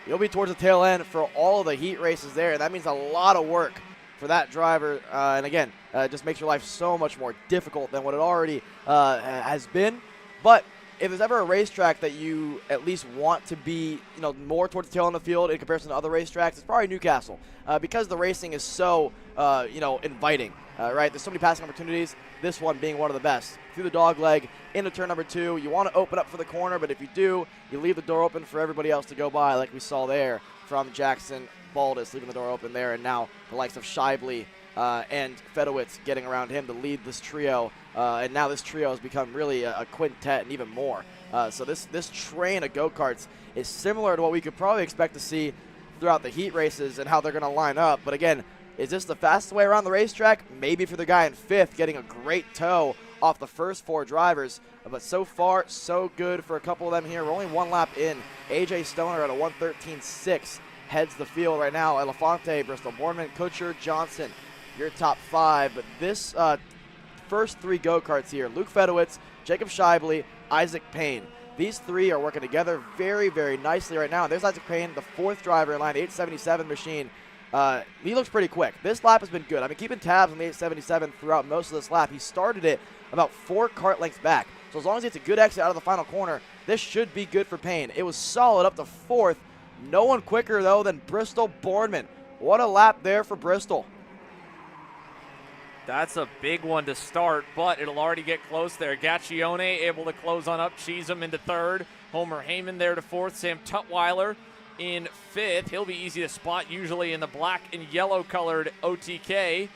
you'll be towards the tail end for all of the heat races there. That means a lot of work for that driver. And again, it just makes your life so much more difficult than what it already has been. But if there's ever a racetrack that you at least want to be, more towards the tail end of the field in comparison to other racetracks, it's probably Newcastle because the racing is so, inviting. Right, there's so many passing opportunities, this one being one of the best. Through the dog leg, into turn number 2, you want to open up for the corner, but if you do, you leave the door open for everybody else to go by, like we saw there from Jackson Baldus, leaving the door open there, and now the likes of Scheibele and Fedowitz getting around him to lead this trio, and now this trio has become really a quintet and even more. So this train of go-karts is similar to what we could probably expect to see throughout the heat races and how they're going to line up, but again, is this the fastest way around the racetrack? Maybe for the guy in 5th, getting a great tow off the first 4 drivers. But so far, so good for a couple of them here. We're only 1 lap in. AJ Stoner at a 1:13.6 heads the field right now. Elefante, Bristol, Borman, Kutcher, Johnson, your top 5. But this first 3 go-karts here, Luke Fedowitz, Jacob Scheibele, Isaac Payne. These 3 are working together very, very nicely right now. And there's Isaac Payne, the 4th driver in line, 877 machine. He looks pretty quick. This lap has been good. I've been keeping tabs on the 877 throughout most of this lap. He started it about 4 kart lengths back. So as long as he gets a good exit out of the final corner, this should be good for Payne. It was solid up to 4th. No one quicker, though, than Bristol Boardman. What a lap there for Bristol. That's a big one to start, but it'll already get close there. Gaccione able to close on up, Cheesem into third. Homer Heyman there to fourth. Sam Tutwiler in fifth. He'll be easy to spot, usually in the black and yellow colored OTK.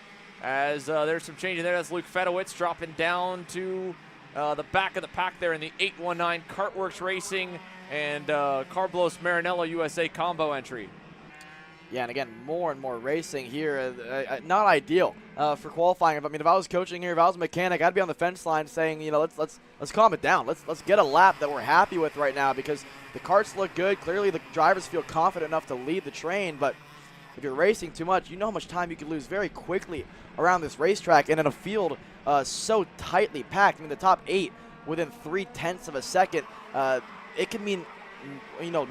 As there's some change in there. That's Luke Fedowitz dropping down to the back of the pack there in the 819 Kartworks Racing and Carblos Marinello USA combo entry. Yeah, and again, more and more racing here. Not ideal for qualifying. If I was coaching here, if I was a mechanic, I'd be on the fence line saying, let's calm it down. Let's get a lap that we're happy with right now because the karts look good. Clearly, the drivers feel confident enough to lead the train, but if you're racing too much, you know how much time you could lose very quickly around this racetrack and in a field so tightly packed. The top 8 within 0.3 of a second. It can mean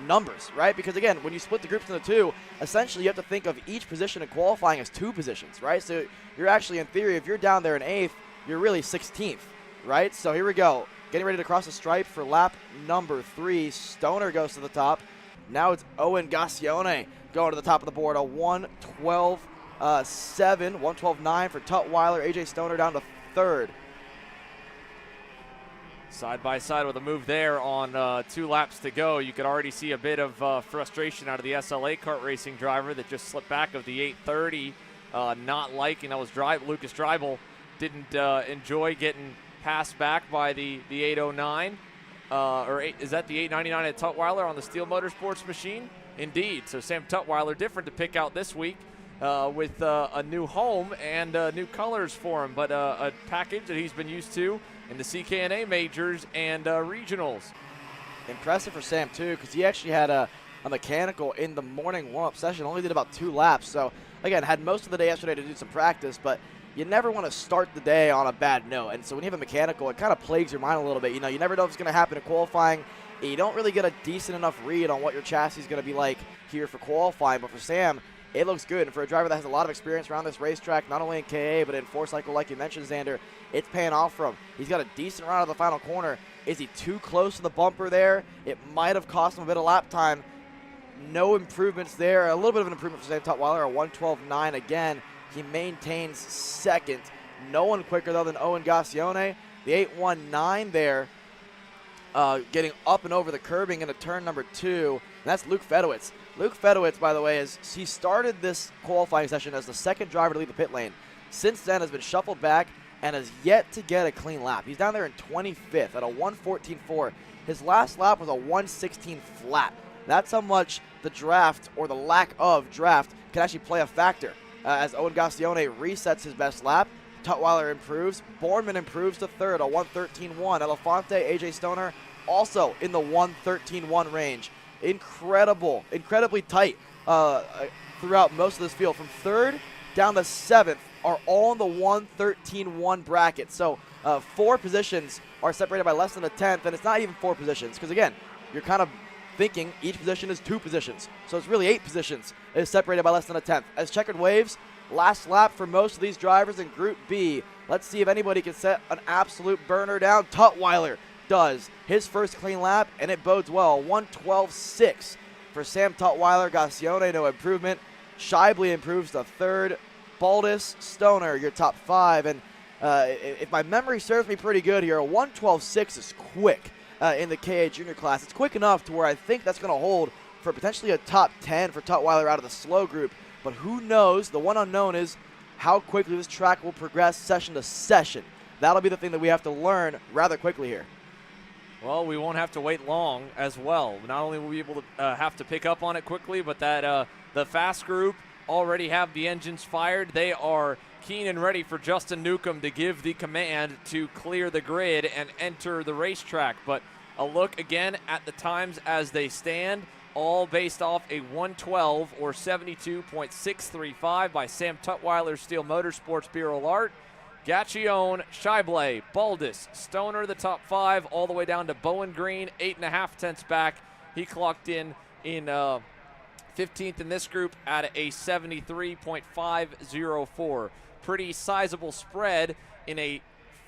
numbers, right? Because again, when you split the groups into two, essentially you have to think of each position in qualifying as 2 positions, right? So you're actually, in theory, if you're down there in 8th, you're really 16th, right? So here we go. Getting ready to cross the stripe for lap number 3. Stoner goes to the top. Now it's Owen Gaccione going to the top of the board. A 1:12.7, 1:12.9 for Tutwiler. AJ Stoner down to third. Side by side with a move there on 2 laps to go. You could already see a bit of frustration out of the SLA kart racing driver that just slipped back of the 830. Not liking, that was Lucas Dreibel. Didn't enjoy getting passed back by the 809. Is that the 899 at Tutwiler on the Steel Motorsports machine? Indeed. So Sam Tutwiler, different to pick out this week with a new home and new colors for him, but a package that he's been used to in the CKNA majors and regionals. Impressive for Sam, too, because he actually had a mechanical in the morning warm-up session, only did about 2 laps. So, again, had most of the day yesterday to do some practice, but you never want to start the day on a bad note. And so when you have a mechanical, it kind of plagues your mind a little bit. You never know if it's going to happen in qualifying. You don't really get a decent enough read on what your chassis is going to be like here for qualifying. But for Sam, it looks good. And for a driver that has a lot of experience around this racetrack, not only in KA, but in 4-cycle like you mentioned, Xander, it's paying off for him. He's got a decent run out of the final corner. Is he too close to the bumper there? It might have cost him a bit of lap time. No improvements there. A little bit of an improvement for Sam Tutwiler, a 1:12.9 again. He maintains second. No one quicker, though, than Owen Gaccione. The 819 there, getting up and over the curbing into turn number 2. And that's Luke Fedowitz. Luke Fedowitz, by the way, he started this qualifying session as the second driver to leave the pit lane. Since then has been shuffled back and has yet to get a clean lap. He's down there in 25th at a 1:14.4. His last lap was a 1:16 flat. That's how much the draft, or the lack of draft, can actually play a factor. As Owen Gaccione resets his best lap, Tutwiler improves, Bornman improves to third, a 1:13.1. Elefante, AJ Stoner, also in the 1:13.1 range. Incredibly tight throughout most of this field. From third down to 7th are all in the 1:13.1 bracket. So 4 positions are separated by less than a tenth, and it's not even 4 positions because, again, you're kind of thinking each position is 2 positions. So it's really 8 positions is separated by less than a tenth. As checkered waves, last lap for most of these drivers in Group B. Let's see if anybody can set an absolute burner down. Tutwiler does his first clean lap, and it bodes well. 1:12.6 for Sam Tutwiler. Gaccione, no improvement. Scheibele improves to third. Baldus, Stoner, your top 5. And if my memory serves me pretty good here, a 1:12.6 is quick in the KA junior class. It's quick enough to where I think that's going to hold for potentially a top 10 for Tutwiler out of the slow group. But who knows? The one unknown is how quickly this track will progress session to session. That'll be the thing that we have to learn rather quickly here. Well, we won't have to wait long as well. Not only will we be able to have to pick up on it quickly, but that the fast group already have the engines fired. They are keen and ready for Justin Newcomb to give the command to clear the grid and enter the racetrack. But a look again at the times as they stand, all based off a 1:12 or 72.635 by Sam Tutwiler, Steel Motorsports Bureau Art. Gaccione, Scheibele, Baldus, Stoner, the top 5, all the way down to Bowen Green, 8.5 tenths back. He clocked in 15th in this group at a 73.504. Pretty sizable spread in a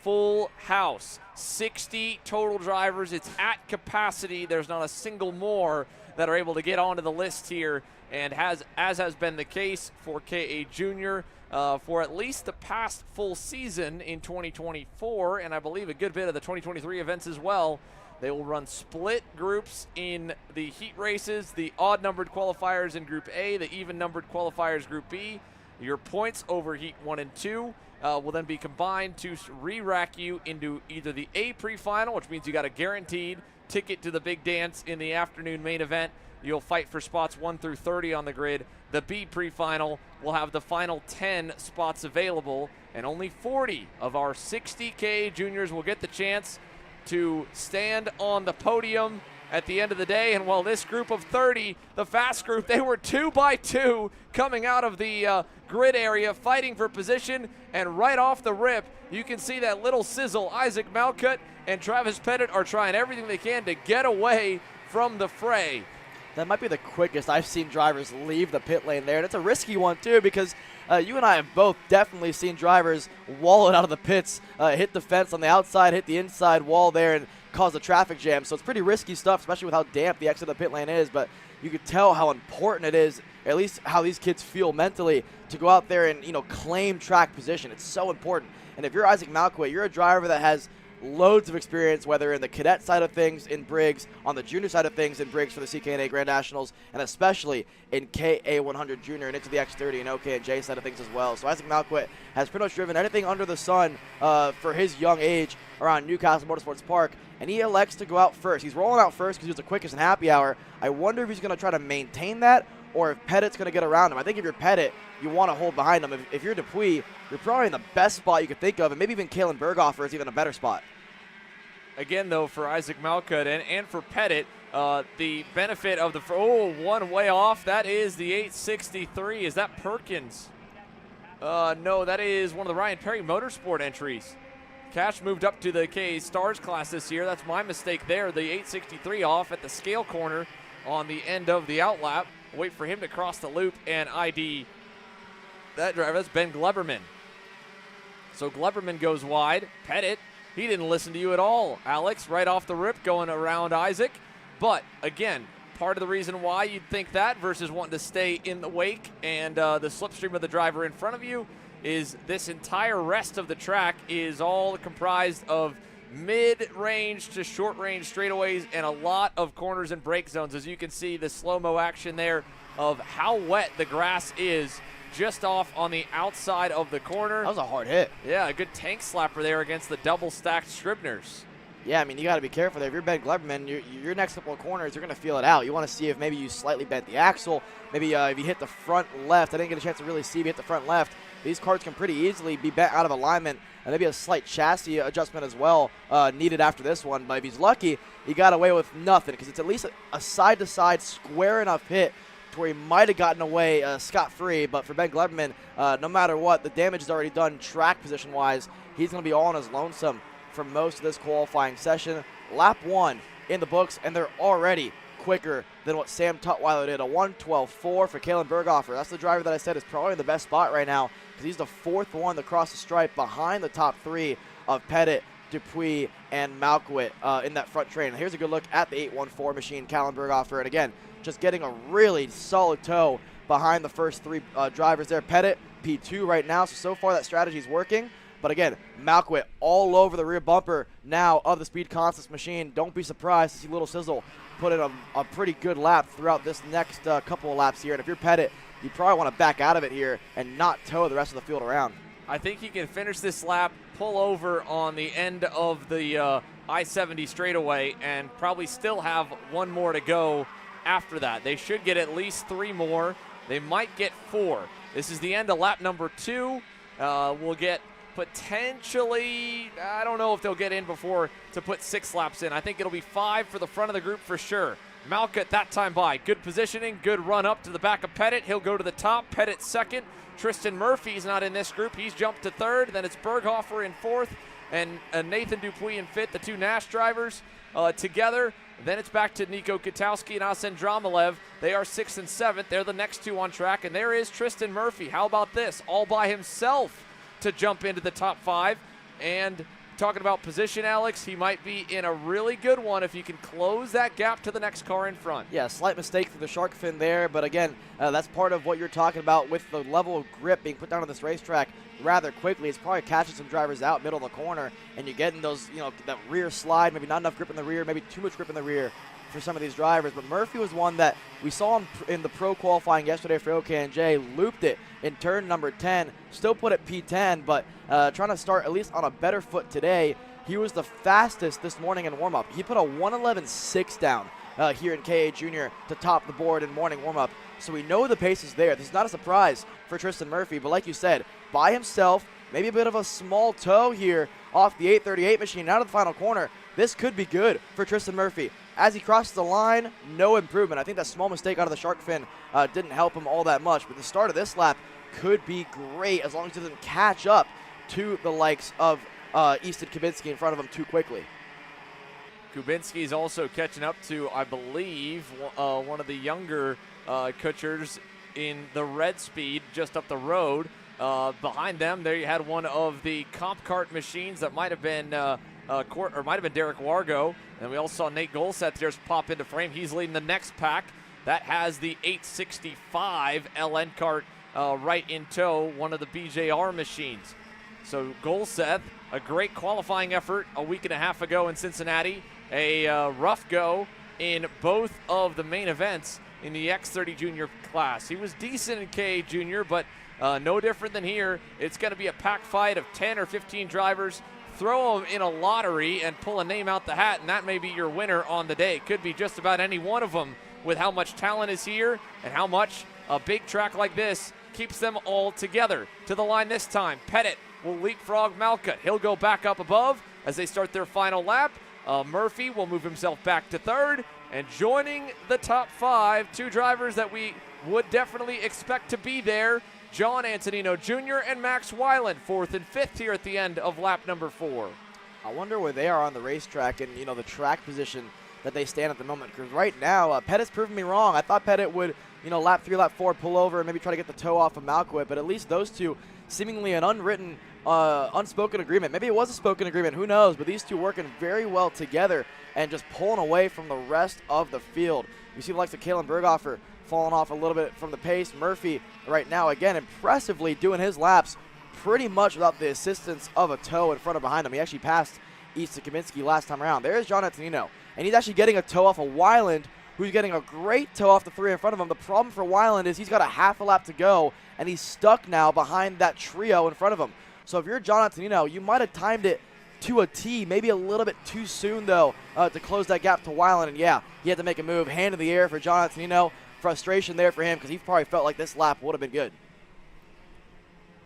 full house. 60 total drivers. It's at capacity. There's not a single more that are able to get onto the list here and as has been the case for KA Junior for at least the past full season in 2024, and I believe a good bit of the 2023 events as well. They will run split groups in the heat races, the odd-numbered qualifiers in Group A, the even-numbered qualifiers Group B. Your points over Heat 1 and 2 will then be combined to re-rack you into either the A pre-final, which means you got a guaranteed ticket to the big dance in the afternoon main event. You'll fight for spots 1 through 30 on the grid. The B pre-final will have the final 10 spots available, and only 40 of our 60K juniors will get the chance to stand on the podium at the end of the day. And while this group of 30, the fast group, they were 2 by 2 coming out of the grid area fighting for position, and right off the rip, you can see that little sizzle. Isaac Malcutt and Travis Pettit are trying everything they can to get away from the fray. That might be the quickest I've seen drivers leave the pit lane there, and it's a risky one too, because you and I have both definitely seen drivers wall it out of the pits, hit the fence on the outside, hit the inside wall there, and cause a traffic jam. So it's pretty risky stuff, especially with how damp the exit of the pit lane is, but you could tell how important it is, at least how these kids feel mentally, to go out there and, you know, claim track position. It's so important. And if you're Isaac Malcutt, you're a driver that has loads of experience, whether in the cadet side of things in Briggs, on the junior side of things in Briggs for the CKNA Grand Nationals, and especially in KA100 Junior and into the X30 and OKN-J side of things as well. So Isaac Malcutt has pretty much driven anything under the sun for his young age around Newcastle Motorsports Park, and he elects to go out first. He's rolling out first because he was the quickest in happy hour. I wonder if he's going to try to maintain that, or if Pettit's going to get around him. I think if you're Pettit, you want to hold behind him. If you're Dupuis, you're probably in the best spot you could think of, and maybe even Kalen Berghofer is even a better spot. Again, though, for Isaac Malcutt and for Pettit, the benefit of the one way off, that is the 863. Is that Perkins? No, that is one of the Ryan Perry Motorsport entries. Cash moved up to the KA Stars class this year. That's my mistake there. The 863 off at the scale corner on the end of the outlap. Wait for him to cross the loop and ID that driver. That's Ben Gleberman. So Gleberman goes wide. Pettit, he didn't listen to you at all, Alex, right off the rip going around Isaac. But, again, part of the reason why you'd think that versus wanting to stay in the wake and the slipstream of the driver in front of you is this entire rest of the track is all comprised of mid-range to short-range straightaways and a lot of corners and brake zones. As you can see, the slow-mo action there of how wet the grass is just off on the outside of the corner. That was a hard hit. Yeah, a good tank slapper there against the double-stacked Scribners. Yeah, I mean, you got to be careful there. If you're Ben Gleberman, your next couple of corners, you're going to feel it out. You want to see if maybe you slightly bent the axle, maybe if you hit the front left. I didn't get a chance to really see if you hit the front left. These carts can pretty easily be bent out of alignment, and maybe a slight chassis adjustment as well needed after this one. But if he's lucky, he got away with nothing, because it's at least a side-to-side square enough hit to where he might have gotten away scot-free. But for Ben Gleberman, no matter what, the damage is already done track position-wise. He's going to be all on his lonesome for most of this qualifying session. Lap 1 in the books, and they're already quicker than what Sam Tutwiler did. A 1:12.4 for Kalen Berghofer. That's the driver that I said is probably in the best spot right now, because he's the fourth one to cross the stripe behind the top three of Pettit, Dupuis, and Malcutt in that front train. And here's a good look at the 814 machine, Kalen Berghofer. And again, just getting a really solid toe behind the first three drivers there. Pettit, P2 right now, so far that strategy is working. But again, Malcutt all over the rear bumper now of the Speed Constants machine. Don't be surprised to see Little Sizzle put in a pretty good lap throughout this next couple of laps here. And if you're Pettit, you probably want to back out of it here and not tow the rest of the field around. I think he can finish this lap, pull over on the end of the I-70 straightaway, and probably still have one more to go after that. They should get at least 3 more. They might get 4. This is the end of lap number 2. We'll get potentially, I don't know if they'll get in before to put 6 laps in. I think it'll be 5 for the front of the group for sure. Malcutt that time by. Good positioning, good run up to the back of Pettit. He'll go to the top. Pettit second. Tristan Murphy's not in this group. He's jumped to third. Then it's Berghofer in fourth and Nathan Dupuis in fifth, the 2 Nash drivers together. Then it's back to Nico Katowski and Asen Dramilev. They are 6th and 7th. They're the next 2 on track. And there is Tristan Murphy. How about this? All by himself to jump into the top 5. And talking about position, Alex, he might be in a really good one if he can close that gap to the next car in front. Yeah, slight mistake for the shark fin there, but again, that's part of what you're talking about with the level of grip being put down on this racetrack rather quickly. It's probably catching some drivers out middle of the corner, and you're getting those, that rear slide, maybe not enough grip in the rear, maybe too much grip in the rear for some of these drivers. But Murphy was one that we saw in the pro qualifying yesterday for OKN-J, looped it in turn number 10, still put it P10, but trying to start at least on a better foot today. He was the fastest this morning in warm-up. He put a 1:11.6 down here in KA Junior to top the board in morning warm-up. So we know the pace is there. This is not a surprise for Tristan Murphy, but like you said, by himself, maybe a bit of a small toe here off the 838 machine out of the final corner. This could be good for Tristan Murphy. As he crosses the line, no improvement. I think that small mistake out of the shark fin didn't help him all that much, but the start of this lap could be great as long as he doesn't catch up to the likes of Easton Kubinski in front of him too quickly. Kubinski's also catching up to, I believe, one of the younger Kutchers in the red speed just up the road. Behind them, there you had one of the comp kart machines that might have been Derek Wargo. And we also saw Nate Golseth just pop into frame. He's leading the next pack. That has the 865 LN kart right in tow, one of the BJR machines. So Golseth, a great qualifying effort a week and a half ago in Cincinnati. A rough go in both of the main events in the X30 Junior class. He was decent in KA Junior, but no different than here. It's going to be a pack fight of 10 or 15 drivers. Throw them in a lottery and pull a name out the hat, and that may be your winner on the day. It could be just about any one of them with how much talent is here and how much a big track like this keeps them all together. To the line this time, Pettit will leapfrog Malcutt. He'll go back up above as they start their final lap. Murphy will move himself back to third, and joining the top 5, 2 drivers that we would definitely expect to be there, John Antonino Jr. and Max Weiland, 4th and 5th here at the end of lap number 4. I wonder where they are on the racetrack and, the track position that they stand at the moment. Because right now, Pettit's proven me wrong. I thought Pettit would, lap 3, lap 4, pull over and maybe try to get the toe off of Malcutt. But at least those two, seemingly an unwritten, unspoken agreement. Maybe it was a spoken agreement. Who knows? But these two working very well together and just pulling away from the rest of the field. You see the likes of Kalen Berghofer falling off a little bit from the pace. Murphy right now, again, impressively doing his laps pretty much without the assistance of a toe in front or behind him. He actually passed Easton Kubinski last time around. There's John Antonino, and he's actually getting a toe off of Weiland, who's getting a great toe off the 3 in front of him. The problem for Weiland is he's got a half a lap to go, and he's stuck now behind that trio in front of him. So if you're John Antonino, you might have timed it to a T, maybe a little bit too soon, though, to close that gap to Weiland. And, yeah, he had to make a move. Hand in the air for John Antonino. Frustration there for him because he probably felt like this lap would have been good.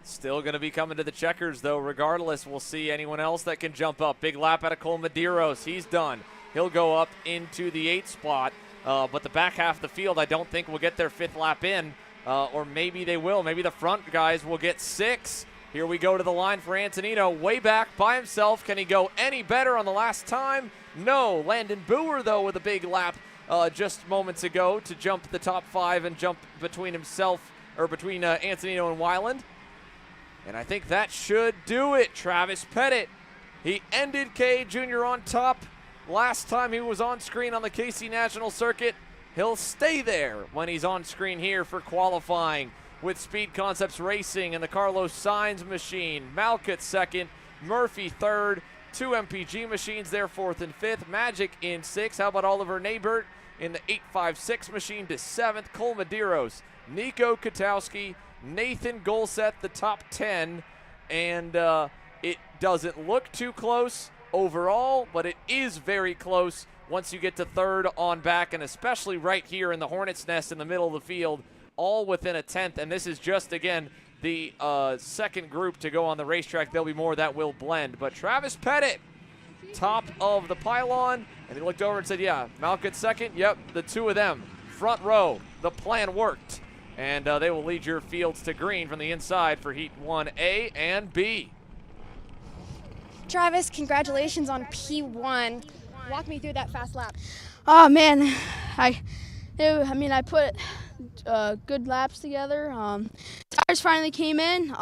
Still going to be coming to the checkers, though. Regardless, we'll see anyone else that can jump up. Big lap out of Cole Medeiros. He's done. He'll go up into the 8th spot. But the back half of the field, I don't think will get their 5th lap in. Or maybe they will. Maybe the front guys will get 6. Here we go to the line for Antonino. Way back by himself. Can he go any better on the last time? No. Landon Boer, though, with a big lap just moments ago to jump the top 5 and jump between himself, or between Antonino and Weiland. And I think that should do it. Travis Pettit, he ended KA Junior on top last time he was on screen on the KC National Circuit. He'll stay there when he's on screen here for qualifying with Speed Concepts Racing and the Carlos Sainz machine. Malcutt 2nd, Murphy 3rd, 2 MPG machines there 4th and 5th. Magic in 6th. How about Oliver Nabert in the 856 machine to 7th. Cole Medeiros, Nico Katowski, Nathan Golseth, the top 10. And it doesn't look too close overall, but it is very close once you get to 3rd on back, and especially right here in the Hornet's Nest in the middle of the field, all within a 10th. And this is just, again, the second group to go on the racetrack. There'll be more that will blend. But Travis Pettit, top of the pylon, and he looked over and said, yeah, Malcutt 2nd. Yep, the 2 of them, front row. The plan worked. And they will lead your fields to green from the inside for Heat 1A and B. Travis, congratulations on P1. Walk me through that fast lap. Oh man, I put good laps together. Tires finally came in.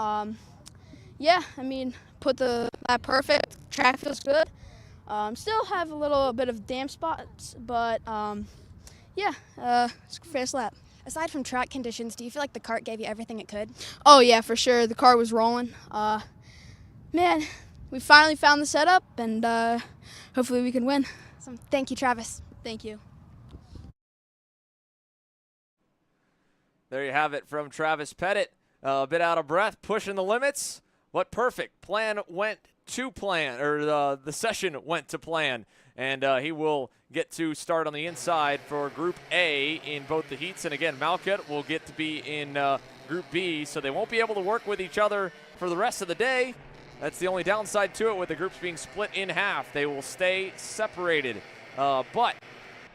yeah, I mean, put the lap perfect. Track feels good. Still have a little bit of damp spots, but yeah, it's a fast lap. Aside from track conditions, do you feel like the kart gave you everything it could? Oh yeah, for sure. The car was rolling. Man, we finally found the setup, and hopefully we can win. Awesome. Thank you, Travis. Thank you. There you have it from Travis Pettit. A bit out of breath, pushing the limits. What perfect plan went to plan, or the session went to plan. And he will get to start on the inside for Group A in both the heats. And again, Malkut will get to be in Group B, so they won't be able to work with each other for the rest of the day. That's the only downside to it, with the groups being split in half. They will stay separated. But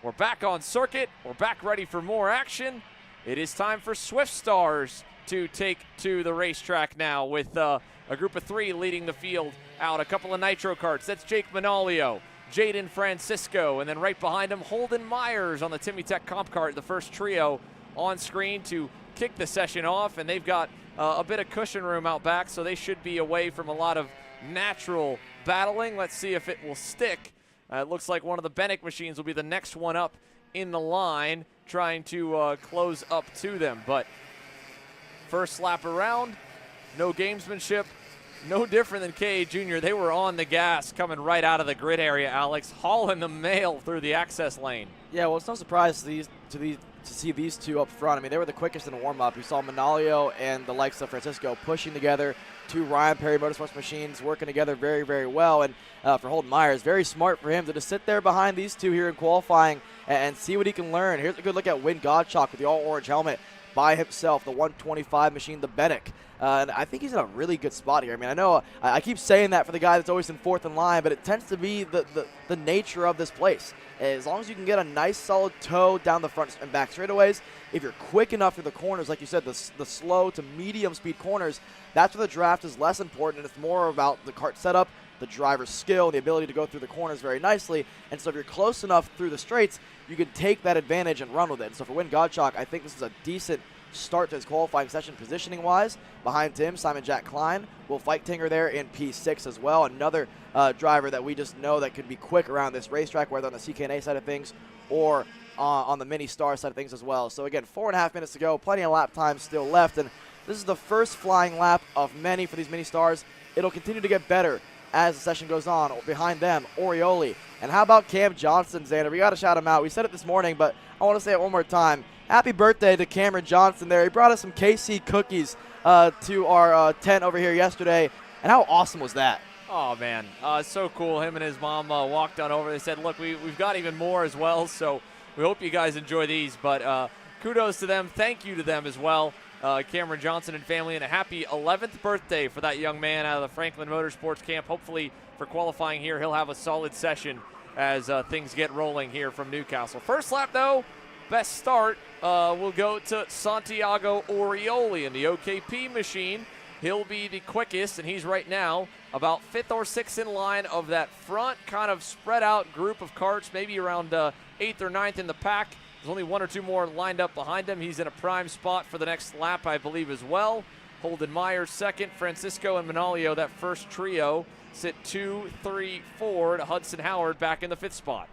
we're back on circuit. We're back ready for more action. It is time for Swift Stars to take to the racetrack now, with a group of 3 leading the field out. A couple of nitro karts. That's Jake Manalio, Jaden Francisco, and then right behind him, Holden Myers on the Timmy Tech Comp Kart, the first trio on screen to kick the session off. And they've got a bit of cushion room out back, so they should be away from a lot of natural battling. Let's see if it will stick. It looks like one of the Bennick machines will be the next one up in the line, trying to close up to them. But first lap around, no gamesmanship, no different than KA Jr. They were on the gas coming right out of the grid area, Alex, hauling the mail through the access lane. Yeah, well, it's no surprise to see these two up front. I mean, they were the quickest in the warm-up. You saw Manalio and the likes of Francisco pushing together. 2 Ryan Perry Motorsports machines working together very, very well. And for Holden Myers, very smart for him to just sit there behind these two here in qualifying and see what he can learn. Here's a good look at Win Godchalk with the all-orange helmet by himself, the 125 machine, the Bennick. And I think he's in a really good spot here. I mean, I know I keep saying that for the guy that's always in 4th in line, but it tends to be the nature of this place. As long as you can get a nice solid toe down the front and back straightaways, if you're quick enough through the corners, like you said, the slow to medium speed corners, that's where the draft is less important, and it's more about the kart setup, the driver's skill, the ability to go through the corners very nicely. And so if you're close enough through the straights, you can take that advantage and run with it. And so for Win Godchalk, I think this is a decent start to his qualifying session positioning-wise. Behind him, Simon Jack Klein will fight Tinger there in P6 as well. Another driver that we just know that could be quick around this racetrack, whether on the CKNA side of things or on the Mini Star side of things as well. So again, 4.5 minutes to go, plenty of lap time still left, and this is the first flying lap of many for these Mini Stars. It'll continue to get better as the session goes on. Behind them, Orioli. And how about Cam Johnson, Xander? We got to shout him out. We said it this morning, but I want to say it one more time. Happy birthday to Cameron Johnson there. He brought us some KC cookies to our tent over here yesterday. And how awesome was that? Oh, man. So cool. Him and his mom walked on over. They said, look, we've got even more as well, so we hope you guys enjoy these. But kudos to them. Thank you to them as well. Cameron Johnson and family, and a happy 11th birthday for that young man out of the Franklin Motorsports camp. Hopefully for qualifying here, he'll have a solid session as things get rolling here from Newcastle. First lap, though, best start will go to Santiago Orioli in the OKP machine. He'll be the quickest, and he's right now about 5th or 6th in line of that front kind of spread out group of karts, maybe around 8th or 9th in the pack. There's only 1 or 2 more lined up behind him. He's in a prime spot for the next lap, I believe, as well. Holden Myers second, Francisco and Manalio, that first trio, sit 2, 3, 4 to Hudson Howard back in the 5th spot.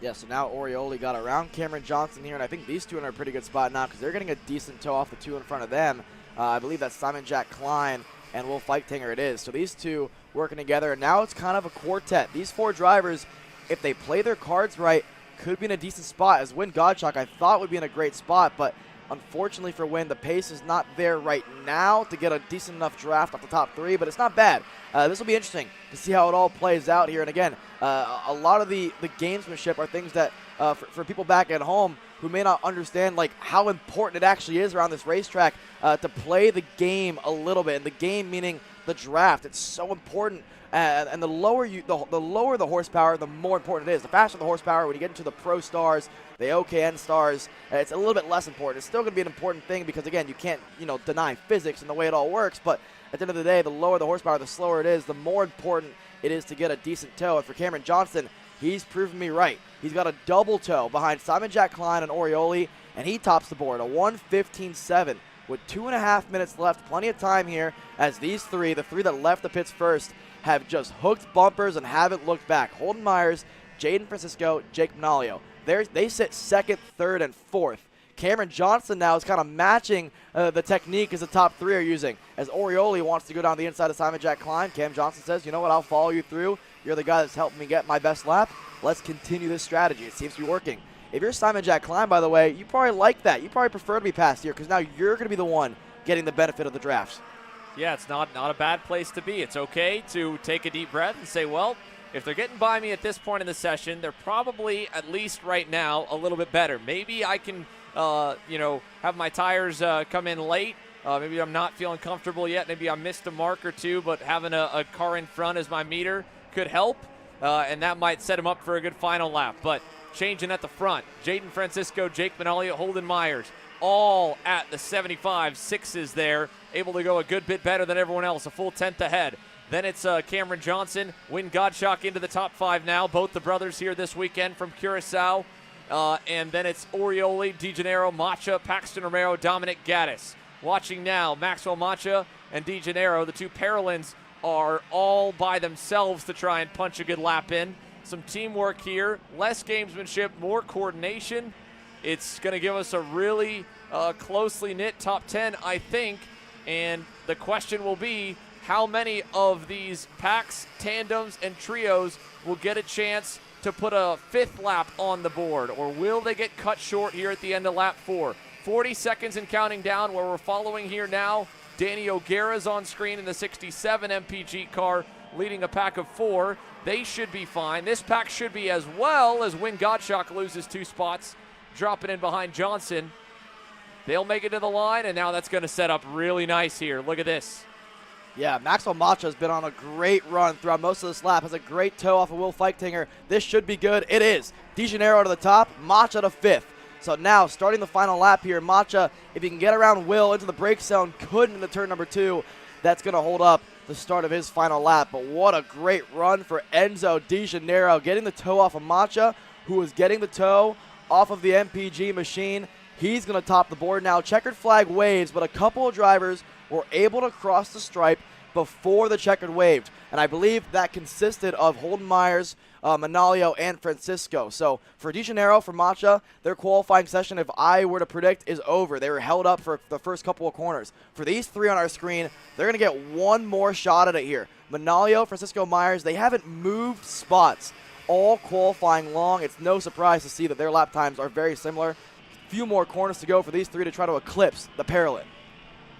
Yeah, so now Orioli got around Cameron Johnson here, and I think these two are in a pretty good spot now because they're getting a decent toe off the 2 in front of them. I believe that's Simon Jack Klein and Will Fightinger it is. So these two working together, and now it's kind of a quartet. These 4 drivers, if they play their cards right, could be in a decent spot. As Win Godchalk, I thought would be in a great spot, but unfortunately for Win, the pace is not there right now to get a decent enough draft off the top 3, but it's not bad. This will be interesting to see how it all plays out here. And again, a lot of the gamesmanship are things that for people back at home who may not understand like how important it actually is around this racetrack to play the game a little bit. And the game meaning the draft. It's so important. And the lower the horsepower, the more important it is. The faster the horsepower, when you get into the Pro Stars, the OKN Stars, it's a little bit less important. It's still going to be an important thing because, again, you can't deny physics and the way it all works. But at the end of the day, the lower the horsepower, the slower it is, the more important it is to get a decent toe. And for Cameron Johnson, he's proven me right. He's got a double toe behind Simon Jack Klein and Orioli, and he tops the board, a 1:15.7 with 2.5 minutes left. Plenty of time here as these three, the three that left the pits first, have just hooked bumpers and haven't looked back. Holden Myers, Jaden Francisco, Jake Manalio. They sit second, third, and fourth. Cameron Johnson now is kind of matching the technique as the top three are using. As Orioli wants to go down the inside of Simon Jack Klein, Cam Johnson says, you know what, I'll follow you through. You're the guy that's helped me get my best lap. Let's continue this strategy. It seems to be working. If you're Simon Jack Klein, by the way, you probably like that. You probably prefer to be passed here because now you're going to be the one getting the benefit of the drafts. Yeah, it's not a bad place to be. It's okay to take a deep breath and say, well, if they're getting by me at this point in the session, they're probably, at least right now, a little bit better. Maybe I can have my tires come in late. Maybe I'm not feeling comfortable yet. Maybe I missed a mark or two, but having a car in front as my meter could help, and that might set him up for a good final lap. But changing at the front, Jaden Francisco, Jake Manalio, Holden Myers, all at the 75.6s there, able to go a good bit better than everyone else, a full 10th ahead. Then it's Cameron Johnson, Wynn Gottschalk into the top 5 now, both the brothers here this weekend from Curacao. And then it's Orioli, DeGennaro, Macha, Paxton Romero, Dominic Gaddis. Watching now, Maxwell Macha and DeGennaro, the two Paralins, are all by themselves to try and punch a good lap in. Some teamwork here, less gamesmanship, more coordination. It's going to give us a really closely knit top 10, I think. And the question will be, how many of these packs, tandems, and trios will get a chance to put a 5th lap on the board, or will they get cut short here at the end of lap 4? 40 seconds and counting down where we're following here now. Danny O'Gara's on screen in the 67 MPG car, leading a pack of 4. They should be fine. This pack should be as well, as Wynn Gottschalk loses 2 spots, dropping in behind Johnson. They'll make it to the line, and now that's going to set up really nice here. Look at this. Yeah, Maxwell Macha has been on a great run throughout most of this lap. Has a great toe off of Will Feichtinger. This should be good. It is. DeGennaro to the top, Macha to 5th. So now, starting the final lap here, Macha, if he can get around Will into the brake zone, could into turn number 2. That's going to hold up the start of his final lap. But what a great run for Enzo DeGennaro, getting the toe off of Macha, who was getting the toe off of the MPG machine. He's going to top the board now. Checkered flag waves, but a couple of drivers were able to cross the stripe before the checkered waved. And I believe that consisted of Holden Myers, Manalio, and Francisco. So for DeGennaro, for Macha, their qualifying session, if I were to predict, is over. They were held up for the first couple of corners. For these three on our screen, they're going to get one more shot at it here. Manalio, Francisco, Myers, they haven't moved spots all qualifying long. It's no surprise to see that their lap times are very similar. Few more corners to go for these three to try to eclipse the Paralin.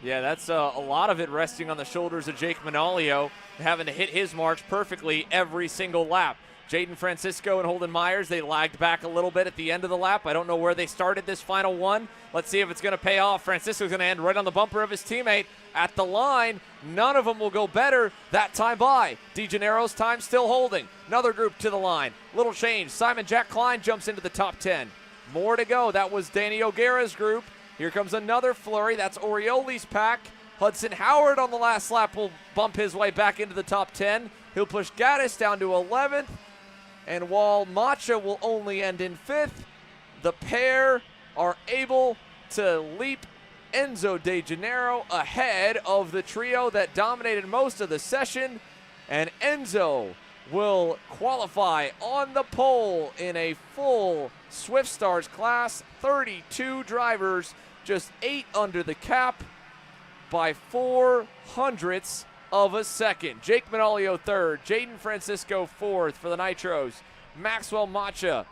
Yeah, that's a lot of it resting on the shoulders of Jake Manalio, having to hit his marks perfectly every single lap. Jaden Francisco and Holden Myers, they lagged back a little bit at the end of the lap. I don't know where they started this final one. Let's see if it's going to pay off. Francisco's going to end right on the bumper of his teammate at the line. None of them will go better that time by. DeGennaro's time still holding. Another group to the line. Little change. Simon Jack Klein jumps into the top 10. More to go. That was Danny O'Gara's group. Here comes another flurry. That's Orioli's pack. Hudson Howard on the last lap will bump his way back into the top 10. He'll push Gaddis down to 11th. And while Macha will only end in 5th, the pair are able to leap Enzo DeGennaro ahead of the trio that dominated most of the session. And Enzo will qualify on the pole in a full Swift Stars class. 32 drivers, just 8 under the cap by 0.04 of a second. Jake Manalio 3rd, Jaden Francisco 4th for the Nitros. Maxwell Macha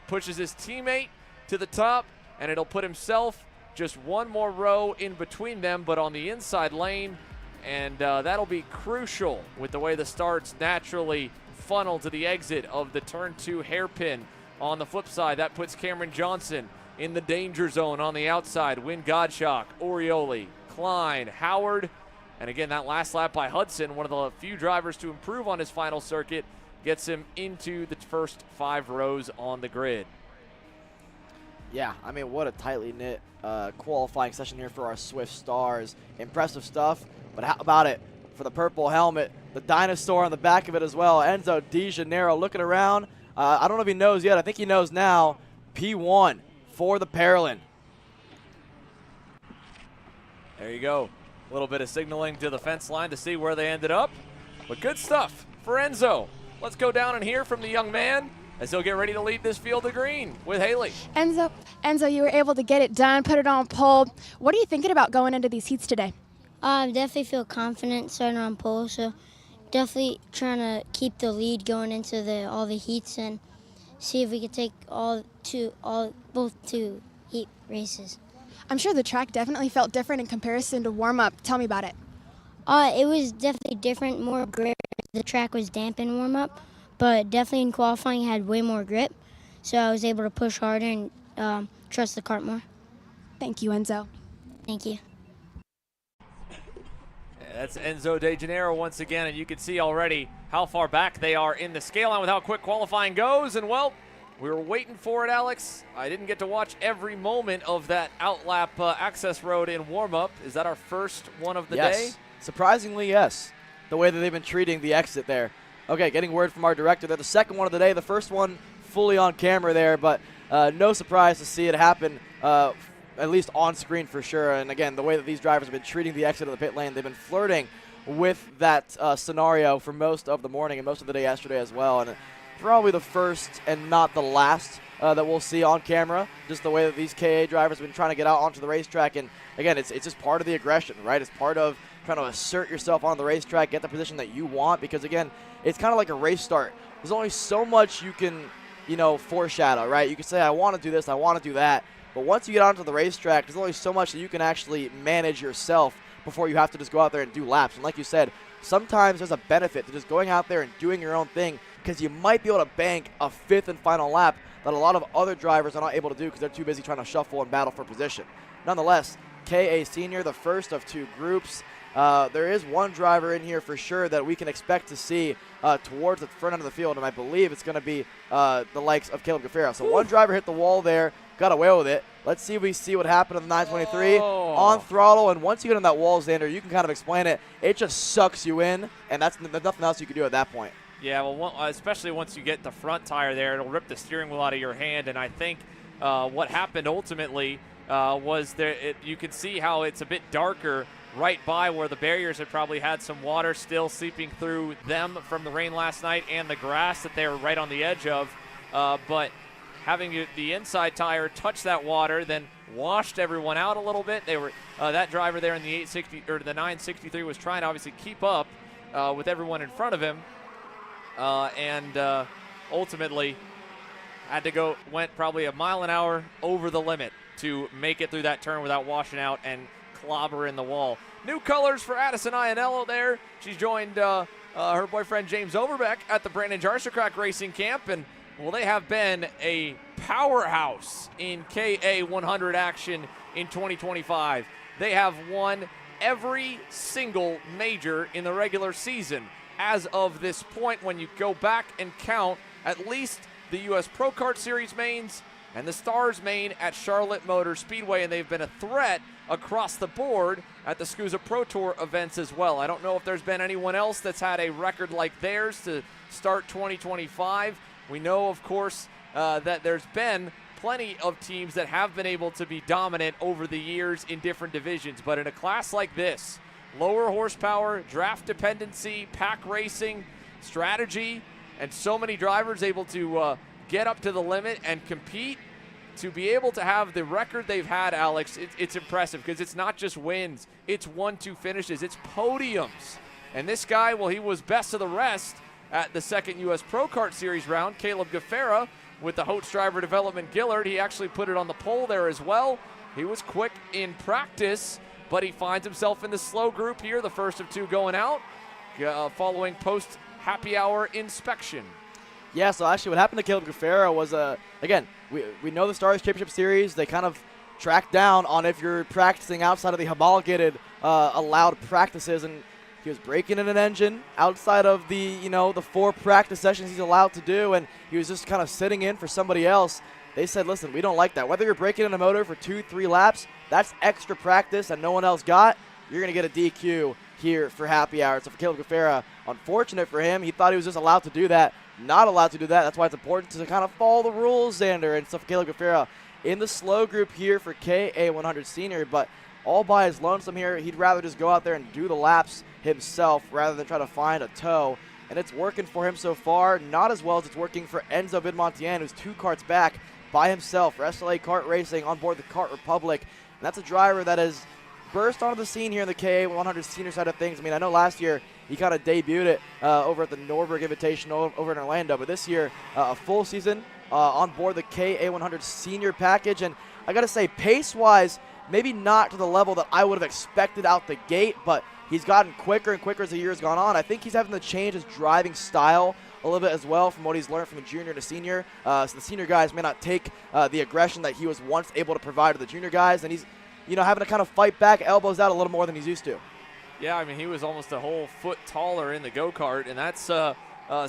pushes his teammate to the top, and it'll put himself just one more row in between them, but on the inside lane, and that'll be crucial with the way the starts naturally funnel to the exit of the turn 2 hairpin. On the flip side, that puts Cameron Johnson in the danger zone on the outside. Wynn Gottschalk, Orioli, Klein, Howard, and again, that last lap by Hudson, one of the few drivers to improve on his final circuit, gets him into the first 5 rows on the grid. Yeah, I mean, what a tightly knit qualifying session here for our Swift Stars. Impressive stuff, but how about it for the purple helmet, the dinosaur on the back of it as well. Enzo DeGennaro looking around. I don't know if he knows yet. I think he knows now. P1 for the Paralin. There you go. A little bit of signaling to the fence line to see where they ended up. But good stuff for Enzo. Let's go down and hear from the young man as he'll get ready to lead this field of green with Haley. Enzo, you were able to get it done, put it on pole. What are you thinking about going into these heats today? I definitely feel confident starting on pole, so definitely trying to keep the lead going into all the heats and see if we could take both two heat races. I'm sure the track definitely felt different in comparison to warm-up. Tell me about it. It was definitely different, more grip. The track was damp in warm-up, but definitely in qualifying had way more grip, so I was able to push harder and trust the kart more. Thank you, Enzo. Thank you. That's Enzo De Janeiro once again, and you can see already how far back they are in the scale line with how quick qualifying goes. And, well, we were waiting for it, Alex. I didn't get to watch every moment of that outlap access road in warm-up. Is that our first one of the day? Surprisingly, yes. The way that they've been treating the exit there. Okay, getting word from our director. They're the second one of the day. The first one fully on camera there, but no surprise to see it happen, at least on screen for sure. And again, the way that these drivers have been treating the exit of the pit lane, they've been flirting with that scenario for most of the morning and most of the day yesterday as well. And probably the first and not the last that we'll see on camera, just the way that these KA drivers have been trying to get out onto the racetrack. And again, it's just part of the aggression, right? It's part of trying to assert yourself on the racetrack, get the position that you want, because again, it's kind of like a race start. There's only so much you can, foreshadow, right? You can say, I want to do this, I want to do that. But once you get onto the racetrack, there's only so much that you can actually manage yourself before you have to just go out there and do laps. And like you said, sometimes there's a benefit to just going out there and doing your own thing, because you might be able to bank a fifth and final lap that a lot of other drivers are not able to do because they're too busy trying to shuffle and battle for position. Nonetheless, KA Senior, the first of two groups. There is one driver in here for sure that we can expect to see towards the front end of the field, and I believe it's going to be the likes of Caleb Gaffera. So one driver hit the wall there, got away with it. Let's see if we see what happened in the 923 on throttle, and once you get on that wall, Xander, you can kind of explain it. It just sucks you in, and there's nothing else you can do at that point. Yeah, well, especially once you get the front tire there, it'll rip the steering wheel out of your hand, and I think what happened ultimately was you can see how it's a bit darker right by where the barriers had probably had some water still seeping through them from the rain last night and the grass that they were right on the edge of. But having the inside tire touch that water then washed everyone out a little bit. They were that driver there in the 860 or the 963 was trying to obviously keep up with everyone in front of him, and ultimately went probably a mile an hour over the limit to make it through that turn without washing out and clobber in the wall. New colors for Addison Iannello there. She's joined her boyfriend James Overbeck at the Brandon Jarstracrack Racing Camp, and well, they have been a powerhouse in KA 100 action in 2025. They have won every single major in the regular season as of this point when you go back and count at least the U.S. Pro Kart Series mains and the Stars main at Charlotte Motor Speedway, and they've been a threat across the board at the SCUSA Pro Tour events as well. I don't know if there's been anyone else that's had a record like theirs to start 2025. We know, of course, that there's been plenty of teams that have been able to be dominant over the years in different divisions, but in a class like this, lower horsepower, draft dependency, pack racing, strategy, and so many drivers able to get up to the limit and compete, to be able to have the record they've had, Alex, it's impressive because it's not just wins, it's 1-2 finishes, it's podiums. And this guy, well, he was best of the rest at the second U.S. Pro Kart Series round. Caleb Gaffera with the Hotes driver development Gillard, he actually put it on the pole there as well. He was quick in practice, but he finds himself in the slow group here, the first of two going out, following post happy hour inspection. Yeah, so actually what happened to Caleb Gaffera was, again, we know the Stars Championship Series, they kind of track down on if you're practicing outside of the homologated allowed practices, and he was breaking in an engine outside of the, the 4 practice sessions he's allowed to do, and he was just kind of sitting in for somebody else. They said, listen, we don't like that. Whether you're breaking in a motor for 2-3 laps, that's extra practice that no one else got. You're going to get a DQ here for happy hour. So for Caleb Gaffera, unfortunate for him, he thought he was just allowed to do that. Not allowed to do that. That's why it's important to kind of follow the rules, Xander. And so for Caleb Gaffera in the slow group here for KA 100 Senior. But all by his lonesome here. He'd rather just go out there and do the laps himself rather than try to find a tow. And it's working for him so far, not as well as it's working for Enzo Vidmontien, who's 2 karts back by himself for SLA Kart Racing on board the Kart Republic. And that's a driver that has burst onto the scene here in the KA 100 senior side of things. I mean, I know last year he kind of debuted it over at the Norberg Invitational over in Orlando, but this year a full season on board the KA 100 senior package. And I got to say, pace-wise, maybe not to the level that I would have expected out the gate, but he's gotten quicker and quicker as the year has gone on. I think he's having to change his driving style a little bit as well from what he's learned from the junior to senior. So the senior guys may not take the aggression that he was once able to provide to the junior guys, and he's having to kind of fight back, elbows out a little more than he's used to. Yeah, I mean, he was almost a whole foot taller in the go-kart, and that's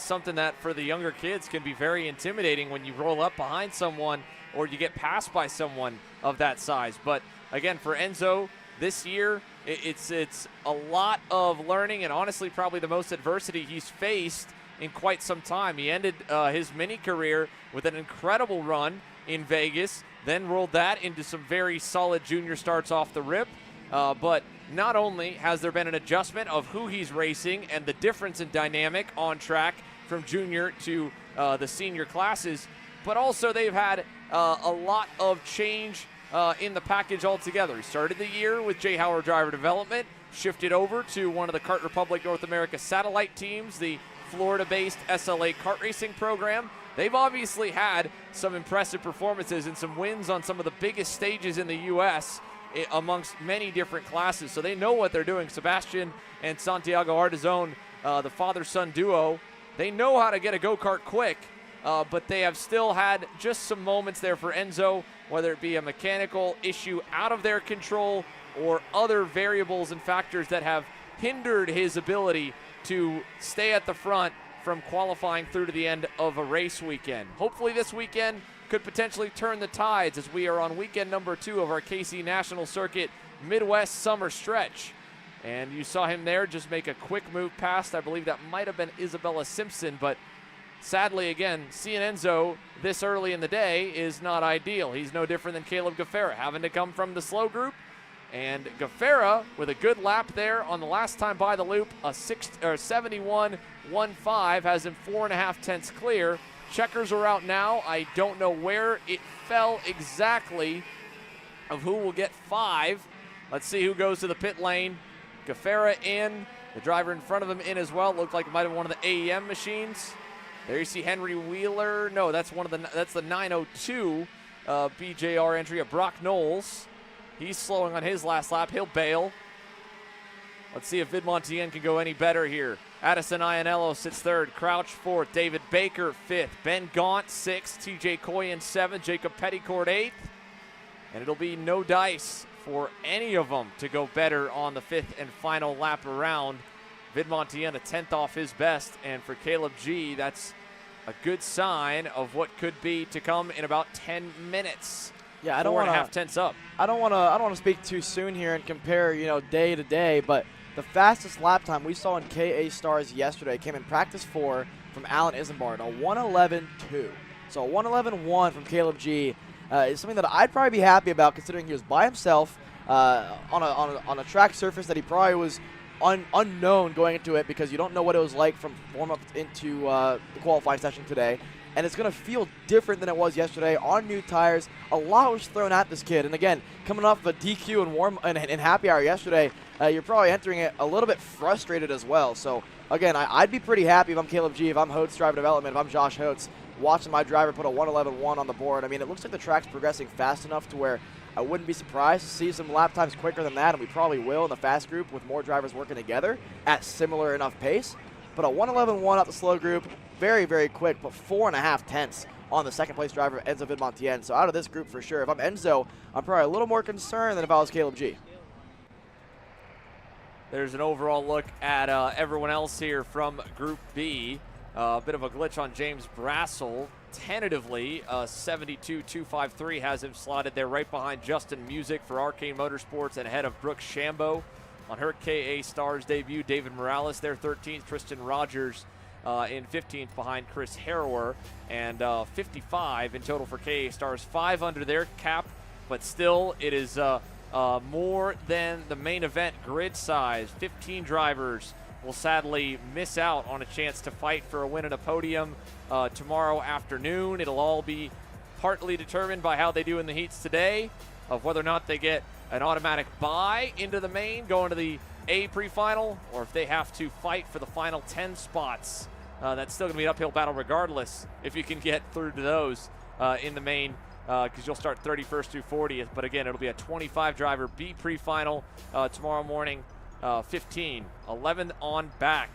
something that for the younger kids can be very intimidating when you roll up behind someone or you get passed by someone of that size. But again, for Enzo this year, it's a lot of learning, and honestly probably the most adversity he's faced in quite some time. He ended his mini career with an incredible run in Vegas, then rolled that into some very solid junior starts off the rip. But not only has there been an adjustment of who he's racing and the difference in dynamic on track from junior to the senior classes, but also they've had a lot of change in the package altogether. He started the year with Jay Howard Driver Development, shifted over to one of the Kart Republic North America satellite teams, the Florida-based SLA kart racing program. They've obviously had some impressive performances and some wins on some of the biggest stages in the U.S. amongst many different classes, so they know what they're doing. Sebastian and Santiago Ardizon, the father-son duo, they know how to get a go-kart quick, but they have still had just some moments there for Enzo, whether it be a mechanical issue out of their control or other variables and factors that have hindered his ability to stay at the front from qualifying through to the end of a race weekend. Hopefully this weekend could potentially turn the tides as we are on weekend number 2 of our KC National Circuit Midwest Summer Stretch. And you saw him there just make a quick move past, I believe that might have been Isabella Simpson, but sadly, again, seeing Enzo this early in the day is not ideal. He's no different than Caleb Gaffera, having to come from the slow group. And Gaffera, with a good lap there on the last time by the loop, a 71.15 has him 4.5 tenths clear. Checkers are out now. I don't know where it fell exactly of who will get 5. Let's see who goes to the pit lane. Gaffera in, the driver in front of him in as well. Looked like it might have been one of the AEM machines. There you see Henry Wheeler. No, that's the 902 BJR entry of Brock Knowles. He's slowing on his last lap. He'll bail. Let's see if Vidmontien can go any better here. Addison Ianello sits 3rd. Crouch 4th. David Baker 5th. Ben Gaunt 6th. TJ Coyen 7th. Jacob Petticourt 8th. And it'll be no dice for any of them to go better on the 5th and final lap around. Vidmontien a 10th off his best. And for Caleb G, that's a good sign of what could be to come in about 10 minutes. Yeah, I don't want 4.5 tenths up. I don't want to speak too soon here and compare, day to day, but the fastest lap time we saw in KA Stars yesterday came in practice 4 from Alan Isambard, a 1:11.2. So a 1:11.1 from Caleb G is something that I'd probably be happy about, considering he was by himself on a track surface that he probably was unknown going into it, because you don't know what it was like from warm-up into the qualifying session today. And it's going to feel different than it was yesterday on new tires. A lot was thrown at this kid. And again, coming off of a DQ and happy hour yesterday, you're probably entering it a little bit frustrated as well. So again, I'd be pretty happy if I'm Caleb G, if I'm Hotes Driver Development, if I'm Josh Hotes, watching my driver put a 1:11.1 on the board. I mean, it looks like the track's progressing fast enough to where I wouldn't be surprised to see some lap times quicker than that, and we probably will in the fast group with more drivers working together at similar enough pace. But a 1:11.1 out the slow group, very, very quick, but 4.5 tenths on the second place driver, Enzo Vidmontien. So out of this group for sure. If I'm Enzo, I'm probably a little more concerned than if I was Caleb G. There's an overall look at everyone else here from Group B. A bit of a glitch on James Brassel. Tentatively, 72.253 has him slotted there right behind Justin Music for Arcane Motorsports and ahead of Brooke Shambo. On her KA Stars debut, David Morales there 13th, Tristan Rogers in 15th behind Chris Harrower, and 55 in total for KA Stars, 5 under their cap, but still it is a more than the main event grid size. 15 drivers will sadly miss out on a chance to fight for a win and a podium tomorrow afternoon. It'll all be partly determined by how they do in the heats today, of whether or not they get an automatic bye into the main, going to the A pre-final, or if they have to fight for the final 10 spots. That's still going to be an uphill battle regardless if you can get through to those in the main, because you'll start 31st through 40th. But again, it'll be a 25-driver B pre-final tomorrow morning. 15, 11 on back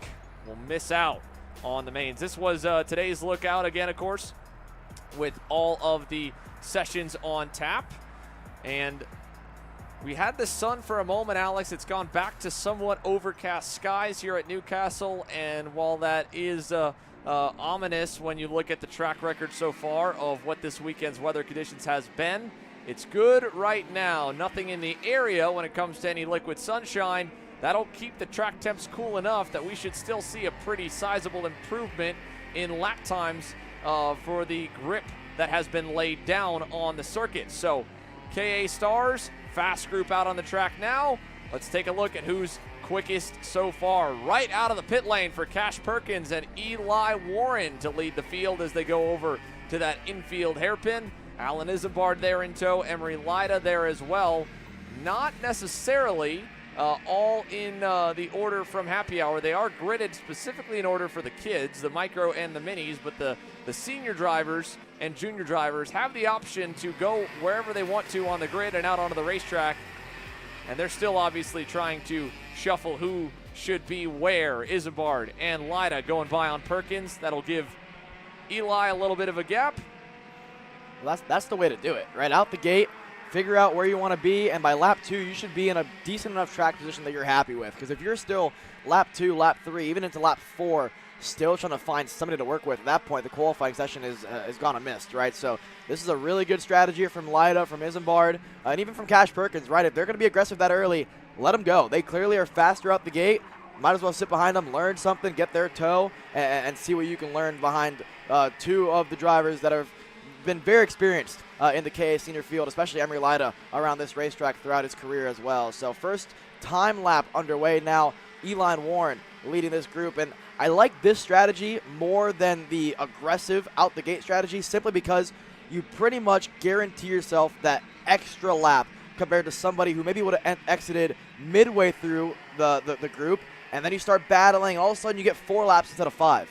will miss out on the mains. This was today's lookout again, of course, with all of the sessions on tap. And we had the sun for a moment, Alex. It's gone back to somewhat overcast skies here at Newcastle, and while that is ominous when you look at the track record so far of what this weekend's weather conditions has been, it's good right now. Nothing in the area when it comes to any liquid sunshine. That'll keep the track temps cool enough that we should still see a pretty sizable improvement in lap times for the grip that has been laid down on the circuit. So KA Stars, fast group out on the track now. Let's take a look at who's quickest so far. Right out of the pit lane for Cash Perkins and Eli Warren to lead the field as they go over to that infield hairpin. Alan Isambard there in tow, Emery Lida there as well. Not necessarily all in the order from happy hour. They are gridded specifically in order for the kids, the micro and the minis, but the senior drivers and junior drivers have the option to go wherever they want to on the grid and out onto the racetrack. And they're still obviously trying to shuffle who should be where. Isambard and Lida going by on Perkins. That'll give Eli a little bit of a gap. Well, that's the way to do it, right? Out the gate, figure out where you want to be, and by lap 2, you should be in a decent enough track position that you're happy with. Because if you're still lap 2, lap 3, even into lap 4, still trying to find somebody to work with, at that point, the qualifying session is gone amiss, right? So this is a really good strategy from Lida, from Isambard, and even from Cash Perkins, right? If they're going to be aggressive that early, let them go. They clearly are faster out the gate. Might as well sit behind them, learn something, get their toe, and see what you can learn behind 2 of the drivers that have been very experienced in the KA senior field, especially Emery Lida around this racetrack throughout his career as well. So first time lap underway now. Eli Warren leading this group, and I like this strategy more than the aggressive out the gate strategy, simply because you pretty much guarantee yourself that extra lap compared to somebody who maybe would have exited midway through the group, and then you start battling, all of a sudden you get 4 laps instead of 5.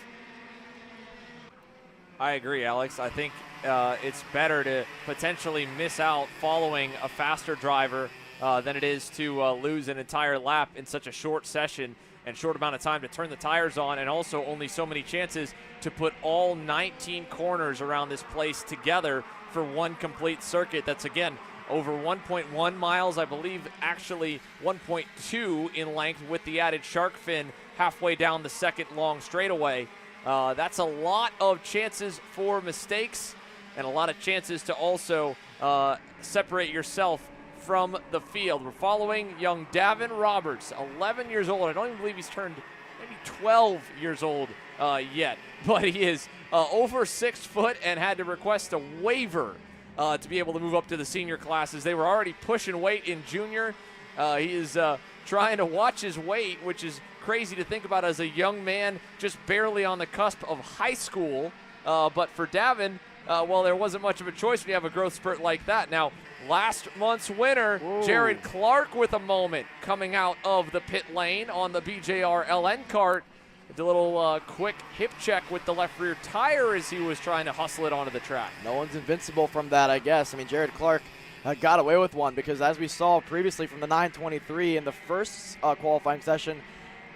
I agree, Alex. I think it's better to potentially miss out following a faster driver than it is to lose an entire lap in such a short session and short amount of time to turn the tires on, and also only so many chances to put all 19 corners around this place together for one complete circuit. That's, again, over 1.1 miles, I believe actually 1.2 in length with the added shark fin halfway down the second long straightaway. That's a lot of chances for mistakes and a lot of chances to also separate yourself from the field. We're following young Davin Roberts, 11 years old. I don't even believe he's turned maybe 12 years old yet, but he is over 6 foot and had to request a waiver to be able to move up to the senior classes. They were already pushing weight in junior. He is trying to watch his weight, which is crazy to think about as a young man just barely on the cusp of high school. But for Davin, well, there wasn't much of a choice when you have a growth spurt like that. Now, last month's winner, Jared Clark, with a moment coming out of the pit lane on the BJR LN kart. A little quick hip check with the left rear tire as he was trying to hustle it onto the track. No one's invincible from that, I guess. I mean, Jared Clark got away with one, because as we saw previously from the 923 in the first qualifying session,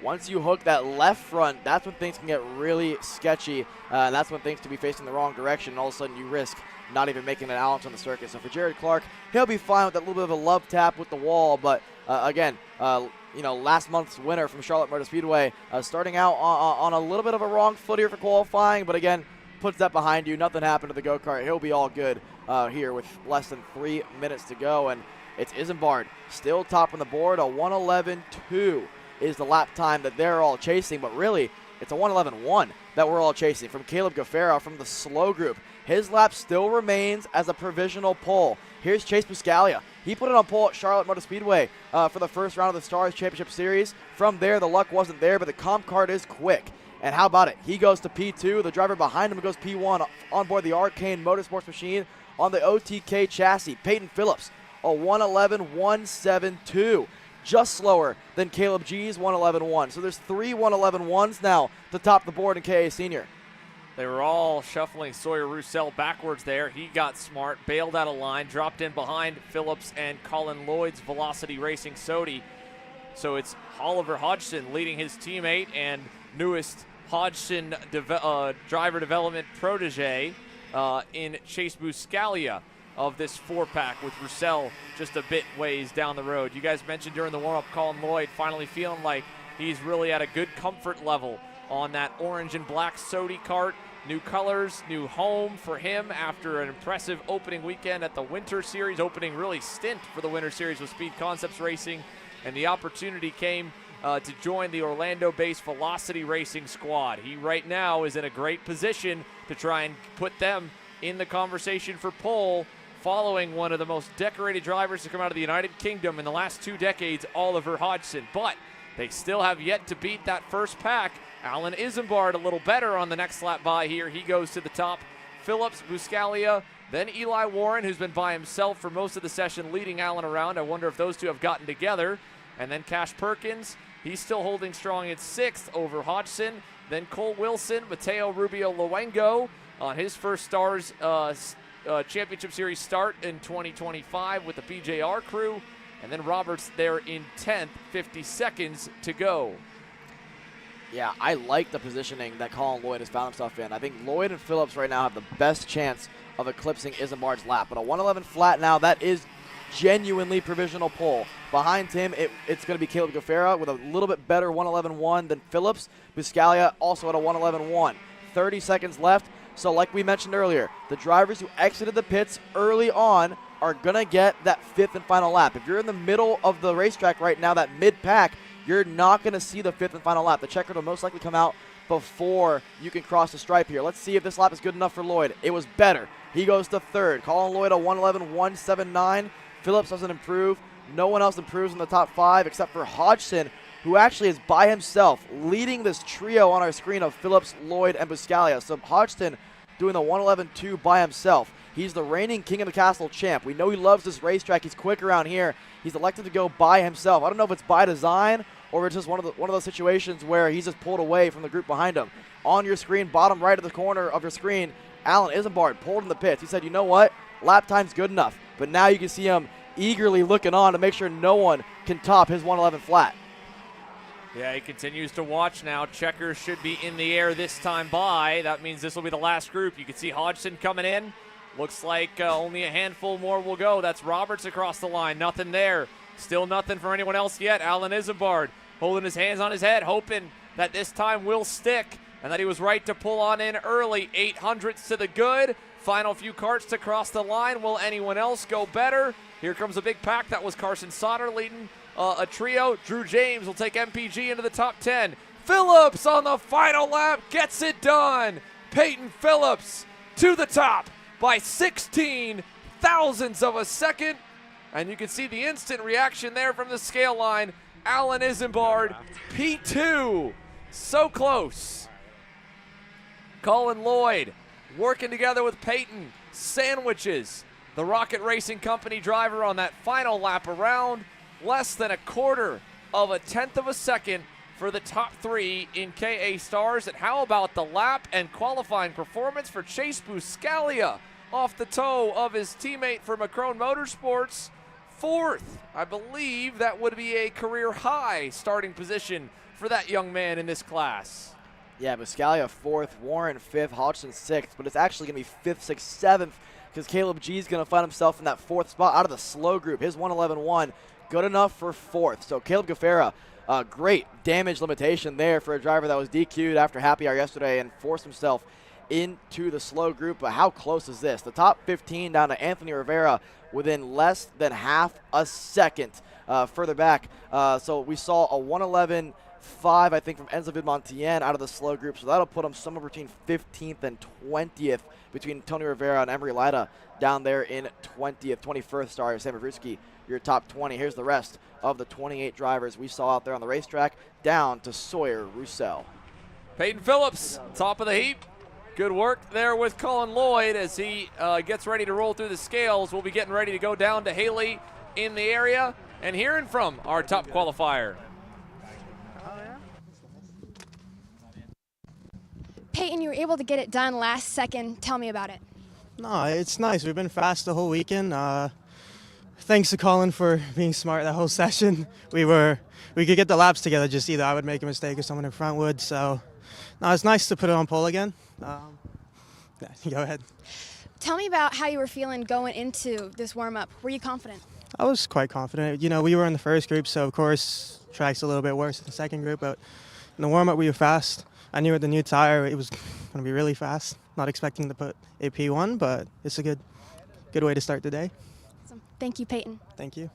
once you hook that left front, that's when things can get really sketchy. And that's when things can be facing the wrong direction, and all of a sudden you risk not even making an allowance on the circuit. So for Jared Clark, he'll be fine with that little bit of a love tap with the wall. But again, last month's winner from Charlotte Motor Speedway, starting out on a little bit of a wrong foot here for qualifying, but again, puts that behind you. Nothing happened to the go-kart. He'll be all good here with less than 3 minutes to go. And it's Isambard still top on the board. A 1:11.2 is the lap time that they're all chasing, but really it's a 1:11.1 that we're all chasing from Caleb Gaffera from the slow group. His lap still remains as a provisional pole. Here's Chase Buscaglia. He put it on pole at Charlotte Motor Speedway for the first round of the Stars Championship Series. From there, the luck wasn't there, but the comp card is quick. And how about it? He goes to P2. The driver behind him goes P1 on board the OKN Motorsports machine on the OTK chassis. Peyton Phillips, a 111.172. Just slower than Caleb G's 111.1. So there's 3 111.1s now to top the board in KA Senior. They were all shuffling Sawyer Roussel backwards there. He got smart, bailed out of line, dropped in behind Phillips and Colin Lloyd's Velocity Racing Sodi. So it's Oliver Hodgson leading his teammate and newest Hodgson driver development protege in Chase Buscaglia of this 4-pack with Roussel just a bit ways down the road. You guys mentioned during the warm-up Colin Lloyd finally feeling like he's really at a good comfort level on that orange and black Sodi kart. New colors, new home for him after an impressive opening weekend at the Winter Series, opening really stint for the Winter Series with Speed Concepts Racing, and the opportunity came to join the Orlando-based Velocity Racing squad. He right now is in a great position to try and put them in the conversation for pole, following one of the most decorated drivers to come out of the United Kingdom in the last 2 decades, Oliver Hodgson. But they still have yet to beat that first pack. Alan Isambard a little better on the next lap by here. He goes to the top. Phillips, Buscaglia, then Eli Warren, who's been by himself for most of the session, leading Alan around. I wonder if those two have gotten together. And then Cash Perkins, he's still holding strong at 6th over Hodgson. Then Cole Wilson, Mateo Rubio Luengo on his first Stars Championship Series start in 2025 with the PJR crew. And then Roberts there in 10th, 50 seconds to go. Yeah, I like the positioning that Colin Lloyd has found himself in. I think Lloyd and Phillips right now have the best chance of eclipsing Isambard's lap. But a 111 flat now, that is genuinely provisional pole. Behind him, it's going to be Caleb Gafera with a little bit better 111.1 than Phillips. Buscaglia also at a 111.1. 30 seconds left. So like we mentioned earlier, the drivers who exited the pits early on are going to get that 5th and final lap. If you're in the middle of the racetrack right now, that mid-pack, you're not going to see the 5th and final lap. The checker will most likely come out before you can cross the stripe here. Let's see if this lap is good enough for Lloyd. It was better. He goes to 3rd. Colin Lloyd a 111.179. Phillips doesn't improve. No one else improves in the top 5 except for Hodgson, who actually is by himself leading this trio on our screen of Phillips, Lloyd, and Buscaglia. So Hodgson doing the 111.2 by himself. He's the reigning King of the Castle champ. We know he loves this racetrack. He's quick around here. He's elected to go by himself. I don't know if it's by design or it's just one of those situations where he's just pulled away from the group behind him. On your screen, bottom right of the corner of your screen, Alan Isambard pulled in the pits. He said, you know what? Lap time's good enough. But now you can see him eagerly looking on to make sure no one can top his 111 flat. Yeah, he continues to watch now. Checkers should be in the air this time by. That means this will be the last group. You can see Hodgson coming in. Looks like only a handful more will go. That's Roberts across the line. Nothing there. Still nothing for anyone else yet. Alan Isambard holding his hands on his head, hoping that this time will stick and that he was right to pull on in early. 800ths to the good. Final few carts to cross the line. Will anyone else go better? Here comes a big pack. That was Carson Sauter leading a trio. Drew James will take MPG into the top 10. Phillips on the final lap gets it done. Peyton Phillips to the top by 16 thousandths of a second. And you can see the instant reaction there from the scale line. Alan Isambard, P2. So close. Colin Lloyd working together with Peyton. Sandwiches the Rocket Racing Company driver on that final lap around. Less than a quarter of a tenth of a second for the top 3 in KA Stars. And how about the lap and qualifying performance for Chase Buscaglia off the toe of his teammate for Macron Motorsports? 4th. I believe that would be a career high starting position for that young man in this class. Yeah, Buscaglia 4th, Warren 5th, Hodgson 6th, but it's actually going to be 5th, 6th, 7th because Caleb G is going to find himself in that 4th spot out of the slow group. His 111.1, good enough for 4th. So Caleb Gafera, great damage limitation there for a driver that was DQ'd after happy hour yesterday and forced himself into the slow group. But how close is this? The top 15 down to Anthony Rivera within less than half a second further back. So we saw a 111 5, I think, from Enzo Vidmontien out of the slow group. So that'll put him somewhere between 15th and 20th between Tony Rivera and Emery Lida down there in 20th. 21st, sorry, Sam Mavruski, your top 20. Here's the rest of the 28 drivers we saw out there on the racetrack, down to Sawyer Roussel. Peyton Phillips, top of the heap. Good work there with Colin Lloyd as he gets ready to roll through the scales. We'll be getting ready to go down to Haley in the area and hearing from our top qualifier. Peyton, you were able to get it done last second. Tell me about it. No, it's nice. We've been fast the whole weekend. Thanks to Colin for being smart that whole session. We could get the laps together, just either I would make a mistake or someone in front would. So, no, it's nice to put it on pole again. Yeah, go ahead. Tell me about how you were feeling going into this warm-up. Were you confident? I was quite confident. You know, we were in the first group, so of course track's a little bit worse in the second group, but in the warm-up we were fast. I knew with the new tire it was going to be really fast. Not expecting to put a P1, but it's a good way to start the day. Awesome. Thank you, Peyton. Thank you.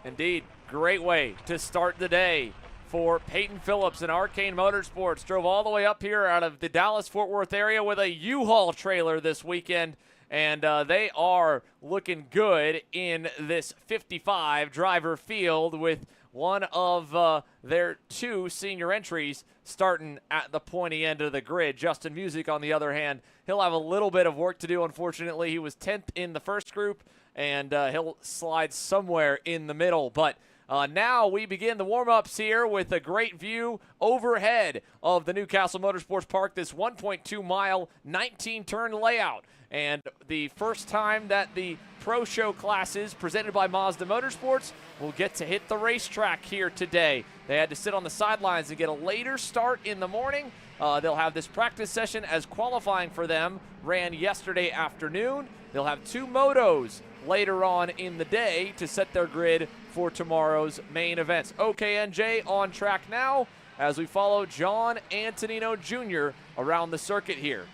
Indeed, great way to start the day for Peyton Phillips and Arcane Motorsports. Drove all the way up here out of the Dallas-Fort Worth area with a U-Haul trailer this weekend, and they are looking good in this 55 driver field with one of their 2 senior entries starting at the pointy end of the grid. Justin Music, on the other hand, he'll have a little bit of work to do, unfortunately. He was 10th in the first group, and he'll slide somewhere in the middle. But now we begin the warm-ups here with a great view overhead of the Newcastle Motorsports Park, this 1.2-mile, 19-turn layout. And the first time that the Pro Show classes presented by Mazda Motorsports will get to hit the racetrack here today. They had to sit on the sidelines and get a later start in the morning. They'll have this practice session as qualifying for them ran yesterday afternoon. They'll have 2 motos later on in the day to set their grid for tomorrow's main events. OKN-J on track now as we follow John Antonino Jr. around the circuit here.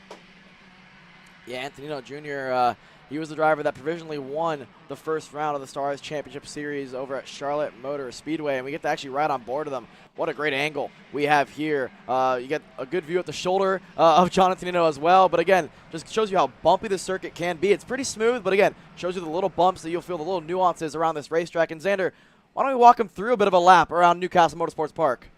Yeah, Antonino Jr., he was the driver that provisionally won the first round of the Stars Championship Series over at Charlotte Motor Speedway, and we get to actually ride on board of them. What a great angle we have here. You get a good view at the shoulder of John Antonino as well, but again, just shows you how bumpy the circuit can be. It's pretty smooth, but again, shows you the little bumps that you'll feel, the little nuances around this racetrack. And Xander, why don't we walk him through a bit of a lap around Newcastle Motorsports Park?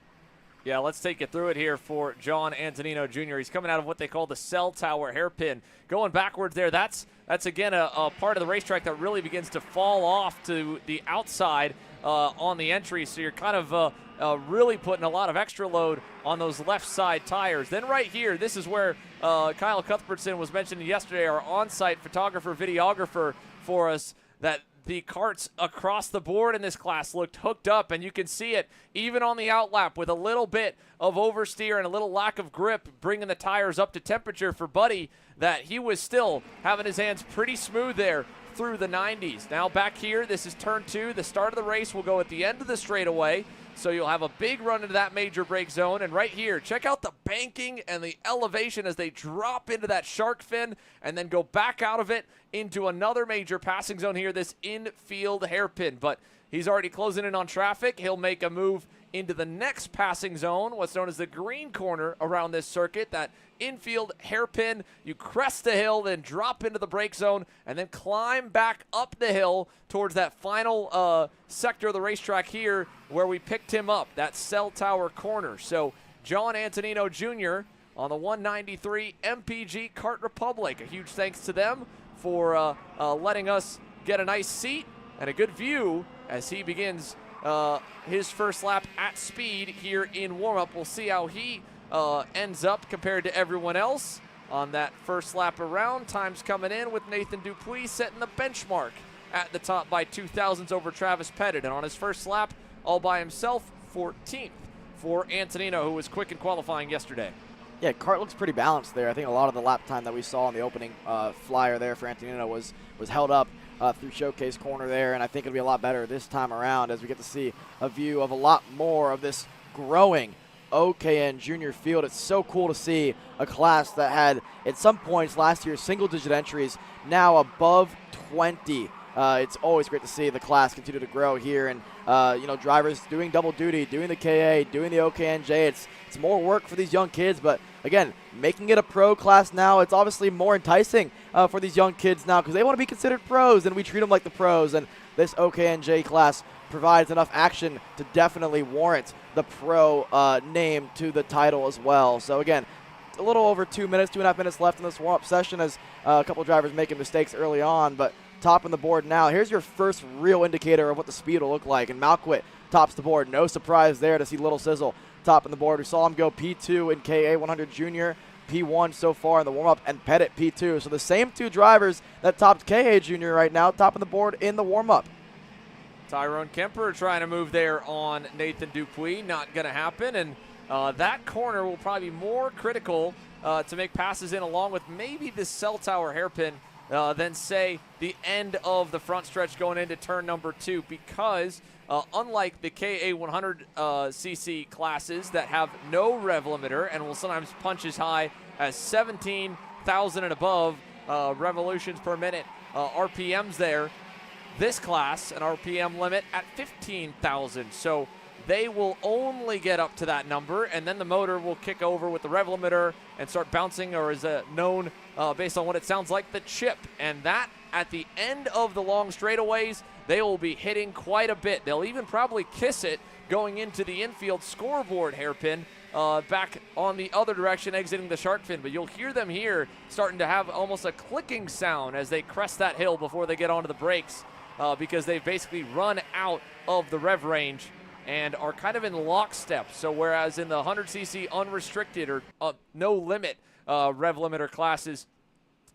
Yeah, let's take you through it here for John Antonino Jr. He's coming out of what they call the cell tower hairpin. Going backwards there, that's again a part of the racetrack that really begins to fall off to the outside on the entry. So you're kind of really putting a lot of extra load on those left side tires. Then right here, this is where Kyle Cuthbertson was mentioning yesterday, our on-site photographer, videographer for us, that the karts across the board in this class looked hooked up, and you can see it even on the outlap with a little bit of oversteer and a little lack of grip, bringing the tires up to temperature for Buddy, that he was still having his hands pretty smooth there through the 90s. Now back here, this is turn 2. The start of the race will go at the end of the straightaway, so you'll have a big run into that major brake zone. And right here, check out the banking and the elevation as they drop into that shark fin and then go back out of it into another major passing zone here, this infield hairpin. But he's already closing in on traffic. He'll make a move into the next passing zone, what's known as the green corner around this circuit, that infield hairpin. You crest the hill, then drop into the brake zone, and then climb back up the hill towards that final sector of the racetrack here where we picked him up, that cell tower corner. So John Antonino Jr. on the 193 MPG Kart Republic. A huge thanks to them for letting us get a nice seat and a good view as he begins his first lap at speed here in warm-up. We'll see how he ends up compared to everyone else on that first lap around. Time's coming in with Nathan Dupuis setting the benchmark at the top by 2,000s over Travis Pettit. And on his first lap, all by himself, 14th for Antonino, who was quick in qualifying yesterday. Yeah, Kart looks pretty balanced there. I think a lot of the lap time that we saw on the opening flyer there for Antonino was held up through Showcase Corner there, and I think it'll be a lot better this time around as we get to see a view of a lot more of this growing OKN junior field. It's so cool to see a class that had, at some points last year, single-digit entries, now above 20 It's always great to see the class continue to grow here, and drivers doing double duty, doing the KA, doing the OKN-J. It's more work for these young kids, but again, making it a pro class now, it's obviously more enticing for these young kids now because they want to be considered pros, and we treat them like the pros. And this OKN-J class provides enough action to definitely warrant the pro name to the title as well. So again, a little over 2 minutes, 2.5 minutes left in this warm-up session as a couple of drivers making mistakes early on, but topping the board now. Here's your first real indicator of what the speed will look like, and Malquit tops the board. No surprise there to see Little Sizzle topping the board. We saw him go P2 in KA 100 Junior, P1 so far in the warm-up, and Pettit P2. So the same two drivers that topped KA Junior right now topping the board in the warm-up. Tyrone Kemper trying to move there on Nathan Dupuis. Not going to happen, and that corner will probably be more critical to make passes in, along with maybe this cell tower hairpin, than, say, the end of the front stretch going into turn number 2, because unlike the KA 100cc classes that have no rev limiter and will sometimes punch as high as 17,000 and above revolutions per minute RPMs there, this class, an RPM limit at 15,000. So they will only get up to that number, and then the motor will kick over with the rev limiter and start bouncing, or is known based on what it sounds like, the chip. And that, at the end of the long straightaways, they will be hitting quite a bit. They'll even probably kiss it going into the infield scoreboard hairpin back on the other direction, exiting the shark fin. But you'll hear them here starting to have almost a clicking sound as they crest that hill before they get onto the brakes, because they've basically run out of the rev range and are kind of in lockstep. So whereas in the 100cc unrestricted or no limit rev limiter classes,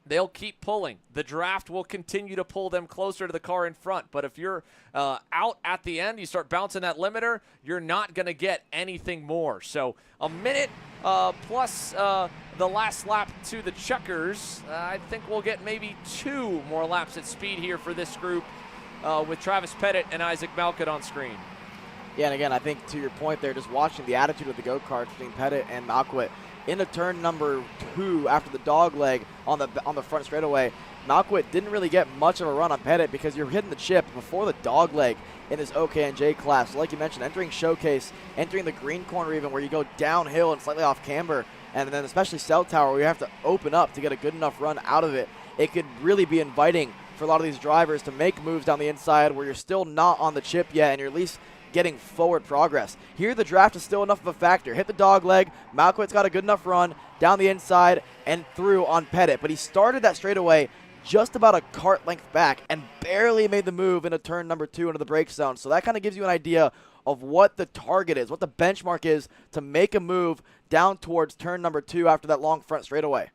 they'll keep pulling. The draft will continue to pull them closer to the car in front. But if you're out at the end, you start bouncing that limiter, you're not going to get anything more. So a minute plus the last lap to the checkers. I think we'll get maybe 2 more laps at speed here for this group with Travis Pettit and Isaac Malcutt on screen. Yeah, and again, I think to your point there, just watching the attitude of the go-karts between Pettit and Malquit into turn number 2 after the dog leg on the front straightaway, Malquit didn't really get much of a run on Pettit because you're hitting the chip before the dog leg in this OKN-J class. So like you mentioned, entering showcase, entering the green corner even, where you go downhill and slightly off camber, and then especially cell tower where you have to open up to get a good enough run out of it, it could really be inviting for a lot of these drivers to make moves down the inside where you're still not on the chip yet and you're at least getting forward progress. Here the draft is still enough of a factor. Hit the dog leg. Malquit's got a good enough run down the inside and through on Pettit, but he started that straightaway just about a kart length back and barely made the move into turn number 2 into the brake zone. So that kind of gives you an idea of what the target is, what the benchmark is to make a move down towards turn number 2 after that long front straightaway.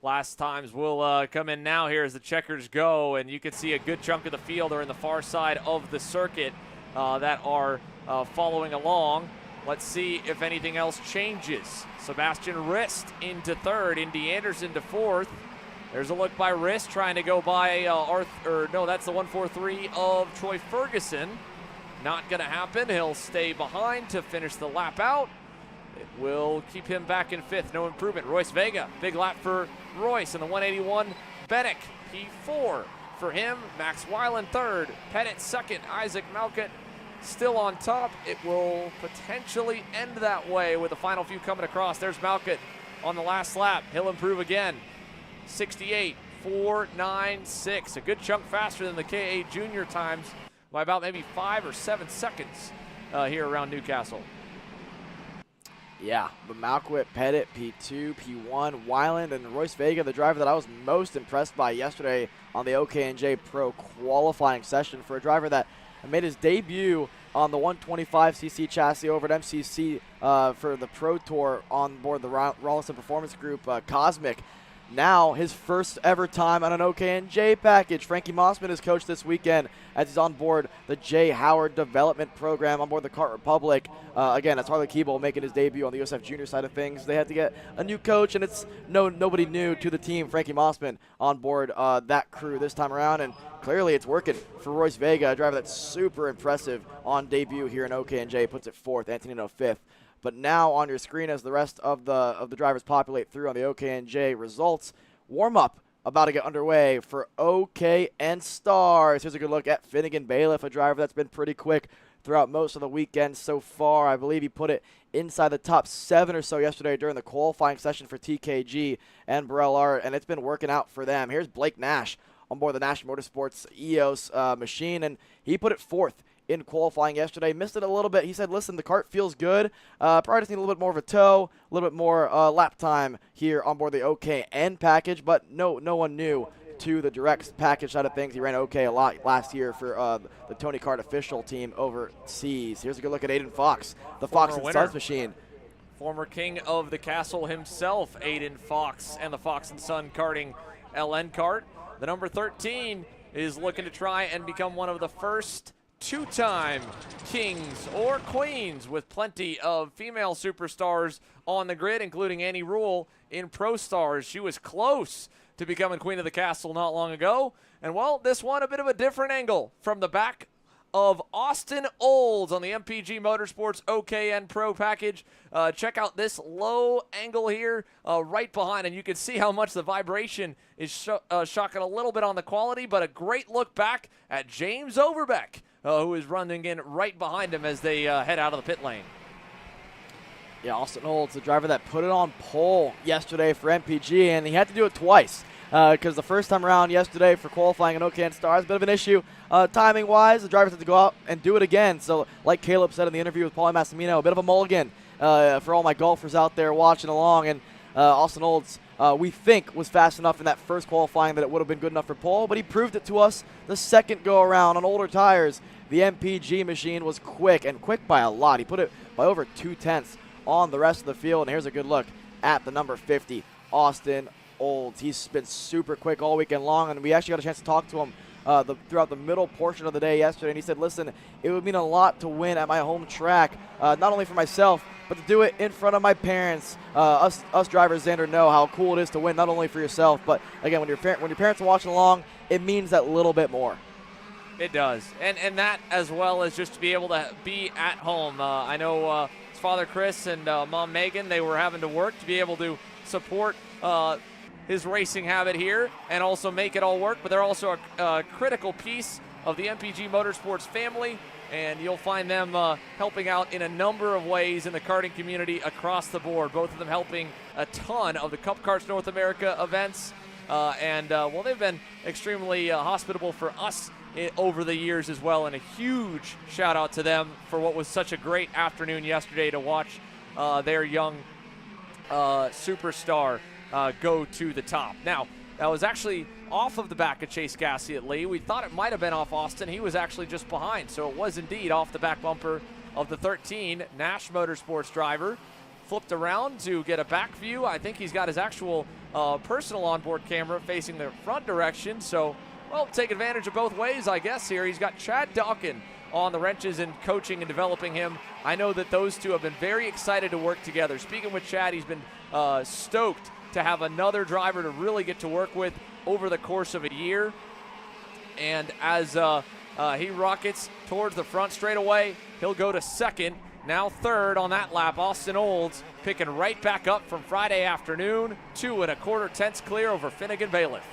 Last times will come in now here as the checkers go, and you can see a good chunk of the field are in the far side of the circuit that are following along. Let's see if anything else changes. Sebastian Rist into 3rd, Indy Anderson to 4th. There's a look by Rist trying to go by that's the 143 of Troy Ferguson. Not going to happen. He'll stay behind to finish the lap out. It will keep him back in 5th. No improvement. Royce Vega, big lap for Royce in the 181. Bennick, P4 for him. Max Weiland 3rd. Pettit 2nd. Isaac Malcutt still on top. It will potentially end that way with the final few coming across. There's Malcutt on the last lap. He'll improve again. 68.496. A good chunk faster than the KA Junior times by about maybe 5 or 7 seconds here around Newcastle. Yeah, but Malquit, Pettit, P2, P1, Weiland, and Royce Vega, the driver that I was most impressed by yesterday on the OKN-J Pro qualifying session for a driver that made his debut on the 125cc chassis over at MCC for the Pro Tour on board the Rawlinson Performance Group Cosmic. Now his first ever time on an OKN-J package. Frankie Mossman is coached this weekend as he's on board the Jay Howard Development Program on board the Kart Republic. Again, that's Harley Keeble making his debut on the USF Junior side of things. They had to get a new coach, and it's nobody new to the team. Frankie Mossman on board that crew this time around, and clearly it's working for Royce Vega, a driver that's super impressive on debut here in OKN-J. Puts it 4th, Antonino 5th. But now on your screen as the rest of the drivers populate through on the OKN-J results, warm-up about to get underway for OKN Stars. Here's a good look at Finnegan Bailiff, a driver that's been pretty quick throughout most of the weekend so far. I believe he put it inside the top 7 or so yesterday during the qualifying session for TKG and Burrell Art, and it's been working out for them. Here's Blake Nash on board the Nash Motorsports EOS machine, and he put it 4th in qualifying yesterday. Missed it a little bit. He said, listen, the kart feels good. Probably just need a little bit more of a tow, a little bit more lap time here on board the OKN package, but no one knew to the direct package side of things. He ran okay a lot last year for the Tony Kart official team overseas. Here's a good look at Aiden Fox, the Fox and Sons machine. Former king of the castle himself, Aiden Fox, and the Fox and Son karting LN kart. The number 13 is looking to try and become one of the first 2-time kings or queens, with plenty of female superstars on the grid, including Annie Rule in Pro Stars. She was close to becoming queen of the castle not long ago. And, well, this one a bit of a different angle from the back of Austin Olds on the MPG Motorsports OKN Pro package. Check out this low angle here right behind, and you can see how much the vibration is shocking a little bit on the quality, but a great look back at James Overbeck, who is running in right behind him as they head out of the pit lane. Yeah, Austin Olds, the driver that put it on pole yesterday for MPG, and he had to do it twice because the first time around yesterday for qualifying in OKN Stars, a bit of an issue timing-wise. The drivers had to go out and do it again. So like Caleb said in the interview with Paulie Massimino, a bit of a mulligan for all my golfers out there watching along. And Austin Olds, we think, was fast enough in that first qualifying that it would have been good enough for pole, but he proved it to us the second go-around on older tires. The MPG machine was quick, and quick by a lot. He put it by over 2/10 on the rest of the field. And here's a good look at the number 50, Austin Olds. He's been super quick all weekend long, and we actually got a chance to talk to him throughout the middle portion of the day yesterday, and he said, listen, it would mean a lot to win at my home track, not only for myself, but to do it in front of my parents. Us drivers, Xander, know how cool it is to win, not only for yourself, but again, when your parents are watching along, it means that little bit more. It does, and that as well as just to be able to be at home. I know his father Chris and mom Megan, they were having to work to be able to support his racing habit here and also make it all work, but they're also a critical piece of the MPG Motorsports family, and you'll find them helping out in a number of ways in the karting community across the board, both of them helping a ton of the Cup Karts North America events, well, they've been extremely hospitable for us over the years as well, and a huge shout out to them for what was such a great afternoon yesterday to watch their young superstar go to the top. Now, that was actually off of the back of Chase Gassiet Lee. We thought it might have been off Austin. He was actually just behind, so it was indeed off the back bumper of the 13 Nash Motorsports driver. Flipped around to get a back view. I think he's got his actual personal onboard camera facing the front direction, so, well, take advantage of both ways, I guess, here. He's got Chad Dawkin on the wrenches and coaching and developing him. I know that those two have been very excited to work together. Speaking with Chad, he's been stoked to have another driver to really get to work with over the course of a year. And as he rockets towards the front straightaway, he'll go to second, now third on that lap. Austin Olds picking right back up from Friday afternoon, 2 1/4 tenths clear over Finnegan Bailiff.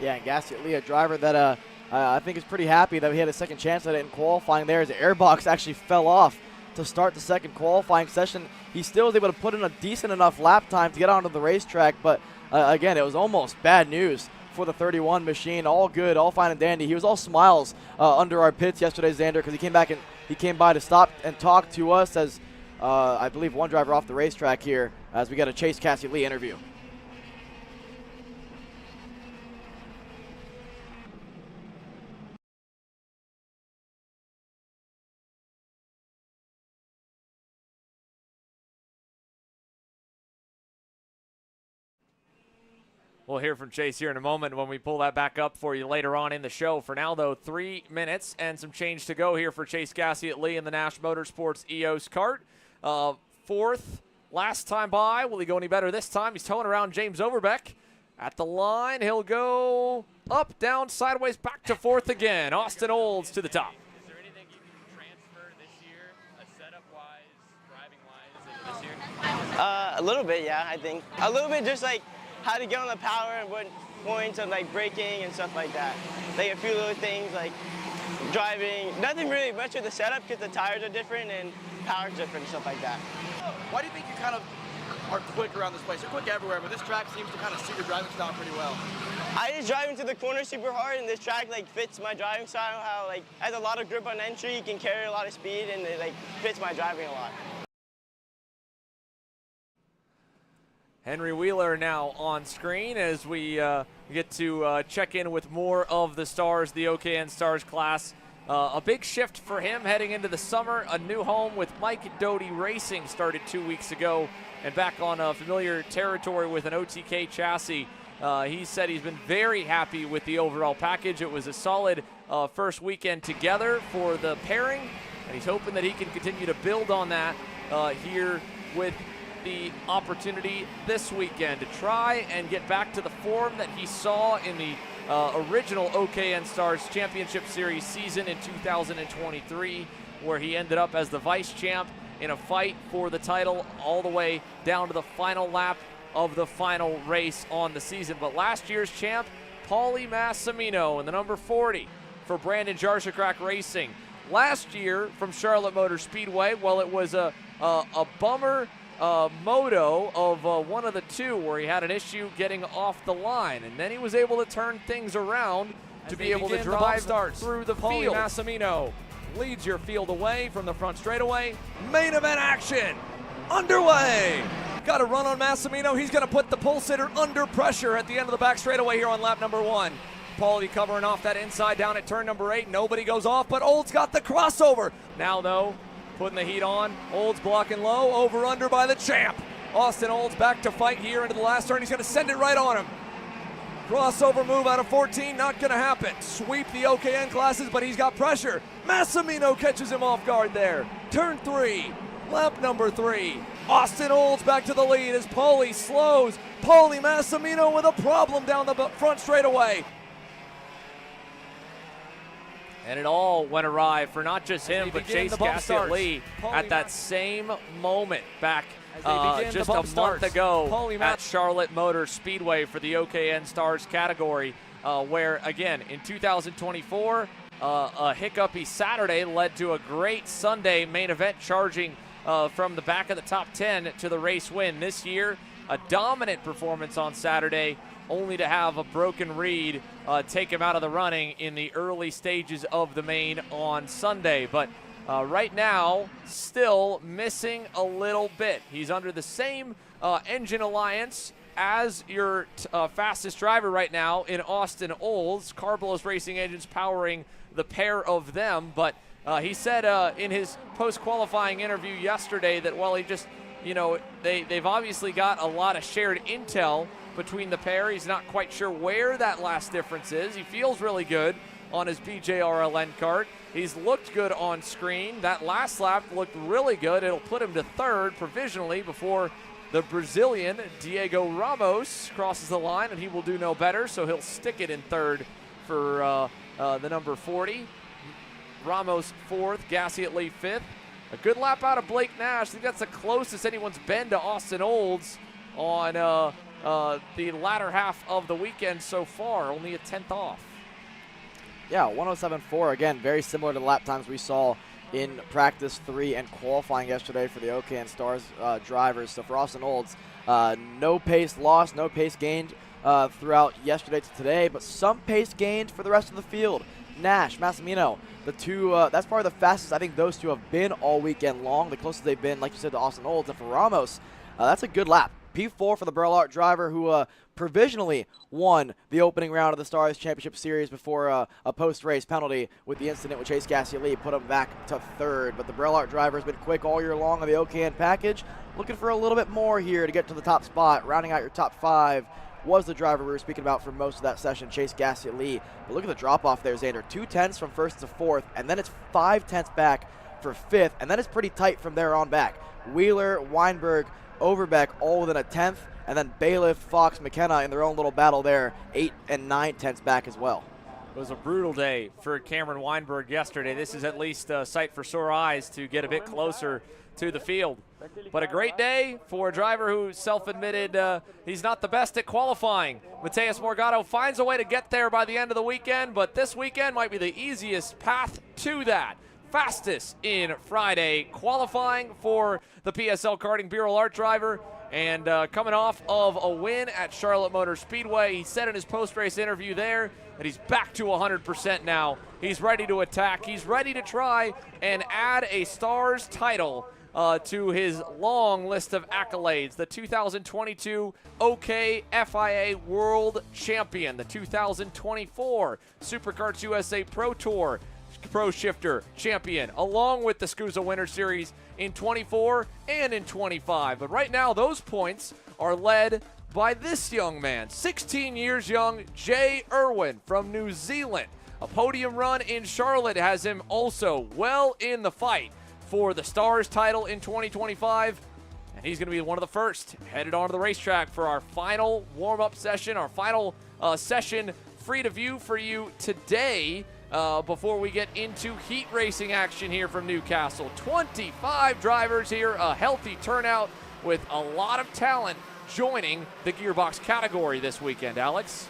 Yeah, and Gassiet Lee, a driver that I think is pretty happy that he had a second chance at it in qualifying there, as the airbox actually fell off to start the second qualifying session. He still was able to put in a decent enough lap time to get onto the racetrack, but again, it was almost bad news for the 31 machine. All good, all fine and dandy. He was all smiles under our pits yesterday, Xander, because he came back and he came by to stop and talk to us as I believe one driver off the racetrack here as we got a Chase Gassiet Lee interview. We'll hear from Chase here in a moment when we pull that back up for you later on in the show. For now, though, 3 minutes and some change to go here for Chase Gassiet Lee in the Nash Motorsports EOS kart. 4th last time by. Will he go any better this time? He's towing around James Overbeck. At the line, he'll go up, down, sideways, back to 4th again. Austin Olds to the top. Is there anything you can transfer this year, setup-wise, driving-wise, into this year? A little bit, yeah, I think. A little bit just like how to get on the power and points of like braking and stuff like that. Like a few little things like driving. Nothing really much with the setup because the tires are different and power's different and stuff like that. Why do you think you kind of are quick around this place? You're quick everywhere, but this track seems to kind of suit your driving style pretty well. I just drive into the corner super hard, and this track like fits my driving style. How like has a lot of grip on entry, you can carry a lot of speed, and it like fits my driving a lot. Henry Wheeler now on screen as we get to check in with more of the Stars, the OKN Stars class. A big shift for him heading into the summer. A new home with Mike Doty Racing started 2 weeks ago, and back on familiar territory with an OTK chassis. He said he's been very happy with the overall package. It was a solid first weekend together for the pairing, and he's hoping that he can continue to build on that here with the opportunity this weekend to try and get back to the form that he saw in the original OKN Stars Championship Series season in 2023, where he ended up as the vice champ in a fight for the title all the way down to the final lap of the final race on the season. But last year's champ, Paulie Massimino in the number 40 for Brandon Jarchakrak Racing. Last year from Charlotte Motor Speedway, well, it was a bummer moto of one of the two where he had an issue getting off the line, and then he was able to turn things around to be able to drive through the field. Massimino leads your field away from the front straightaway. Main event action underway. Got a run on Massimino. He's going to put the pole sitter under pressure at the end of the back straightaway here on lap number 1. Paulie covering off that inside down at turn number 8. Nobody goes off, but Old's got the crossover. Now, though, putting the heat on. Old's blocking low, over under by the champ. Austin Old's back to fight here into the last turn. He's going to send it right on him. Crossover move out of 14, not going to happen. Sweep the OKN classes, but he's got pressure. Massimino catches him off guard there. Turn 3, lap number 3. Austin Olds back to the lead as Paulie slows. Paulie Massimino with a problem down the front straightaway. And it all went awry for not just him, but Chase Gasket-Lee at that same moment back just a month ago at Charlotte Motor Speedway for the OKN Stars category, where, again, in 2024, a hiccupy Saturday led to a great Sunday main event, charging from the back of the top 10 to the race win. This year, a dominant performance on Saturday, only to have a broken reed take him out of the running in the early stages of the main on Sunday. But right now, still missing a little bit. He's under the same engine alliance as your fastest driver right now in Austin Olds. Carbolos Racing Engines powering the pair of them. But he said in his post-qualifying interview yesterday that, well, he just, you know, they've obviously got a lot of shared intel between the pair. He's not quite sure where that last difference is. He feels really good on his BJRLN kart. He's looked good on screen. That last lap looked really good. It'll put him to third provisionally before the Brazilian Diego Ramos crosses the line, and he will do no better, so he'll stick it in third for the number 40. Ramos fourth, Gasket-Lee fifth. A good lap out of Blake Nash. I think that's the closest anyone's been to Austin Olds on the latter half of the weekend so far, only a 10th off. Yeah, 107.4, again, very similar to the lap times we saw in practice 3 and qualifying yesterday for the OKN Stars drivers. So for Austin Olds, no pace lost, no pace gained throughout yesterday to today, but some pace gained for the rest of the field. Nash, Massimino, the two, that's probably the fastest I think those two have been all weekend long, the closest they've been, like you said, to Austin Olds. And for Ramos, that's a good lap. P4 for the Burlart driver who provisionally won the opening round of the Stars Championship Series before a post-race penalty with the incident with Chase Gasket-Lee put him back to third. But the Burlart driver has been quick all year long on the OKN package. Looking for a little bit more here to get to the top spot. Rounding out your top 5 was the driver we were speaking about for most of that session, Chase Gasket-Lee. But look at the drop-off there, Xander. 2 tenths from first to fourth, and then it's 5 tenths back for fifth, and then it's pretty tight from there on back. Wheeler, Weinberg, Overbeck all within a 10th, and then Bailiff, Fox, McKenna in their own little battle there, 8 and 9 tenths back as well. was a brutal day for Cameron Weinberg yesterday. This is at least a sight for sore eyes to get a bit closer to the field. But a great day for a driver who self-admitted he's not the best at qualifying. Mateus Morgado finds a way to get there by the end of the weekend, but this weekend might be the easiest path to that. Fastest in Friday qualifying for the PSL Karting Bureau Art driver, and coming off of a win at Charlotte Motor Speedway. He said in his post-race interview there that he's back to 100% now. He's ready to attack. He's ready to try and add a Stars title to his long list of accolades. The 2022 OK FIA World Champion, the 2024 Superkarts USA Pro Tour Pro Shifter Champion, along with the SCUSA Winter Series in 24 and in 25. But right now, those points are led by this young man, 16 years young, Jay Irwin from New Zealand. A podium run in Charlotte has him also well in the fight for the Stars title in 2025. And he's going to be one of the first headed onto the racetrack for our final warm-up session, our final session free to view for you today. Before we get into heat racing action here from Newcastle. 25 drivers here, a healthy turnout with a lot of talent joining the gearbox category this weekend, Alex.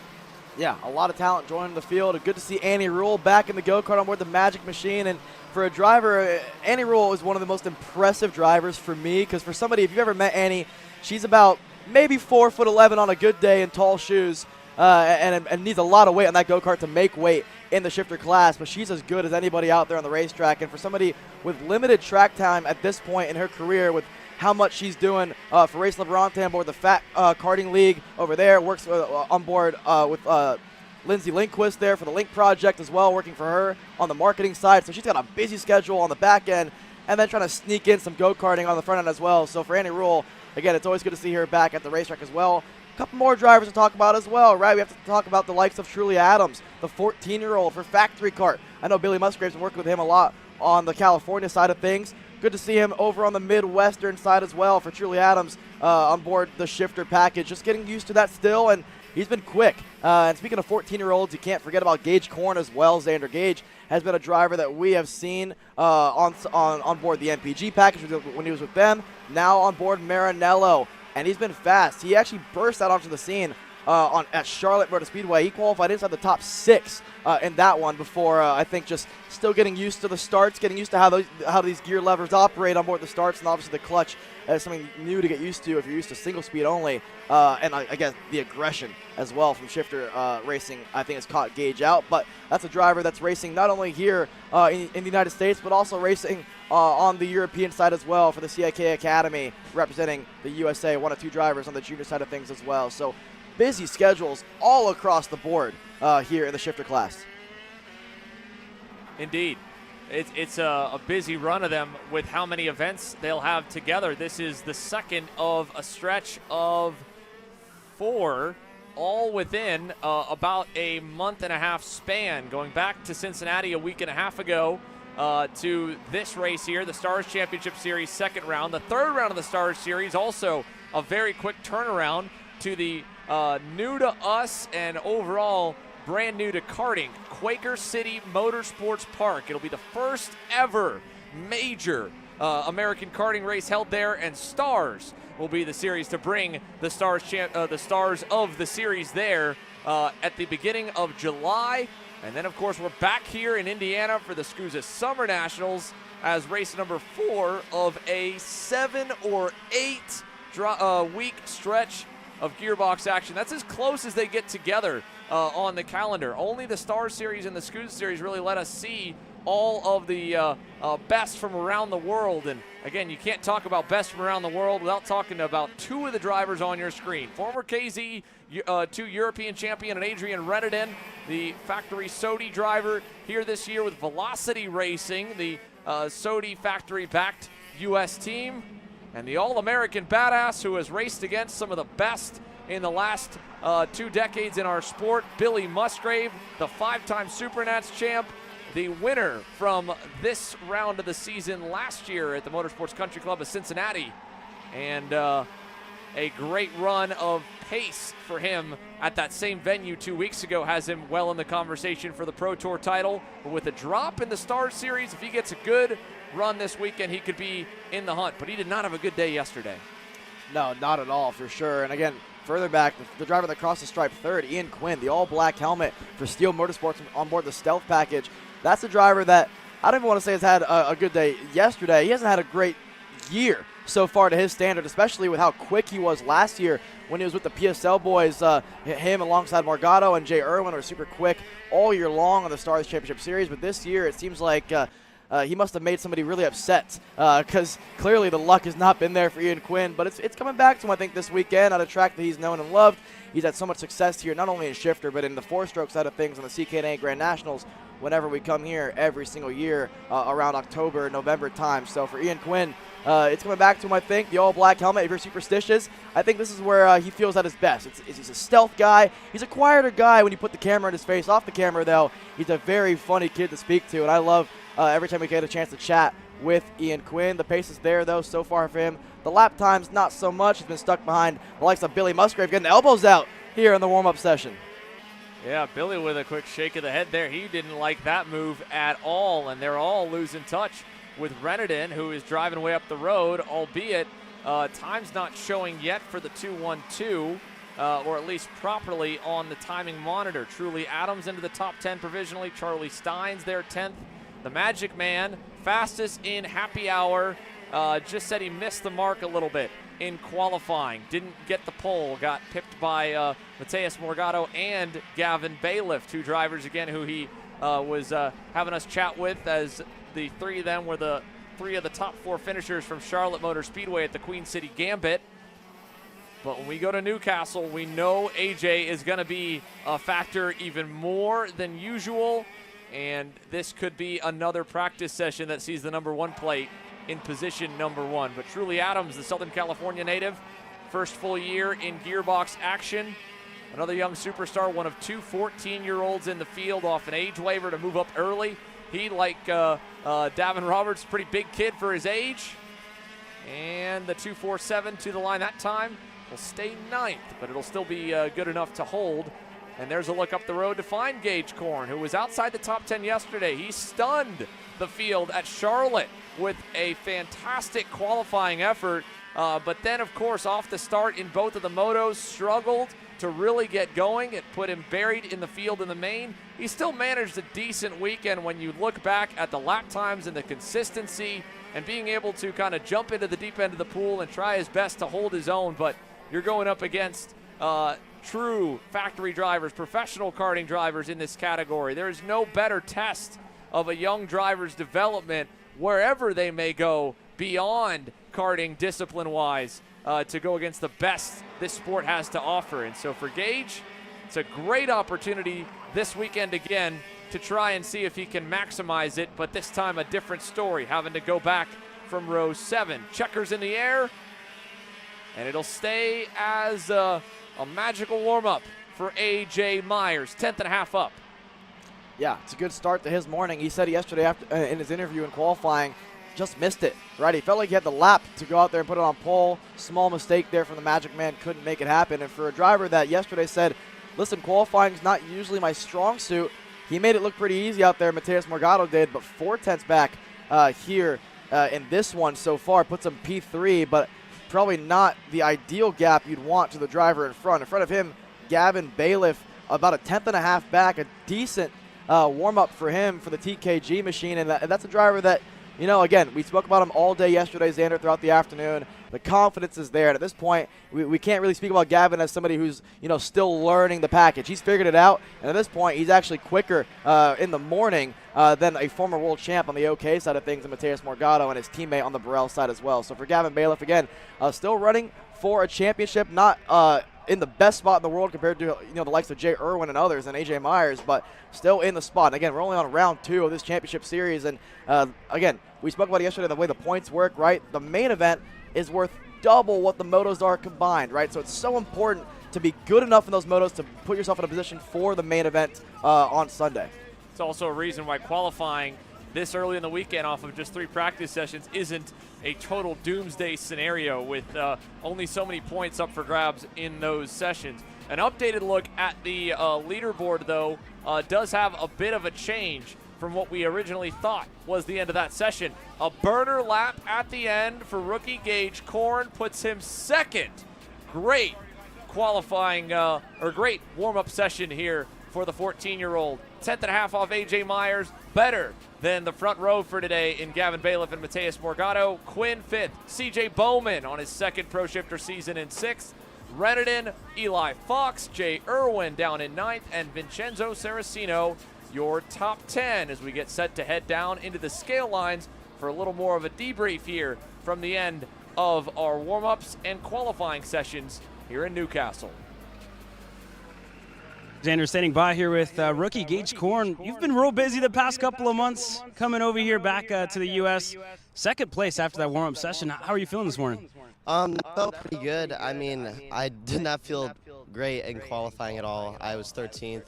Yeah, a lot of talent joining the field. Good to see Annie Rule back in the go-kart on board the Magic Machine. And for a driver, Annie Rule is one of the most impressive drivers for me, because for somebody, if you've ever met Annie, she's about maybe 4'11" on a good day in tall shoes, and needs a lot of weight on that go-kart to make weight in the shifter class, but she's as good as anybody out there on the racetrack. And for somebody with limited track time at this point in her career, with how much she's doing for Race Liberante on board the Fat Karting League over there, works on board with Lindsay Lindquist there for the Link Project as well, working for her on the marketing side. So she's got a busy schedule on the back end, and then trying to sneak in some go-karting on the front end as well. So for Annie Rule, again, it's always good to see her back at the racetrack as well. Couple more drivers to talk about as well, right? We have to talk about the likes of Truly Adams, the 14-year-old for Factory Kart. I know Billy Musgrave's been working with him a lot on the California side of things. Good to see him over on the Midwestern side as well for Truly Adams on board the shifter package. Just getting used to that still, and he's been quick. And speaking of 14-year-olds, you can't forget about Gage Korn as well. Xander Gage has been a driver that we have seen on board the MPG package when he was with them. Now on board Maranello. And he's been fast. He actually burst out onto the scene at Charlotte Motor Speedway. He qualified inside the top 6 in that one before, I think, just still getting used to the starts, getting used to how these gear levers operate on board the starts, and obviously the clutch is something new to get used to if you're used to single speed only. And I guess the aggression as well from shifter racing, I think, has caught Gage out. But that's a driver that's racing not only here in the United States, but also racing on the European side as well for the CIK Academy, representing the USA, 1 of 2 drivers on the junior side of things as well. So busy schedules all across the board here in the shifter class. Indeed. It's a busy run of them with how many events they'll have together. This is the second of a stretch of 4, all within about a month-and-a-half span, going back to Cincinnati a week and a half ago to this race here, the Stars Championship Series second round. The third round of the Stars Series, also a very quick turnaround to the new to us and overall brand new to karting, Quaker City Motorsports Park. It'll be the first ever major American karting race held there, and Stars will be the series to bring the Stars of the series there at the beginning of July. And then, of course, we're back here in Indiana for the SCUSA Summer Nationals as race number 4 of a 7 or 8 week stretch of gearbox action. That's as close as they get together on the calendar. Only the Stars Series and the SCUSA Series really let us see all of the best from around the world. And again, you can't talk about best from around the world without talking about 2 of the drivers on your screen. Former KZ 2 European champion and Adrian Reneden, the factory Sodi driver here this year with Velocity Racing, the Sodi factory-backed U.S. team, and the All-American badass who has raced against some of the best in the last 2 decades in our sport, Billy Musgrave, the 5-time Supernats champ, the winner from this round of the season last year at the Motorsports Country Club of Cincinnati, and a great run of pace for him at that same venue 2 weeks ago has him well in the conversation for the Pro Tour title. But with a drop in the Stars Series, if he gets a good run this weekend, he could be in the hunt. But he did not have a good day yesterday. No, not at all, for sure. And again, further back, the driver that crossed the stripe third, Ian Quinn, the all-black helmet for Steel Motorsports on board the Stealth package. That's a driver that I don't even want to say has had a good day yesterday. He hasn't had a great year so far to his standard, especially with how quick he was last year when he was with the PSL boys. Him alongside Morgado and Jay Irwin were super quick all year long on the Stars Championship Series. But this year it seems like he must have made somebody really upset because clearly the luck has not been there for Ian Quinn. But it's coming back to him, I think, this weekend on a track that he's known and loved. He's had so much success here, not only in shifter, but in the four-stroke side of things on the CKNA Grand Nationals whenever we come here every single year around October, November time. So for Ian Quinn, it's coming back to him, I think. The all-black helmet, if you're superstitious, I think this is where he feels at his best. He's a stealth guy. He's a quieter guy when you put the camera in his face. Off the camera, though, he's a very funny kid to speak to, and I love every time we get a chance to chat with Ian Quinn. The pace is there, though, so far for him. The lap times, not so much. He's been stuck behind the likes of Billy Musgrave, getting the elbows out here in the warm-up session. Yeah, Billy with a quick shake of the head there. He didn't like that move at all, and they're all losing touch with Renedin, who is driving way up the road, albeit time's not showing yet for the 2-1-2, or at least properly on the timing monitor. Truly Adams into the top 10 provisionally. Charlie Stein's there 10th. The Magic Man, fastest in happy hour, just said he missed the mark a little bit in qualifying. Didn't get the pole, got pipped by Mateus Morgado and Gavin Bailiff, two drivers again who he was having us chat with, as the three of them were the three of the top four finishers from Charlotte Motor Speedway at the Queen City Gambit. But when we go to Newcastle, we know AJ is going to be a factor even more than usual, and this could be another practice session that sees the number one plate in position number one. But Truly Adams, the Southern California native, first full year in gearbox action. Another young superstar, one of two 14-year-olds in the field off an age waiver to move up early. He, like Davin Roberts, pretty big kid for his age. And the 247 to the line that time will stay ninth, but it'll still be good enough to hold. And there's a look up the road to find Gage Korn, who was outside the top 10 yesterday. He stunned the field at Charlotte with a fantastic qualifying effort. But then, of course, off the start in both of the motos, struggled to really get going. It put him buried in the field in the main. He still managed a decent weekend when you look back at the lap times and the consistency and being able to kind of jump into the deep end of the pool and try his best to hold his own. But you're going up against true factory drivers, professional karting drivers in this category. There is no better test of a young driver's development wherever they may go beyond karting discipline-wise to go against the best this sport has to offer. And so for Gage, it's a great opportunity this weekend again to try and see if he can maximize it, but this time a different story, having to go back from row 7. Checkers in the air, and it'll stay as a magical warm-up for A.J. Myers, 10th and a half up. Yeah, it's a good start to his morning. He said yesterday after in his interview in qualifying, just missed it, right? He felt like he had the lap to go out there and put it on pole. Small mistake there from the Magic Man, couldn't make it happen. And for a driver that yesterday said, listen, qualifying's not usually my strong suit, he made it look pretty easy out there. Mateus Morgado did, but 4/10 back here in this one so far. Puts him P3, but probably not the ideal gap you'd want to the driver in front. In front of him, Gavin Bailiff, about a 10th and a half back, a decent warm-up for him for the TKG machine. And that's a driver that, you know, again, we spoke about him all day yesterday, Xander, throughout the afternoon. The confidence is there. And at this point, we can't really speak about Gavin as somebody who's, you know, still learning the package. He's figured it out. And at this point, he's actually quicker in the morning than a former world champ on the OK side of things, and Mateus Morgado and his teammate on the Burrell side as well. So for Gavin Bailiff, again, still running for a championship, not in the best spot in the world compared to, you know, the likes of Jay Irwin and others and AJ Myers, but still in the spot. And again, we're only on round 2 of this championship series. And again, we spoke about it yesterday, the way the points work, right? The main event is worth double what the motos are combined, right? So it's so important to be good enough in those motos to put yourself in a position for the main event on Sunday. It's also a reason why qualifying this early in the weekend off of just 3 practice sessions isn't a total doomsday scenario with only so many points up for grabs in those sessions. An updated look at the leaderboard, though, does have a bit of a change from what we originally thought was the end of that session. A burner lap at the end for rookie Gage Korn puts him second. Great qualifying, or great warm-up session here for the 14-year-old. 10th and a half off AJ Myers. Better than the front row for today in Gavin Bailiff and Mateus Morgado. Quinn 5th. CJ Bowman on his second Pro Shifter season in 6th. Reddington, Eli Fox, Jay Irwin down in 9th, and Vincenzo Saraceno, your top 10 as we get set to head down into the scale lines for a little more of a debrief here from the end of our warm-ups and qualifying sessions here in Newcastle. Xander standing by here with rookie Gage Korn. You've been real busy the past couple of months coming over here back to the U.S. Second place after that warm-up session. How are you feeling this morning? I felt pretty good. I mean, I did not feel great in qualifying at all. I was 13th,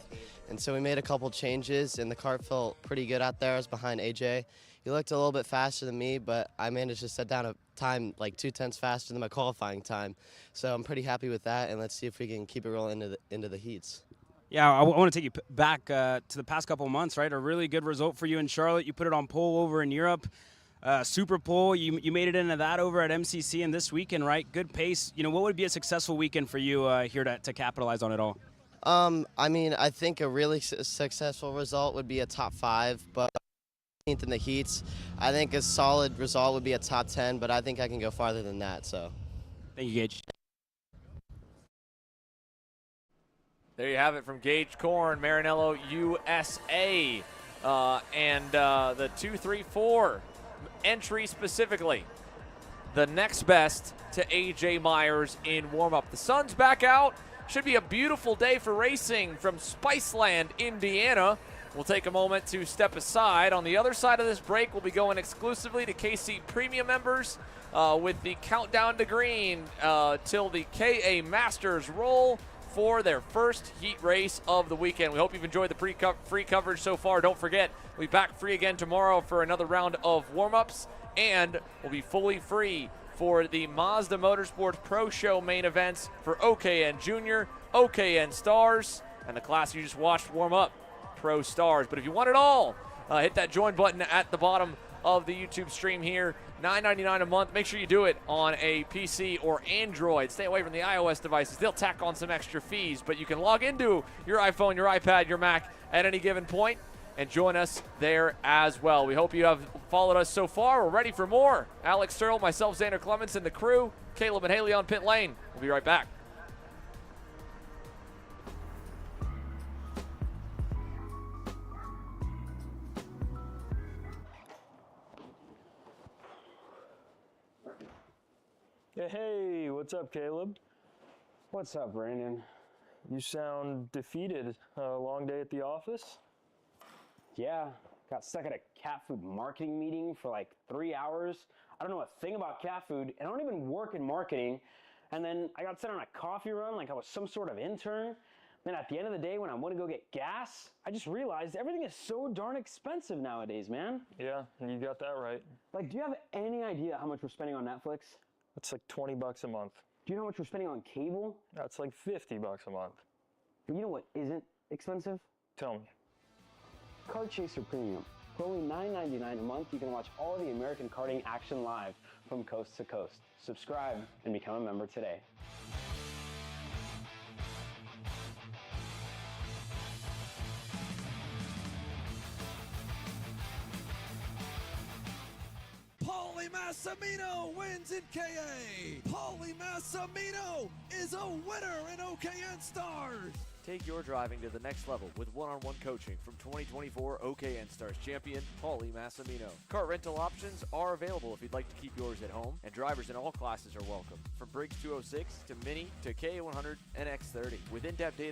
and so we made a couple changes, and the kart felt pretty good out there. I was behind AJ. He looked a little bit faster than me, but I managed to set down a time like 2/10 faster than my qualifying time. So I'm pretty happy with that, and let's see if we can keep it rolling into the heats. Yeah, I want to take you back to the past couple of months, right? A really good result for you in Charlotte. You put it on pole over in Europe. Super pole, you made it into that over at MCC, and this weekend, right? Good pace. You know, what would be a successful weekend for you here to capitalize on it all? I mean, I think a really successful result would be a top 5, but in the heats, I think a solid result would be a top 10, but I think I can go farther than that. So, thank you, Gage. There you have it from Gage Korn, Maranello USA, and the 2-3-4 entry specifically. The next best to AJ Myers in warm-up. The sun's back out. Should be a beautiful day for racing from Spiceland, Indiana. We'll take a moment to step aside. On the other side of this break, we'll be going exclusively to KC Premium members with the countdown to green till the KA Masters roll for their first heat race of the weekend. We hope you've enjoyed the free coverage so far. Don't forget, we'll be back free again tomorrow for another round of warm-ups, and we'll be fully free for the Mazda Motorsports Pro Show main events for OKN Junior, OKN Stars, and the class you just watched warm up, Pro Stars. But if you want it all, hit that join button at the bottom of the YouTube stream here. $9.99 a month. Make sure you do it on a PC or Android. Stay away from the iOS devices. They'll tack on some extra fees, but you can log into your iPhone, your iPad, your Mac at any given point and join us there as well. We hope you have followed us so far. We're ready for more. Alex Searle, myself, Xander Clements, and the crew. Caleb and Haley on pit lane. We'll be right back. Hey, what's up, Caleb? What's up, Brandon? You sound defeated. A long day at the office? Yeah, got stuck at a cat food marketing meeting for like 3 hours. I don't know a thing about cat food, and I don't even work in marketing. And then I got sent on a coffee run like I was some sort of intern. Then at the end of the day, when I want to go get gas, I just realized everything is so darn expensive nowadays, man. Yeah, you got that right. Like, do you have any idea how much we're spending on Netflix? That's like $20 a month. Do you know how much we're spending on cable? That's like $50 a month. But you know what isn't expensive? Tell me. Kart Chaser Premium. For only $9.99 a month, you can watch all the American karting action live from coast to coast. Subscribe and become a member today. Paulie Massimino wins in KA. Paulie Massimino is a winner in OKN Stars. Take your driving to the next level with one-on-one coaching from 2024 OKN Stars champion Paulie Massimino. Kart rental options are available if you'd like to keep yours at home, and drivers in all classes are welcome. From Briggs 206 to Mini to KA100 and X30. With in-depth data